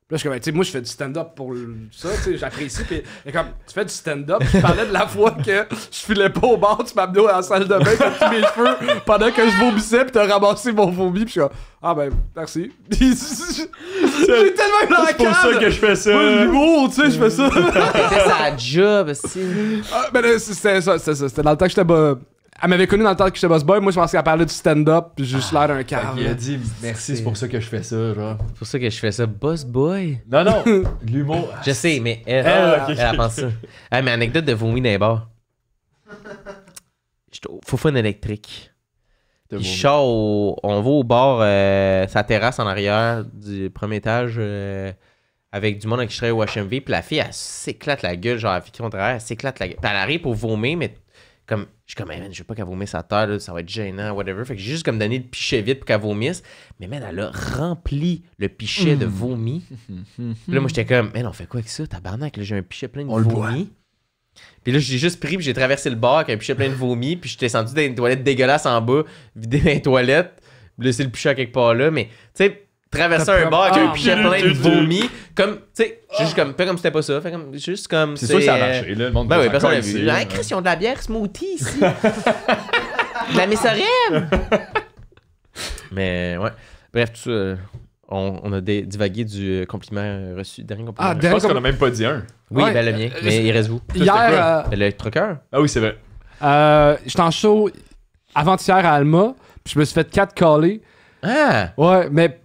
S4: Puis là, je suis comme, tu sais, moi, je fais du stand-up pour ça, tu sais, j'apprécie. Puis elle est comme, tu fais du stand-up. Je parlais de la fois que je filais pas au bar, tu m'as amené à la salle de bain, t'as pris mes cheveux pendant que je vomissais, puis t'as ramassé mon vomi, puis je suis comme, ah ben, merci. Puis j'ai tellement eu la
S1: C'est pour ça que je fais ça.
S4: Ouais, l'humour, tu sais, je fais ça.
S2: C'était sa job, aussi.
S4: Ah, ben là, c'était ça, c'était dans le temps que j'étais Elle m'avait connu dans le temps que j'étais boss boy. Moi, je pensais qu'elle parlait du stand-up, puis j'ai juste l'air d'un cave.
S1: Il a dit merci, c'est pour ça que je fais ça, genre.
S2: C'est pour ça que je fais ça. Boss boy.
S1: Non, non, de l'humour.
S2: Je sais, mais elle,
S1: ok.
S2: elle pense ça. Ah, mais anecdote de vomi dans les bars. J'étais au Foufoune électrique.
S1: De
S2: Puis
S1: vomir.
S2: on va au bar, sa terrasse en arrière du premier étage, avec du monde avec qui je travaille au HMV. Puis la fille, elle s'éclate la gueule, genre, la fille qui est derrière, elle s'éclate la gueule. Puis elle arrive pour vomir, mais comme, je suis comme, hey, man, je veux pas qu'elle vomisse sa terre, là, ça va être gênant, whatever. Fait que j'ai juste comme donné le pichet vite pour qu'elle vomisse. Mais man, elle a rempli le pichet de vomi. Puis là, moi, j'étais comme, man, on fait quoi avec ça, tabarnak? Là, j'ai un pichet plein de
S1: On le boit.
S2: vomi. Puis là, j'ai juste pris, puis j'ai traversé le bar avec un pichet plein de vomi, puis j'étais descendu dans une toilette dégueulasse en bas, vidé dans les toilettes, laissé le pichet à quelque part là, mais tu sais, traverser un bar avec un pichet plein de vomi, comme, tu sais, juste comme, fais comme c'était pas ça, fait comme, juste comme.
S1: C'est sûr que ça a marché, là. Le monde
S2: Ben
S1: va
S2: oui,
S1: s'en
S2: personne l'a
S1: coller,
S2: vu.
S1: là.
S2: Ah, Chris, ils ont de la bière smoothie ici. De la messorem. Mais ouais. Bref, tout ça, on a divagué du compliment reçu. Dernier compliment.
S4: Ah,
S2: reçu.
S1: Je pense qu'on a même pas dit un.
S2: Oui,
S4: Ouais,
S2: ben le mien. Mais il reste vous.
S4: Hier,
S2: Le trucker.
S1: Ah oui, c'est vrai.
S4: j'étais en show avant-hier à Alma, puis je me suis fait 4 caller.
S2: Ah!
S4: Ouais, mais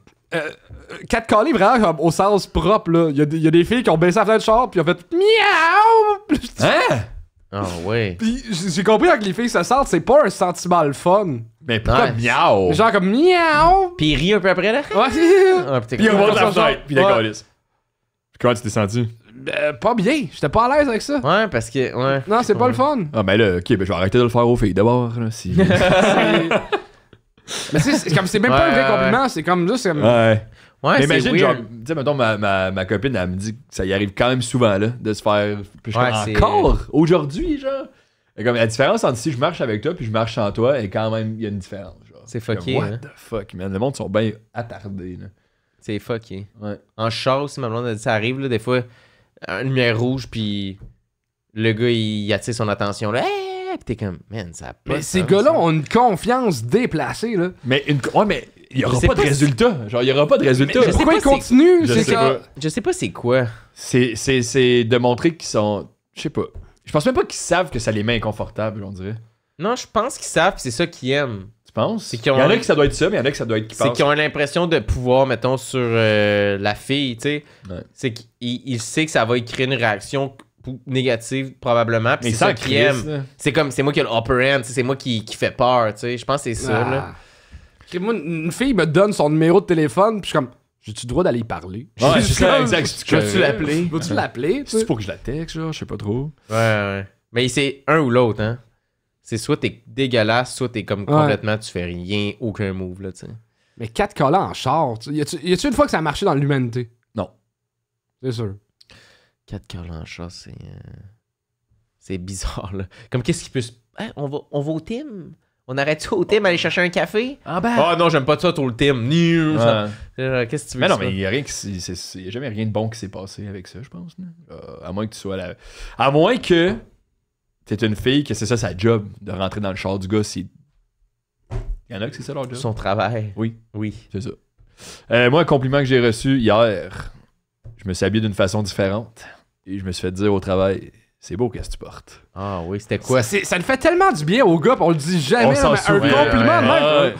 S4: 4 caller vraiment comme au sens propre, là. Il y a des filles qui ont baissé la fenêtre du char, puis ont fait miaou! Puis je-
S1: Hein?
S2: Ah ouais.
S4: Puis j'ai compris que les filles se sentent, c'est pas un sentiment le fun.
S1: Mais pourquoi
S2: Ouais.
S1: miaou?
S4: Genre comme miaou!
S2: Puis il rit un peu après là.
S4: Ouais.
S2: Ah, putain,
S1: Puis il remonte la fenêtre, puis il
S4: Ouais.
S1: décolle. Comment tu t'es senti?
S4: Pas bien, j'étais pas à l'aise avec ça.
S2: Ouais, parce que. Ouais.
S4: Non, c'est pas le fun.
S1: Ah, ben là, ok, ben je vais arrêter de le faire aux filles d'abord, là, si...
S4: Mais c'est comme, c'est même pas un vrai compliment, c'est comme là, c'est comme...
S1: Ouais.
S2: Ouais,
S1: Mais
S2: c'est
S1: imagine, genre,
S2: weird.
S1: tu sais, mettons, ma copine, elle me dit que ça y arrive quand même souvent, là, de se faire. Puis je suis
S2: Ouais,
S1: comme,
S2: c'est-
S1: encore aujourd'hui, genre. Et comme, la différence entre si je marche avec toi puis je marche sans toi, est quand même, il y a une différence, genre.
S2: C'est fucké,
S1: Comme,
S2: hein.
S1: What the fuck, man. Le monde sont bien attardés, là.
S2: C'est fucké.
S1: Ouais.
S2: En char aussi, ma blonde a dit, ça arrive, là, des fois, une lumière rouge, puis le gars, il attire son attention, là. Hey! Puis t'es comme, man, ça a pas
S4: Mais
S2: de
S4: ces
S2: sens,
S4: gars-là
S2: ça.
S4: ont une confiance déplacée, là.
S1: Mais ouais, mais il y
S2: Je
S1: aura
S2: sais
S1: pas de
S2: pas si-
S1: résultat. Genre, il y aura pas de résultat.
S2: je sais
S4: Pourquoi
S2: pas
S4: ils continuent?
S1: Je
S4: C'est
S1: sais
S4: que-
S1: pas.
S2: Je sais pas c'est quoi.
S1: C'est de montrer qu'ils sont. Je sais pas. Je pense même pas qu'ils savent que ça les met inconfortables, on dirait.
S2: Non, je pense qu'ils savent, puis c'est ça qu'ils aiment.
S1: Tu penses?
S2: C'est
S1: Il
S2: qu'ils ont-
S1: y en a qui ça doit être ça, mais il y en a qui ça doit être qu'ils
S2: C'est
S1: pensent.
S2: qu'ils ont l'impression de pouvoir, mettons, sur la fille, tu sais.
S1: Ouais.
S2: C'est qu'il sait que ça va y créer une réaction négative, probablement, puis
S1: Mais
S2: c'est ça
S1: sans
S2: qu'il aime.
S1: Chris, là.
S2: C'est comme, c'est moi qui ai le upper hand, tu sais, c'est moi qui fait peur, tu sais. Je pense que c'est ça, là.
S4: Moi, une fille me donne son numéro de téléphone, puis je suis comme, j'ai-tu le droit d'aller y parler?
S1: Ouais,
S4: Je
S1: c'est
S4: suis
S1: ça,
S4: comme,
S1: exact.
S2: Vas-tu l'appeler?
S4: Vas-tu l'appeler? tu
S1: C'est
S4: sais?
S1: pour que je la texte, genre, je sais pas trop.
S2: Ouais. Mais c'est un ou l'autre, hein. C'est soit t'es dégueulasse, soit t'es comme complètement, tu fais rien, aucun move, là, tu sais.
S4: Mais 4 collants en char, tu sais, y a-tu une fois que ça a marché dans l'humanité?
S1: Non.
S4: C'est sûr.
S2: 4 cœurs en chat, c'est bizarre, là. Comme qu'est-ce qui peut se... Hein, on va au team? On arrête-tu au team aller chercher un café?
S1: Ah ben.
S2: Ah non, j'aime pas ça, tout le team. Ni ça.
S1: Ouais.
S2: Qu'est-ce que tu veux
S1: Mais non,
S2: que
S1: mais il y a rien qui y a jamais rien de bon qui s'est passé avec ça, je pense. Là. À moins que tu sois là. À moins que t'es une fille que c'est ça sa job de rentrer dans le char du gars. Il y en a que c'est ça leur job.
S2: Son travail.
S1: Oui.
S2: Oui.
S1: C'est ça. Moi, un compliment que j'ai reçu hier, je me suis habillé d'une façon différente et je me suis fait dire au travail, c'est beau qu'est-ce que tu portes.
S2: Ah oui, c'était quoi?
S4: Ça le fait tellement du bien aux gars, pis on le dit jamais.
S1: On s'en
S4: mais un
S1: souvient,
S4: compliment de même.
S1: ouais.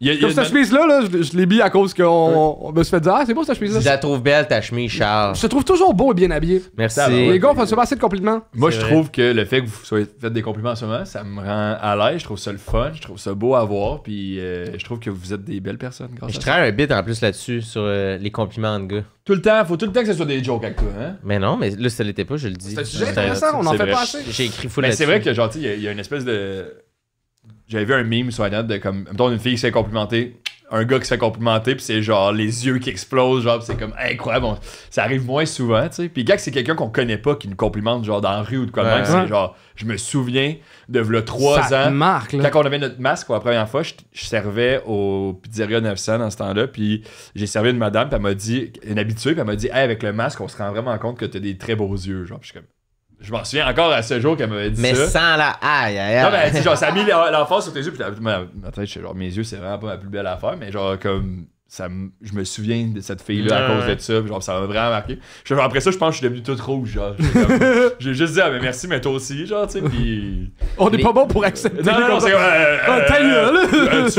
S1: Il y a
S4: Comme cette chemise-là, là, je l'ai mis à cause qu'on me se fait dire, ah, c'est beau cette
S2: Je
S4: chemise-là.
S2: la trouve belle, ta chemise, Charles.
S4: Je te trouve toujours beau et bien habillé.
S2: Merci.
S1: Ouais.
S4: Les gars, on fait pas assez de compliments.
S1: Moi,
S2: C'est
S1: je
S2: vrai.
S1: trouve que le fait que vous soyez fait des compliments en ce moment, ça me rend à l'aise. Je trouve ça le fun. Je trouve ça beau à voir. Puis je trouve que vous êtes des belles personnes grâce
S2: Je
S1: à ça.
S2: travaille un bit en plus là-dessus, sur les compliments de gars.
S1: Tout le temps, faut tout le temps que ce soit des jokes avec toi. Hein?
S2: Mais non, mais là, ça l'était pas, je le dis.
S4: C'est un sujet
S2: C'était-
S4: intéressant, on en
S1: c'est
S4: fait
S1: vrai.
S4: pas assez.
S2: J'ai écrit full
S1: Mais
S2: là-dessus.
S1: c'est vrai que, genre, tu sais, il y a une espèce de. J'avais vu un meme sur Internet de comme. Mettons une fille qui se fait complimenter, un gars qui se fait complimenter, puis c'est genre les yeux qui explosent, genre, pis c'est comme incroyable. Ça arrive moins souvent, tu sais. Puis quand c'est quelqu'un qu'on connaît pas qui nous complimente, genre dans la rue ou de quoi de
S2: Ouais.
S1: même, c'est genre. Je me souviens de v'là 3
S4: Ça te
S1: ans.
S4: marque, là.
S1: Quand on avait notre masque pour la première fois, je servais au Pizzeria 900 dans ce temps-là, puis j'ai servi une madame, puis elle m'a dit, une habituée, puis elle m'a dit, hey, avec le masque, on se rend vraiment compte que t'as des très beaux yeux, genre. Puis je suis comme. Je m'en souviens encore à ce jour qu'elle m'avait dit
S2: Mais
S1: ça.
S2: sans la aïe, aïe,
S1: Non, mais elle
S2: aïe.
S1: dit, genre, ça a mis l'emphase sur tes yeux, puis attends, genre, mes yeux, c'est vraiment pas ma plus belle affaire, mais genre, comme. Je me souviens de cette fille-là à cause
S2: Ouais.
S1: de ça, puis genre, ça m'a vraiment marqué. Genre, après ça, je pense que je suis devenu toute rouge, genre. J'ai juste dit, ah, mais merci, mais toi aussi, genre, tu sais, puis.
S4: On n'est pas bon pour accepter.
S1: Non, c'est
S4: ta gueule.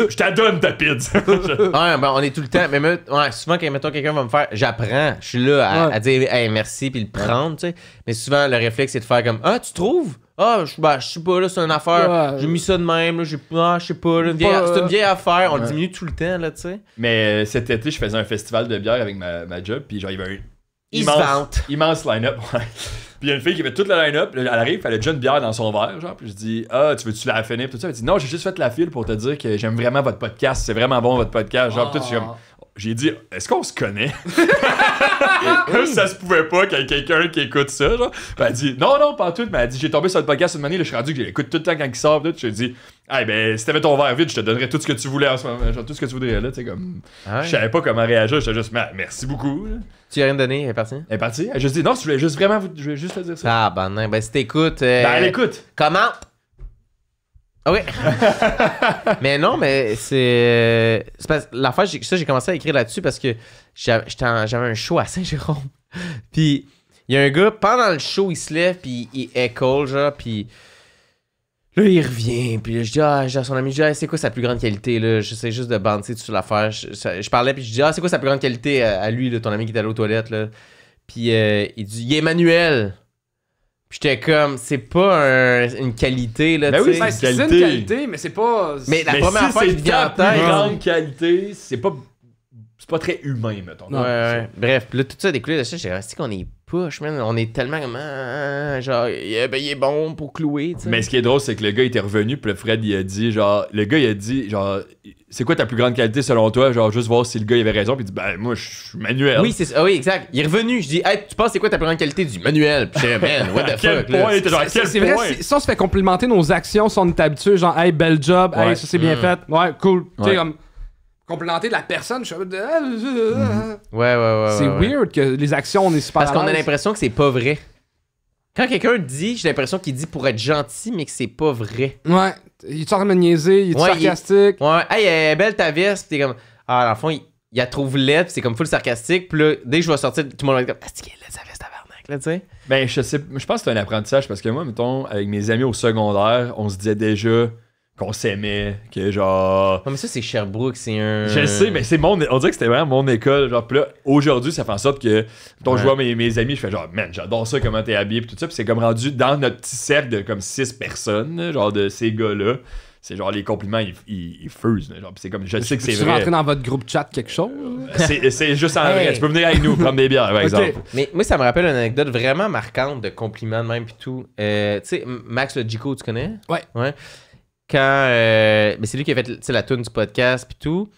S1: je t'adonne ta pizza.
S2: Ouais, ben on est tout le temps. Mais ouais, souvent, quand mettons, quelqu'un va me faire, j'apprends. Je suis là à,
S4: Ouais.
S2: à dire hey, merci puis le prendre, tu sais. Mais souvent, le réflexe, c'est de faire comme ah, tu trouves? Ah, je sais pas, là, c'est une affaire.
S4: Ouais.
S2: J'ai mis ça de même, là. Je sais pas, là, c'est une vieille affaire. On le diminue tout le temps, là, tu sais.
S1: Mais cet été, je faisais un festival de bière avec ma job, puis genre, il y avait un
S2: Ils se vantent.
S1: immense line-up. Ouais. Puis il y a une fille qui avait toute la line-up, elle arrive, elle a déjà une bière dans son verre, genre, puis je dis, ah, tu veux-tu la finir? Tout ça, elle dit, non, j'ai juste fait la file pour te dire que j'aime vraiment votre podcast, c'est vraiment bon votre podcast. Genre, tout, je suis comme, j'ai dit, est-ce qu'on se connaît? Ça se pouvait pas qu'il y ait quelqu'un qui écoute ça, genre. Puis elle dit, non, pas tout, mais elle dit, j'ai tombé sur le podcast une année, là, je suis rendu que j'écoute tout le temps quand il sort, tout. Je lui dis, hey, ben, si t'avais ton verre vide, je te donnerais tout ce que tu voulais en ce moment, genre, tout ce que tu voudrais, là, tu sais, comme.
S2: Ah ouais.
S1: Je savais pas comment réagir, j'étais juste, merci beaucoup, là.
S2: Tu as rien donné, elle est partie?
S1: Elle est partie, elle a juste dit, non, je voulais juste vraiment, je voulais juste te dire ça.
S2: Ah, ben non. Ben, si t'écoutes.
S1: Ben, elle écoute.
S2: Comment? Ah oui. Mais non, mais c'est parce que l'affaire, j'ai commencé à écrire là-dessus parce que j'avais un show à Saint-Jérôme. Puis il y a un gars, pendant le show, il se lève, puis il école, genre, puis là, il revient. Puis là, je dis à son ami, je dis, ah, c'est quoi sa plus grande qualité, là? J'essaie juste de banter sur l'affaire. Je parlais, puis je dis, ah, c'est quoi sa plus grande qualité à lui, là, ton ami qui est allé aux toilettes, là? Puis il dit, il est manuel. Puis j'étais comme, c'est pas une qualité, là,
S1: Ben
S2: tu
S1: oui,
S2: sais.
S4: Ben, c'est une
S1: qualité.
S4: qualité, mais c'est pas.
S2: Mais la
S1: Mais
S2: première
S1: si
S2: fois
S1: c'est
S2: qu'il vient en
S1: ta plus
S2: tête.
S1: grande qualité, c'est pas très humain, mettons.
S2: Ouais. Bref, puis là, tout ça a découlé de ça. J'ai resté qu'on est push, man. On est tellement comme. Genre, il est bon pour clouer, tu sais.
S1: Mais ce qui est drôle, c'est que le gars était revenu, puis le Fred, il a dit, genre, le gars, il a dit, genre, c'est quoi ta plus grande qualité selon toi? Genre, juste voir si le gars il avait raison, puis il dit, ben, moi, je suis manuel.
S2: Oui, c'est ça. Oui, exact. Il est revenu. Je dis, hey, tu penses c'est quoi ta plus grande qualité du manuel? Puis je dis, man, what the
S1: Quel
S2: fuck, là?
S1: point? T'es genre, à quel
S4: C'est
S1: point?
S4: vrai, si on se fait complimenter nos actions, si on est habitué, genre, hey, bel job,
S1: Ouais.
S4: hey, ça c'est bien fait, ouais, cool. Tu sais,
S1: Ouais.
S4: comme, complimenter la personne, je suis
S2: Ouais.
S4: c'est weird que les actions, on est super
S2: Parce qu'on
S4: à
S2: a
S4: l'aise.
S2: l'impression que c'est pas vrai. Quand quelqu'un dit, j'ai l'impression qu'il dit pour être gentil, mais que c'est pas vrai.
S4: Ouais. Il est en train de me niaiser, il est
S2: Ouais,
S4: sarcastique.
S2: Ouais, hey, elle est belle ta veste, pis t'es comme, ah, dans le fond, il la trouve laide, pis c'est comme full sarcastique, pis là, dès que je vais sortir, tout le monde va être comme, est-ce qu'elle est laide sa veste, tabarnak, là, tu sais?
S1: Ben, je pense que c'est un apprentissage parce que moi, mettons, avec mes amis au secondaire, on se disait déjà qu'on s'aimait, que genre.
S2: Non, mais ça, c'est Sherbrooke, c'est un.
S1: Je le sais, mais c'est on dirait que c'était vraiment mon école. Genre, pis là, aujourd'hui, ça fait en sorte que, mettons, je vois mes amis, je fais genre, man, j'adore ça, comment t'es habillé, pis tout ça, pis c'est comme rendu dans notre petit cercle de comme 6 personnes, là, genre de ces gars-là. C'est genre les compliments, ils fusent. Là, genre, pis c'est comme, je sais que c'est
S4: Je suis
S1: vrai.
S4: rentré dans votre groupe chat quelque chose.
S1: C'est juste en
S2: Hey.
S1: vrai. Tu peux venir avec nous prendre des bières, par exemple.
S2: Mais moi, ça me rappelle une anecdote vraiment marquante de compliments de même, pis tout. Tu sais, Max Logico, tu connais?
S4: Ouais.
S2: Quand. Mais c'est lui qui a fait tu sais, la tune du podcast, pis tout.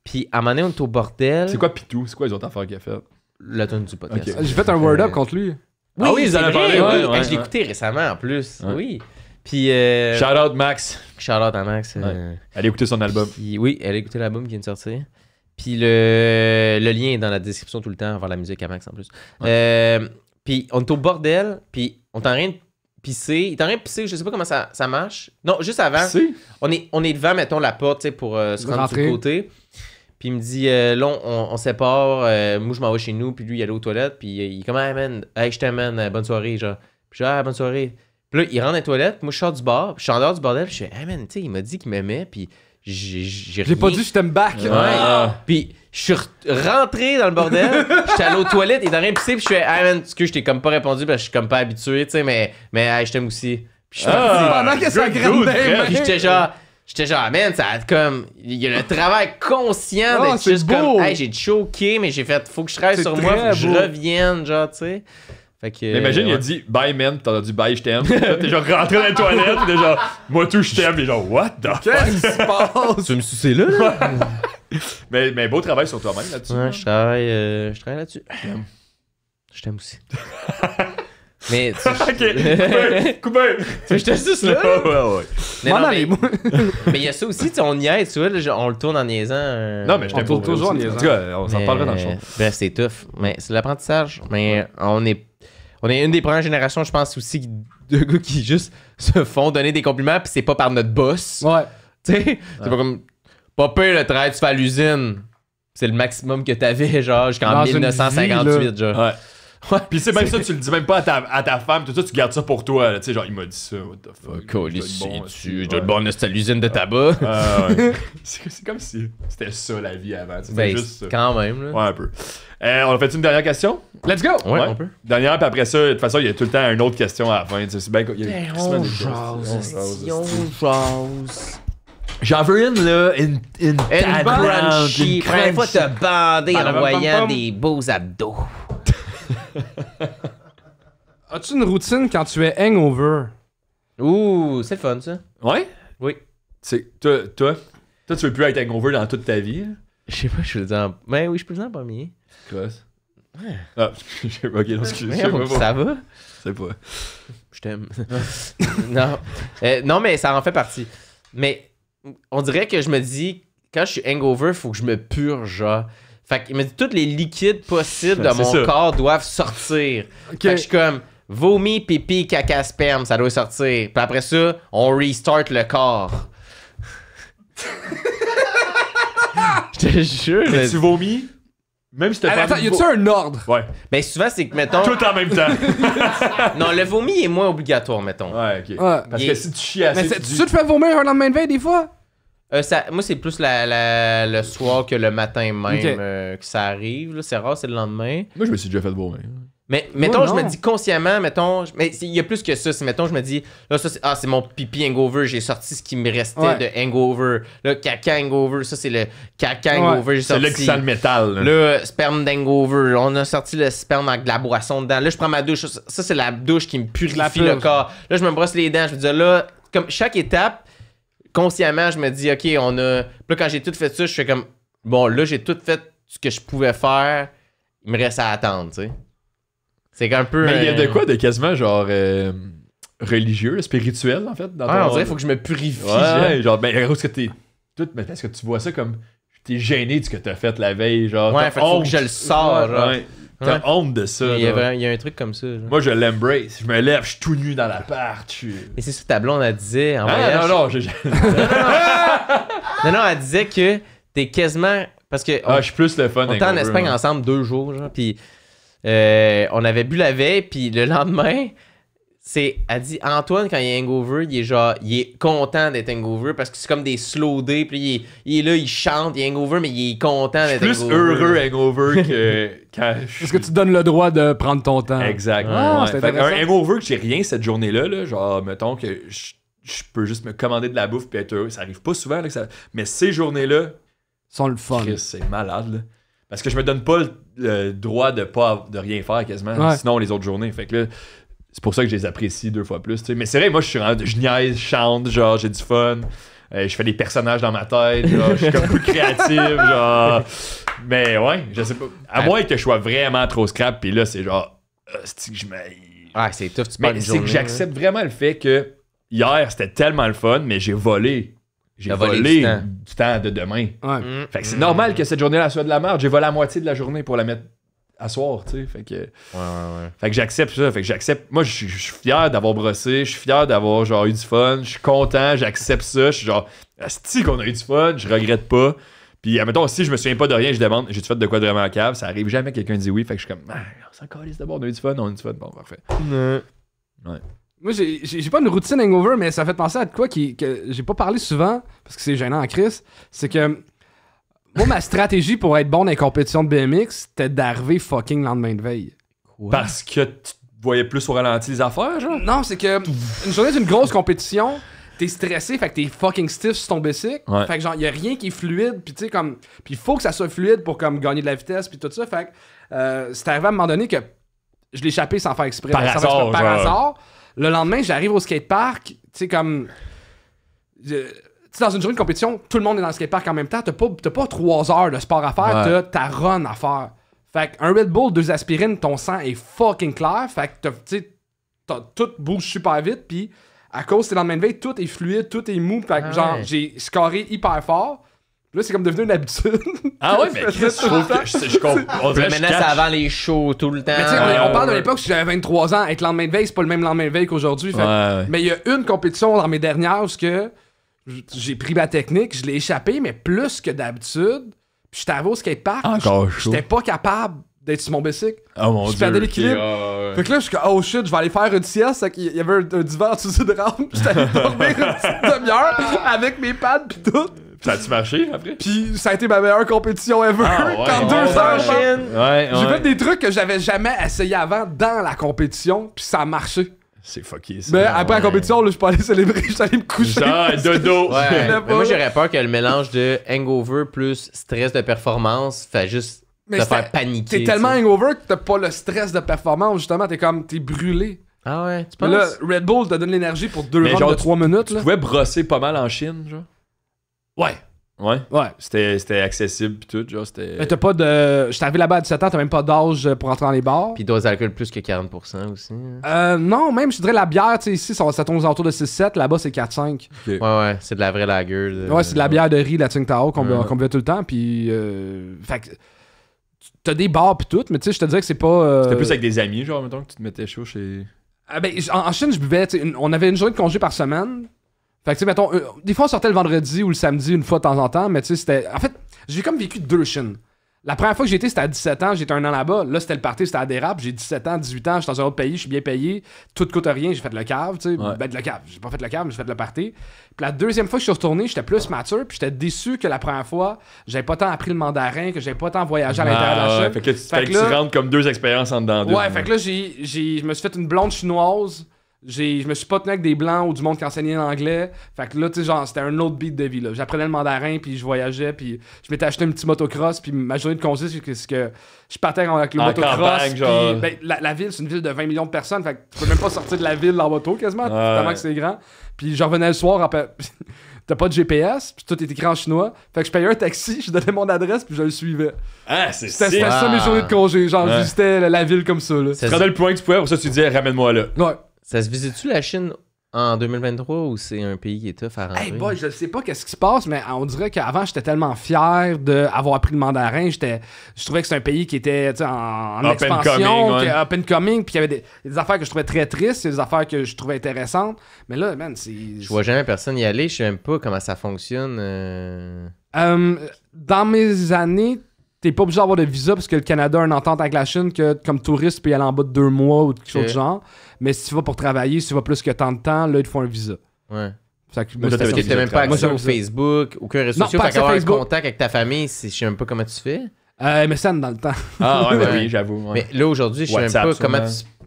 S2: Puis à un moment donné, on est au bordel.
S1: C'est quoi Pitou? C'est quoi les autres affaires qu'il a fait?
S2: La tune du podcast?
S1: Ok.
S4: J'ai fait un word-up contre lui.
S2: Oui,
S1: Ah oui, ils en
S2: c'est
S1: ont
S2: vrai,
S1: parlé,
S2: oui.
S1: ouais,
S2: Hey, je l'ai
S1: ouais.
S2: écouté récemment en plus.
S1: Ouais.
S2: Oui. Puis.
S1: Shout out Max.
S2: Shout-out à Max.
S1: Allez écouter son album.
S2: Puis, oui, elle a écouté l'album qui vient de sortir. Puis le lien est dans la description tout le temps, vers la musique à Max en plus. Puis on est au bordel, puis on est en train de pisser. Il est en train de pisser, je sais pas comment ça marche. Non, juste avant,
S1: C'est?
S2: on est devant, mettons, la porte, tu sais, pour se rendre
S4: Rentrer.
S2: sur le côté. Puis il me dit, là, on sépare. Moi, je m'en vais chez nous, puis lui, il allait aux toilettes. Puis il est comme, hey man, hey, je t'amène, bonne soirée, genre. Puis je dis, ah, bonne soirée. Puis là, il rentre dans les toilettes, moi, je sors du bar, puis je suis en dehors du bordel, puis je fais, hey man, tu sais, il m'a dit qu'il m'aimait, puis j'ai
S4: J'ai pas dit je t'aime back.
S2: Ouais.
S1: Ah.
S2: Puis je suis rentré dans le bordel, j'étais allé aux toilettes, il est en train de pisser, puis je fais, hey man, excuse, je t'ai comme pas répondu, parce que je suis comme pas habitué, tu sais, mais hey, je t'aime aussi. Puis je suis parti.
S4: Pendant que ça
S1: good
S4: graine
S1: dude,
S4: dans les
S1: vrai.
S4: mains.
S2: Puis j'étais genre, man, ça a comme. Il y a le travail conscient
S4: Oh,
S2: d'être
S4: c'est
S2: juste
S4: beau.
S2: comme, hey, j'ai choqué, mais j'ai fait, faut que je travaille
S4: C'est
S2: sur moi, faut
S4: très
S2: que je
S4: beau.
S2: revienne, genre, tu sais. Fait que.
S1: Mais imagine, il a
S2: ouais.
S1: dit bye man, t'as dit bye, je t'aime. Là, t'es genre rentré dans les toilettes, t'es genre moi tout, je t'aime. Et genre, what the fuck?
S4: Qu'est-ce qui se passe?
S2: Tu veux me sucer là?
S1: Mais beau travail sur toi-même là-dessus.
S2: Ouais, je travaille là-dessus. Je t'aime aussi. Mais tu
S1: Ok, coupé.
S2: Tu veux que je te suce là?
S1: Ouais.
S2: Mais
S4: M'en
S2: non,
S4: allez,
S2: mais
S4: moi.
S2: mais il y a ça aussi, tu sais, on y aide, tu vois, là, on le tourne en niaisant.
S1: Non, mais je
S4: On
S1: t'aime
S4: tourne
S1: pour
S4: toujours
S1: vrai
S4: en
S1: aussi.
S4: niaisant.
S1: En tout cas, on s'en
S2: Mais,
S1: parlera dans le show.
S2: Bref, c'est tough. Mais c'est l'apprentissage. Mais on est une des premières générations, je pense aussi, de gars qui juste se font donner des compliments, puis c'est pas par notre boss.
S4: Ouais.
S2: Tu sais, c'est pas comme. Pas pire le travail que tu fais à l'usine. C'est le maximum que t'avais, genre, jusqu'en
S4: Dans une
S2: 1958,
S4: vie,
S2: genre.
S1: Ouais. Pis c'est même ça, tu le dis même pas à ta femme, tout ça, tu gardes ça pour toi. Tu sais, genre, il m'a dit ça, what the fuck.
S2: Tu dois le bon, c'est à l'usine de tabac.
S1: Ouais. C'est comme si c'était ça la vie avant. C'était
S2: Ben,
S1: juste ça.
S2: quand même, là.
S1: Ouais, un peu. On a fait une dernière question?
S4: Let's go!
S2: Ouais, on peut.
S1: Dernière, puis après ça, de toute façon, il y a tout le temps une autre question à la fin. Tu sais, c'est bien. Il y a
S2: Ben,
S1: quasiment
S2: on
S1: des
S2: jase,
S1: questions.
S2: on jase.
S1: J'en veux une, là. Une
S2: Une crunchy.
S1: une
S2: Première fois, t'as bandé en voyant
S4: pam.
S2: des beaux abdos.
S4: As-tu une routine quand tu es hangover?
S2: Ouh, c'est le fun, ça.
S1: Ouais?
S2: Oui.
S1: C'est, toi, tu veux plus être hangover dans toute ta vie? Hein?
S2: Je sais pas, je peux le dire en... Ben oui, je peux le dire en premier.
S1: Cross. Ah, je sais pas, ok, non, excuse, je sais
S2: Ouais,
S1: pas.
S2: ça va?
S1: Je sais pas.
S2: Je t'aime. Non. Non, mais ça en fait partie. Mais on dirait que je me dis, quand je suis hangover, faut que je me purge, genre. Fait qu'il me dit, tous les liquides possibles de
S1: Ben, c'est
S2: mon
S1: ça.
S2: corps doivent sortir.
S4: Ok.
S2: Fait que je suis comme, vomi, pipi, caca, sperme, ça doit sortir. Puis après ça, on restart le corps. Je te jure.
S1: Mais tu vomis? Même si t'as pas
S4: Attends,
S1: envie
S4: y
S1: de
S4: a-tu un ordre?
S1: Ouais.
S2: Ben souvent, c'est que, mettons...
S1: Tout en même temps.
S2: Non, le vomi est moins obligatoire, mettons.
S1: Ouais, ok.
S4: Ouais.
S1: Parce
S2: Il
S1: que
S2: est-
S1: si tu chies assez,
S4: Mais
S1: tu
S4: tu
S1: dis...
S4: te fais vomir un lendemain de veille des fois?
S2: Moi, c'est plus le soir que le matin même
S4: Ok.
S2: que ça arrive. Là. C'est rare, c'est le lendemain.
S1: Moi, je me suis déjà fait vomir.
S2: Mais mettons, je
S4: non.
S2: me dis consciemment, mettons... Mais il y a plus que ça. C'est, mettons, je me dis, là, ça, c'est mon pipi hangover. J'ai sorti ce qui me restait
S4: Ouais.
S2: de hangover. Là, caca hangover. Ça, c'est le caca hangover. J'ai
S1: C'est
S2: sorti.
S1: là qui sent le métal. Là.
S2: Là, sperme d'hangover. On a sorti le sperme avec de la boisson dedans. Là, je prends ma douche. Ça, c'est la douche qui me purifie
S4: La
S2: le
S4: purge.
S2: corps. Là, je me brosse les dents. Je me dis, là, comme chaque étape, consciemment, je me dis, OK, on a. Puis là, quand j'ai tout fait ça, je fais comme, bon, là, j'ai tout fait ce que je pouvais faire. Il me reste à attendre, tu sais. C'est un peu.
S1: Mais il y a de quoi de quasiment genre religieux, spirituel, en fait. Dans
S2: on dirait qu'il faut que je me purifie.
S1: Ouais, genre, ben, parce que t'es. Parce que tu vois ça comme. T'es gêné de ce que t'as fait la veille, genre.
S2: Ouais, faut que je le sors, genre.
S1: Ouais. T'as honte de ça.
S2: Il y a un truc comme ça. Genre.
S1: Moi, je l'embrace. Je me lève, je suis tout nu dans l'appart.
S2: Et c'est ça que ta blonde, elle disait en voyage.
S1: Non,
S2: non, elle disait que t'es quasiment. Parce que.
S1: Je suis plus le fun.
S2: On était en Espagne ensemble 2 jours, genre. Puis on avait bu la veille, puis le lendemain. Elle dit Antoine, quand il est hangover, il est content d'être hangover parce que c'est comme des slow days. Puis il est là, il chante, il est hangover, mais il est content d'être hangover.
S1: Plus heureux hangover que quand
S4: Parce que tu te donnes le droit de prendre ton temps.
S1: Exact.
S4: C'est
S1: Fait
S4: intéressant.
S1: un hangover que j'ai rien cette journée-là, là, genre, mettons que je peux juste me commander de la bouffe puis être heureux. Ça arrive pas souvent, là, mais ces journées-là,
S4: Sont le fun.
S1: Chris, c'est malade, là. Parce que je me donne pas le droit de rien faire quasiment,
S4: Ouais.
S1: sinon les autres journées. Fait que là, c'est pour ça que je les apprécie 2 fois plus. T'sais. Mais c'est vrai, moi, je niaise, je chante, genre, j'ai du fun. Je fais des personnages dans ma tête, genre, je suis comme plus créatif, genre. Mais ouais, je sais pas. À moins que je sois vraiment trop scrap, puis là, c'est genre. C'est que je me.
S2: C'est tough, tu
S1: Mais c'est que j'accepte vraiment le fait que hier, c'était tellement le fun, mais j'ai volé. J'ai volé du temps de demain.
S4: Ouais.
S1: Fait que c'est normal que cette journée-là soit de la merde. J'ai volé la moitié de la journée pour la mettre à soir, tu sais. Fait que. Fait que j'accepte ça. Fait que j'accepte. Moi, je suis fier d'avoir brossé. Je suis fier d'avoir genre eu du fun. Je suis content. J'accepte ça. Je suis genre, asti qu'on a eu du fun. Je regrette pas. Puis, admettons, si je me souviens pas de rien, je demande, j'ai-tu fait de quoi de vraiment cave? Ça arrive jamais que quelqu'un dit oui. Fait que je suis comme, on s'en calisse d'abord. On a eu du fun. On a eu du fun. Bon, parfait. Ouais.
S4: Moi, j'ai pas une routine hangover, mais ça fait penser à de quoi que j'ai pas parlé souvent, parce que c'est gênant en crise. C'est que moi, ma stratégie pour être bon dans les compétitions de BMX, c'était d'arriver fucking lendemain de veille.
S1: Parce que tu voyais plus au ralenti les affaires, genre?
S4: Non, c'est que une journée d'une grosse compétition, t'es stressé, fait que t'es fucking stiff sur ton bicycle.
S1: Ouais.
S4: Fait que genre, y a rien qui est fluide, pis tu sais, comme. Pis il faut que ça soit fluide pour comme gagner de la vitesse, pis tout ça. Fait que c'est arrivé à un moment donné que je l'ai échappé sans faire exprès.
S1: Par hasard.
S4: Le lendemain, j'arrive au skatepark, tu sais, comme. Tu sais, dans une journée de compétition, tout le monde est dans le skatepark en même temps. T'as pas 3 heures de sport à faire, t'as ta run à faire. Fait qu'un Red Bull, 2 aspirines, ton sang est fucking clair. Fait que tu sais, tout bouge super vite. Puis à cause c'est le lendemain de veille, tout est fluide, tout est mou. Fait que genre, j'ai scoré hyper fort. Là, c'est comme devenu une habitude.
S1: Ah ouais, mais Chris, je trouve que je comprends. On dirait que je
S2: Maintenant, c'est
S1: cache.
S2: avant les shows tout le temps.
S4: Mais tu sais, on parle de l'époque où j'avais 23 ans. Être lendemain de veille, c'est pas le même lendemain de veille qu'aujourd'hui. Fait que-
S1: Ouais.
S4: Mais il y a une compétition dans mes dernières où j'ai pris ma technique, je l'ai échappé, mais plus que d'habitude. Puis j'étais arrivé au skatepark.
S1: Encore chaud.
S4: J'étais pas capable d'être sur mon bicycle.
S1: Oh mon
S4: Je
S1: dieu.
S4: perdais l'équilibre.
S1: ok,
S4: Fait que là, je suis comme, oh shit, je vais aller faire une sieste. Fait qu'il y avait un divan en dessous de rampe. J'étais allé dormir une petite demi-heure avec mes pads pis tout.
S1: Ça a-tu marché après?
S4: Pis ça a été ma meilleure compétition ever.
S1: Ah ouais,
S4: Quand
S1: ouais,
S4: 2
S1: ouais.
S4: heures, man.
S1: Ouais,
S4: J'ai fait des trucs que j'avais jamais essayé avant dans la compétition, puis ça a marché.
S1: C'est fucké ça.
S4: Mais après la compétition, là, je suis pas allé célébrer, je suis allé me coucher.
S1: Genre, dodo.
S2: Ouais,
S4: l'ai
S2: mais
S4: pas.
S2: moi j'aurais peur que le mélange de hangover plus stress de performance fait juste
S4: Mais
S2: te
S4: c'était-
S2: faire paniquer.
S4: T'es tellement
S2: tu sais.
S4: hangover que t'as pas le stress de performance, justement, t'es brûlé.
S2: Ah ouais, tu
S4: Mais là,
S2: penses?
S4: Red Bull te donne l'énergie pour 2
S1: Mais
S4: rounds
S1: genre,
S4: de 3 minutes,
S1: Tu
S4: là.
S1: pouvais brosser pas mal en Chine, genre?
S4: Ouais.
S1: Ouais.
S4: Ouais.
S1: C'était accessible pis tout, genre, c'était.
S4: Mais t'as pas de. J'étais arrivé là-bas à 17 ans, t'as même pas d'âge pour entrer dans les bars.
S2: Puis dose d'alcool plus que 40% aussi. hein.
S4: Non, même, je dirais la bière, tu sais, ici, ça tourne aux alentours de 6-7, là-bas, c'est 4-5.
S2: Ouais, c'est de la vraie lager.
S4: Ouais, c'est de la bière de riz, la Tsingtao, qu'on
S1: Ouais.
S4: buvait tout le temps, puis. Fait que. T'as des bars pis tout, mais tu sais, je te dirais que c'est pas.
S1: C'était plus avec des amis, genre, mettons, que tu te mettais chaud chez.
S4: Ben, en Chine, je buvais, tu sais, on avait une journée de congé par semaine. Fait que, tu sais, mettons, des fois, on sortait le vendredi ou le samedi une fois de temps en temps, mais tu sais, c'était. En fait, j'ai comme vécu 2 Chines. La première fois que j'ai été, c'était à 17 ans, j'étais 1 an là-bas. Là, c'était le party, c'était à Dérap. J'ai 17 ans, 18 ans, je suis dans un autre pays, je suis bien payé. Tout coûte rien, j'ai fait le cave, tu sais.
S1: Ouais.
S4: Ben, de le cave. J'ai pas fait le cave, mais j'ai fait le party. Puis la deuxième fois que je suis retourné, j'étais plus mature, puis j'étais déçu que la première fois, j'avais pas tant appris le mandarin, que j'avais pas tant voyagé à l'intérieur de la Chine.
S1: ouais. Fait que fallait que tu rentres comme 2 expériences en dedans.
S4: Ouais, fait que là, je me suis fait une blonde chinoise. Je me suis pas tenu avec des blancs ou du monde qui enseignait l'anglais. Fait que là, tu sais, genre, c'était un autre beat de vie, là. J'apprenais le mandarin, puis je voyageais, puis je m'étais acheté un petit motocross, puis ma journée de congé, c'est que je partais avec le
S1: En
S4: motocross.
S1: campagne,
S4: Puis,
S1: genre.
S4: ben, la ville, c'est une ville de 20 millions de personnes, fait que tu peux même pas sortir de la ville en moto, quasiment,
S1: Ouais.
S4: tellement que c'est grand. Puis je revenais le soir, t'as pas de GPS, puis tout est écrit en chinois. Fait que je payais un taxi, je donnais mon adresse, puis je le suivais.
S1: Ah, c'est
S4: C'était
S1: sick.
S4: ça mes journées de congé. Genre,
S1: Ouais.
S4: je visitais la ville comme ça, là.
S1: Tu te rendais le point que tu pouvais, pour ça tu disais ramène-moi là.
S4: Ouais.
S2: Ça se visite-tu la Chine en 2023 ou c'est un pays qui est tough à rentrer?
S4: Hey boy, je sais pas qu'est-ce qui se passe, mais on dirait qu'avant, j'étais tellement fier d'avoir appris le mandarin. Je trouvais que c'est un pays qui était tu sais, en
S1: Up and
S4: expansion,
S1: coming, ouais.
S4: up and coming, puis qu'il y avait des affaires que je trouvais très tristes, des affaires que je trouvais intéressantes. Mais là, man, c'est...
S2: Je vois jamais personne y aller, je sais même pas comment ça fonctionne.
S4: Dans mes années, t'es pas obligé d'avoir de visa parce que le Canada a une entente avec la Chine que comme touriste, tu peux y aller en bas de 2 mois ou quelque chose du genre. Mais si tu vas pour travailler, si tu vas plus que tant de temps, là, il te faut un visa.
S2: Ouais.
S4: Fait que,
S1: Mais toi,
S2: Parce que
S1: Visa
S2: t'as même
S1: de
S2: pas
S1: travail.
S2: accès
S4: Moi,
S2: au
S4: j'ai un
S2: Facebook, aucun réseau
S4: Non,
S2: social,
S4: pas
S2: fait
S4: accès
S2: qu'avoir un
S4: Facebook.
S2: contact avec ta famille, je sais même pas comment tu fais.
S4: MSN dans le temps.
S1: Ah ouais, ben
S2: Ouais.
S1: oui, j'avoue. ouais.
S2: Mais là, aujourd'hui, je sais même
S1: WhatsApp,
S2: pas comment
S1: sûrement.
S2: tu...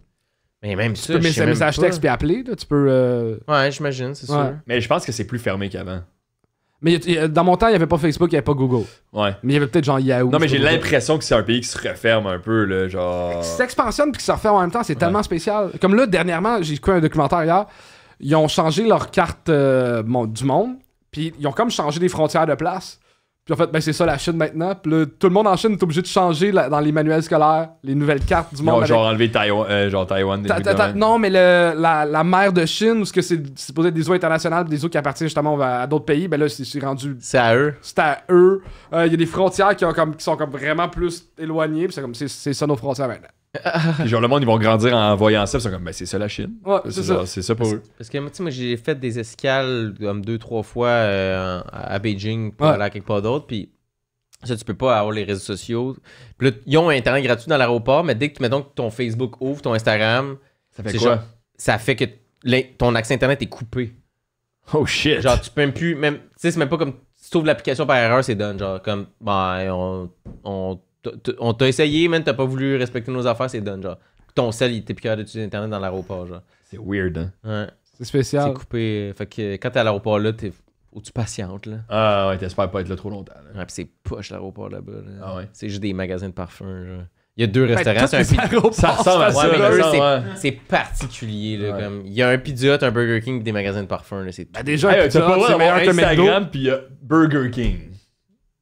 S2: Mais même
S4: Tu
S2: ça,
S4: peux
S2: je sais même
S4: message
S2: pas.
S4: texte puis appeler, là, tu peux...
S2: Ouais, j'imagine, c'est
S4: Ouais.
S2: sûr.
S1: Mais je pense que c'est plus fermé qu'avant.
S4: Mais dans mon temps, il n'y avait pas Facebook, il n'y avait pas Google.
S1: Ouais.
S4: Mais il y avait peut-être genre Yahoo.
S1: Non, mais j'ai
S4: je sais pas.
S1: l'impression que c'est un pays qui se referme un peu, là, genre.
S4: Ça s'expansionne puis que ça refait en même temps, c'est tellement spécial. Comme là, dernièrement, j'ai écouté un documentaire hier, ils ont changé leur carte du monde, puis ils ont comme changé les frontières de place. Puis en fait, ben c'est ça la Chine maintenant. Puis là, tout le monde en Chine est obligé de changer dans les manuels scolaires, les nouvelles cartes du
S1: Ils
S4: monde.
S1: ont
S4: avec-
S1: genre enlevé Taïwan. Des trucs de même.
S4: Non, mais la mer de Chine, où c'est supposé être des eaux internationales, des eaux qui appartiennent justement à d'autres pays, ben là, c'est rendu.
S2: C'est à eux.
S4: C'est à eux. Il y a des frontières qui sont comme vraiment plus éloignées, puis c'est ça nos frontières maintenant.
S1: Puis genre, le monde, ils vont grandir en voyant ça. Ils sont comme, ben c'est ça la Chine.
S4: Ouais, c'est ça.
S1: genre, c'est ça pour eux.
S2: Parce que tu sais, moi, j'ai fait des escales comme 2-3 fois à Beijing pour
S4: Ouais.
S2: aller à quelque part d'autre, puis ça, tu peux pas avoir les réseaux sociaux. Puis là, ils ont Internet gratuit dans l'aéroport, mais dès que, mettons, que ton Facebook ouvre, ton Instagram,
S1: Ça fait
S2: c'est
S1: quoi?
S2: genre- ça fait que ton accès Internet est coupé.
S1: Oh shit.
S2: Genre, tu peux même plus. Tu sais, c'est même pas comme. Si tu ouvres l'application par erreur, c'est done. Genre, comme. Ben, on t'a essayé, mais t'as pas voulu respecter nos affaires, c'est done. Genre, ton sel, il était plus capable d'utiliser Internet dans l'aéroport. Genre,
S1: C'est weird, hein.
S2: ouais.
S4: C'est spécial.
S2: C'est coupé. Fait que quand t'es à l'aéroport là, faut que tu patientes. Là.
S1: Ah ouais, t'espères pas être là trop longtemps. Là.
S2: Ouais, pis c'est poche l'aéroport là-bas. Là.
S1: Ah ouais.
S2: C'est juste des magasins de parfums. Genre. Il y a 2
S4: Ben,
S2: restaurants,
S4: tous
S2: c'est un
S4: les
S2: pizza.
S4: aéroports,
S1: Ça ressemble à
S4: c'est
S1: ça,
S2: Ouais, mais
S1: là,
S2: eux,
S1: ça, ouais.
S2: c'est particulier. Là,
S1: Ouais.
S2: comme, il y a un Pizza Hut, un Burger King, pis des magasins de parfums. Là, c'est
S4: Ben, déjà,
S1: Hey,
S4: Pizza
S1: t'as pas
S4: Hut,
S1: le droit
S4: c'est meilleur
S1: d'avoir
S4: que McDo.
S1: Instagram, puis il y a Burger King.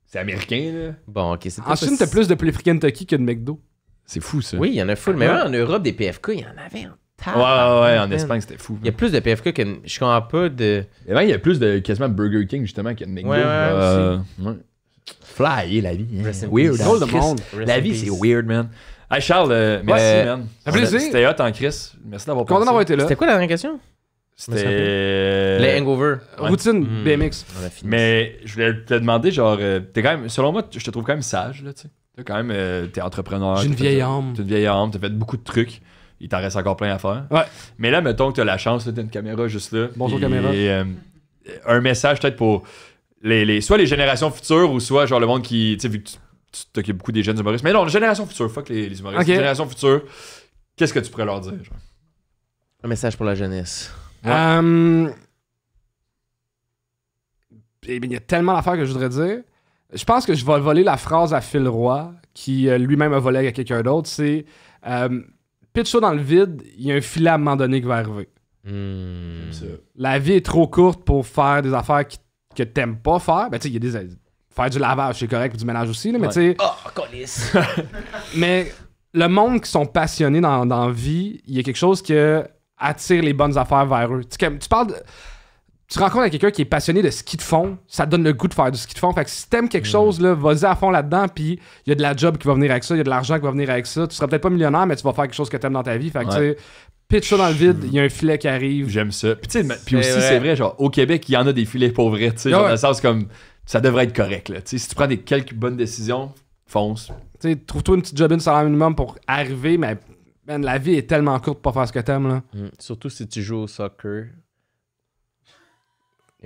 S1: C'est américain, là.
S2: bon, ok. C'est
S4: En
S2: peut-être
S4: Chine,
S2: pas
S4: t'as plus de poulet frit Kentucky que de McDo.
S1: C'est fou, ça.
S2: Oui, il y en a full. Mais
S4: Ouais.
S2: même en Europe, des PFK, il y en avait en
S1: Ouais, ouais, en
S2: man.
S1: Espagne, c'était fou.
S2: Il y a plus de PFK que. Je comprends pas de.
S1: Et ben, il y a plus de quasiment Burger King, justement, qu'il y a de McDo.
S2: Ouais,
S1: ouais. Fly, la vie. hein.
S2: Rest in
S1: Weird,
S2: peace.
S1: hein,
S4: Drôle de
S1: Chris.
S4: monde.
S1: La vie, c'est weird, man. Hey, Charles, merci, man.
S4: Ça fait plaisir.
S1: C'était hot en Chris. Merci d'avoir
S4: Content
S1: passé.
S4: d'avoir été là.
S2: C'était quoi la dernière question?
S1: C'était.
S2: Les hangover.
S1: Ouais.
S4: Routine
S2: Hmm.
S4: BMX.
S2: On a fini.
S1: Mais je voulais te demander, genre, t'es quand même, selon moi, je te trouve quand même sage, là, tu sais. T'es quand même, t'es entrepreneur.
S4: J'ai une
S1: t'as fait-
S4: vieille âme.
S1: T'as une vieille âme, t'as fait beaucoup de trucs. Il t'en reste encore plein à faire.
S4: Ouais.
S1: Mais là, mettons que t'as la chance, là, t'as une caméra juste là.
S4: Bonjour,
S1: Puis,
S4: caméra.
S1: un message peut-être pour soit les générations futures ou soit genre le monde qui, tu sais, vu que tu t'occupes beaucoup des jeunes humoristes. Mais non, la génération future, fuck les humoristes.
S4: Ok.
S1: La génération future, qu'est-ce que tu pourrais leur dire, genre?
S2: Un message pour la jeunesse.
S4: Eh bien, il y a tellement d'affaires que je voudrais dire. Je pense que je vais voler la phrase à Phil Roy, qui lui-même a volé à quelqu'un d'autre. C'est pitch-toi dans le vide, il y a un filet à un moment donné qui va arriver.
S1: Ça.
S4: La vie est trop courte pour faire des affaires que t'aimes pas faire. Ben, tu sais, il y a des. Faire du lavage, c'est correct, puis du ménage aussi, là, mais
S1: Ouais.
S4: tu sais.
S2: Oh, colis!
S4: Mais le monde qui sont passionnés dans la vie, il y a quelque chose qui attire les bonnes affaires vers eux. Tu parles de. Tu rencontres avec quelqu'un qui est passionné de ski de fond, ça te donne le goût de faire du ski de fond. Fait que si t'aimes quelque chose, là, vas-y à fond là-dedans, puis il y a de la job qui va venir avec ça, il y a de l'argent qui va venir avec ça. Tu seras peut-être pas millionnaire, mais tu vas faire quelque chose que t'aimes dans ta vie. Fait que tu sais, pitch ça dans le vide, il y a un filet qui arrive.
S1: J'aime ça. Puis, tu sais, puis
S2: C'est
S1: aussi,
S2: vrai.
S1: c'est vrai, genre, au Québec, il y en a des filets pour vrai, tu sais,
S4: Ah
S1: genre,
S4: ouais.
S1: dans le sens comme, ça devrait être correct, là. Tu sais, si tu prends quelques bonnes décisions, fonce.
S4: Tu sais, trouve-toi une petite job, une salaire minimum pour arriver, mais man, la vie est tellement courte pour pas faire ce que t'aimes, là.
S2: Surtout si tu joues au soccer.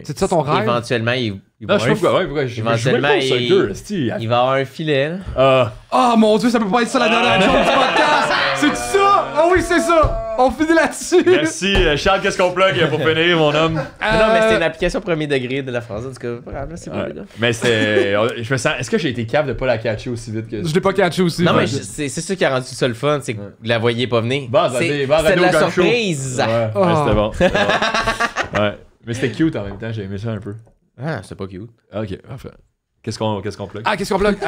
S4: C'est ça ton rêve?
S2: Éventuellement, il va
S1: Non, je sais pas pourquoi, ouais, pourquoi je jouais
S2: Éventuellement,
S1: pas au
S2: il-
S1: soccer, esti.
S2: il va avoir un filet. Là.
S1: Ah,
S4: Oh mon dieu, ça peut pas être ça la dernière joke du podcast! C'est ça? Oh oui, c'est ça! On finit là-dessus!
S1: merci. Charles, qu'est-ce qu'on plug pour finir, mon homme?
S2: Non, mais c'était une application premier degré de la phrase. En tout cas, pas grave, là, c'est bon,
S1: Ouais.
S2: les gars.
S1: Mais c'était. Je me sens. Est-ce que j'ai été capable de pas la catcher aussi vite que
S4: Je l'ai pas catché aussi.
S2: Non,
S4: Ouais.
S2: mais c'est ça qui a rendu ça le fun, c'est que vous la voyez pas venir.
S1: Vendredi,
S2: C'est
S1: vendredi
S2: de
S1: au
S2: la
S1: Gang Show.
S2: surprise.
S1: Ouais,
S4: Oh.
S1: c'était bon. C'était bon. Ouais. Mais c'était cute en même temps, j'ai aimé ça un peu.
S2: Ah, c'est pas cute.
S1: Ok, parfait. Qu'est-ce qu'on plug?
S4: Ah, qu'est-ce qu'on bloque?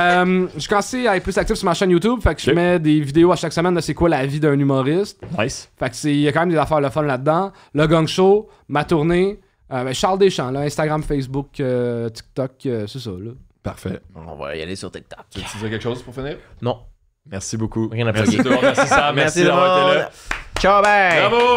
S4: J'ai commencé à être plus actif sur ma chaîne YouTube. Fait que je
S1: Ok.
S4: mets des vidéos à chaque semaine de c'est quoi la vie d'un humoriste.
S1: Nice.
S4: Fait que il y a quand même des affaires le fun là-dedans. Le Gang Show, ma tournée, Charles Deschamps, là, Instagram, Facebook, TikTok, c'est ça, là.
S1: Parfait.
S2: On va y aller sur TikTok.
S1: Tu veux dire quelque chose pour finir?
S2: Non.
S1: Merci beaucoup.
S2: Rien à
S1: Merci
S2: plugger.
S1: Merci Sam. Merci
S2: tout le
S1: d'avoir été
S2: monde.
S1: là.
S2: Ciao, bye!
S1: Bravo!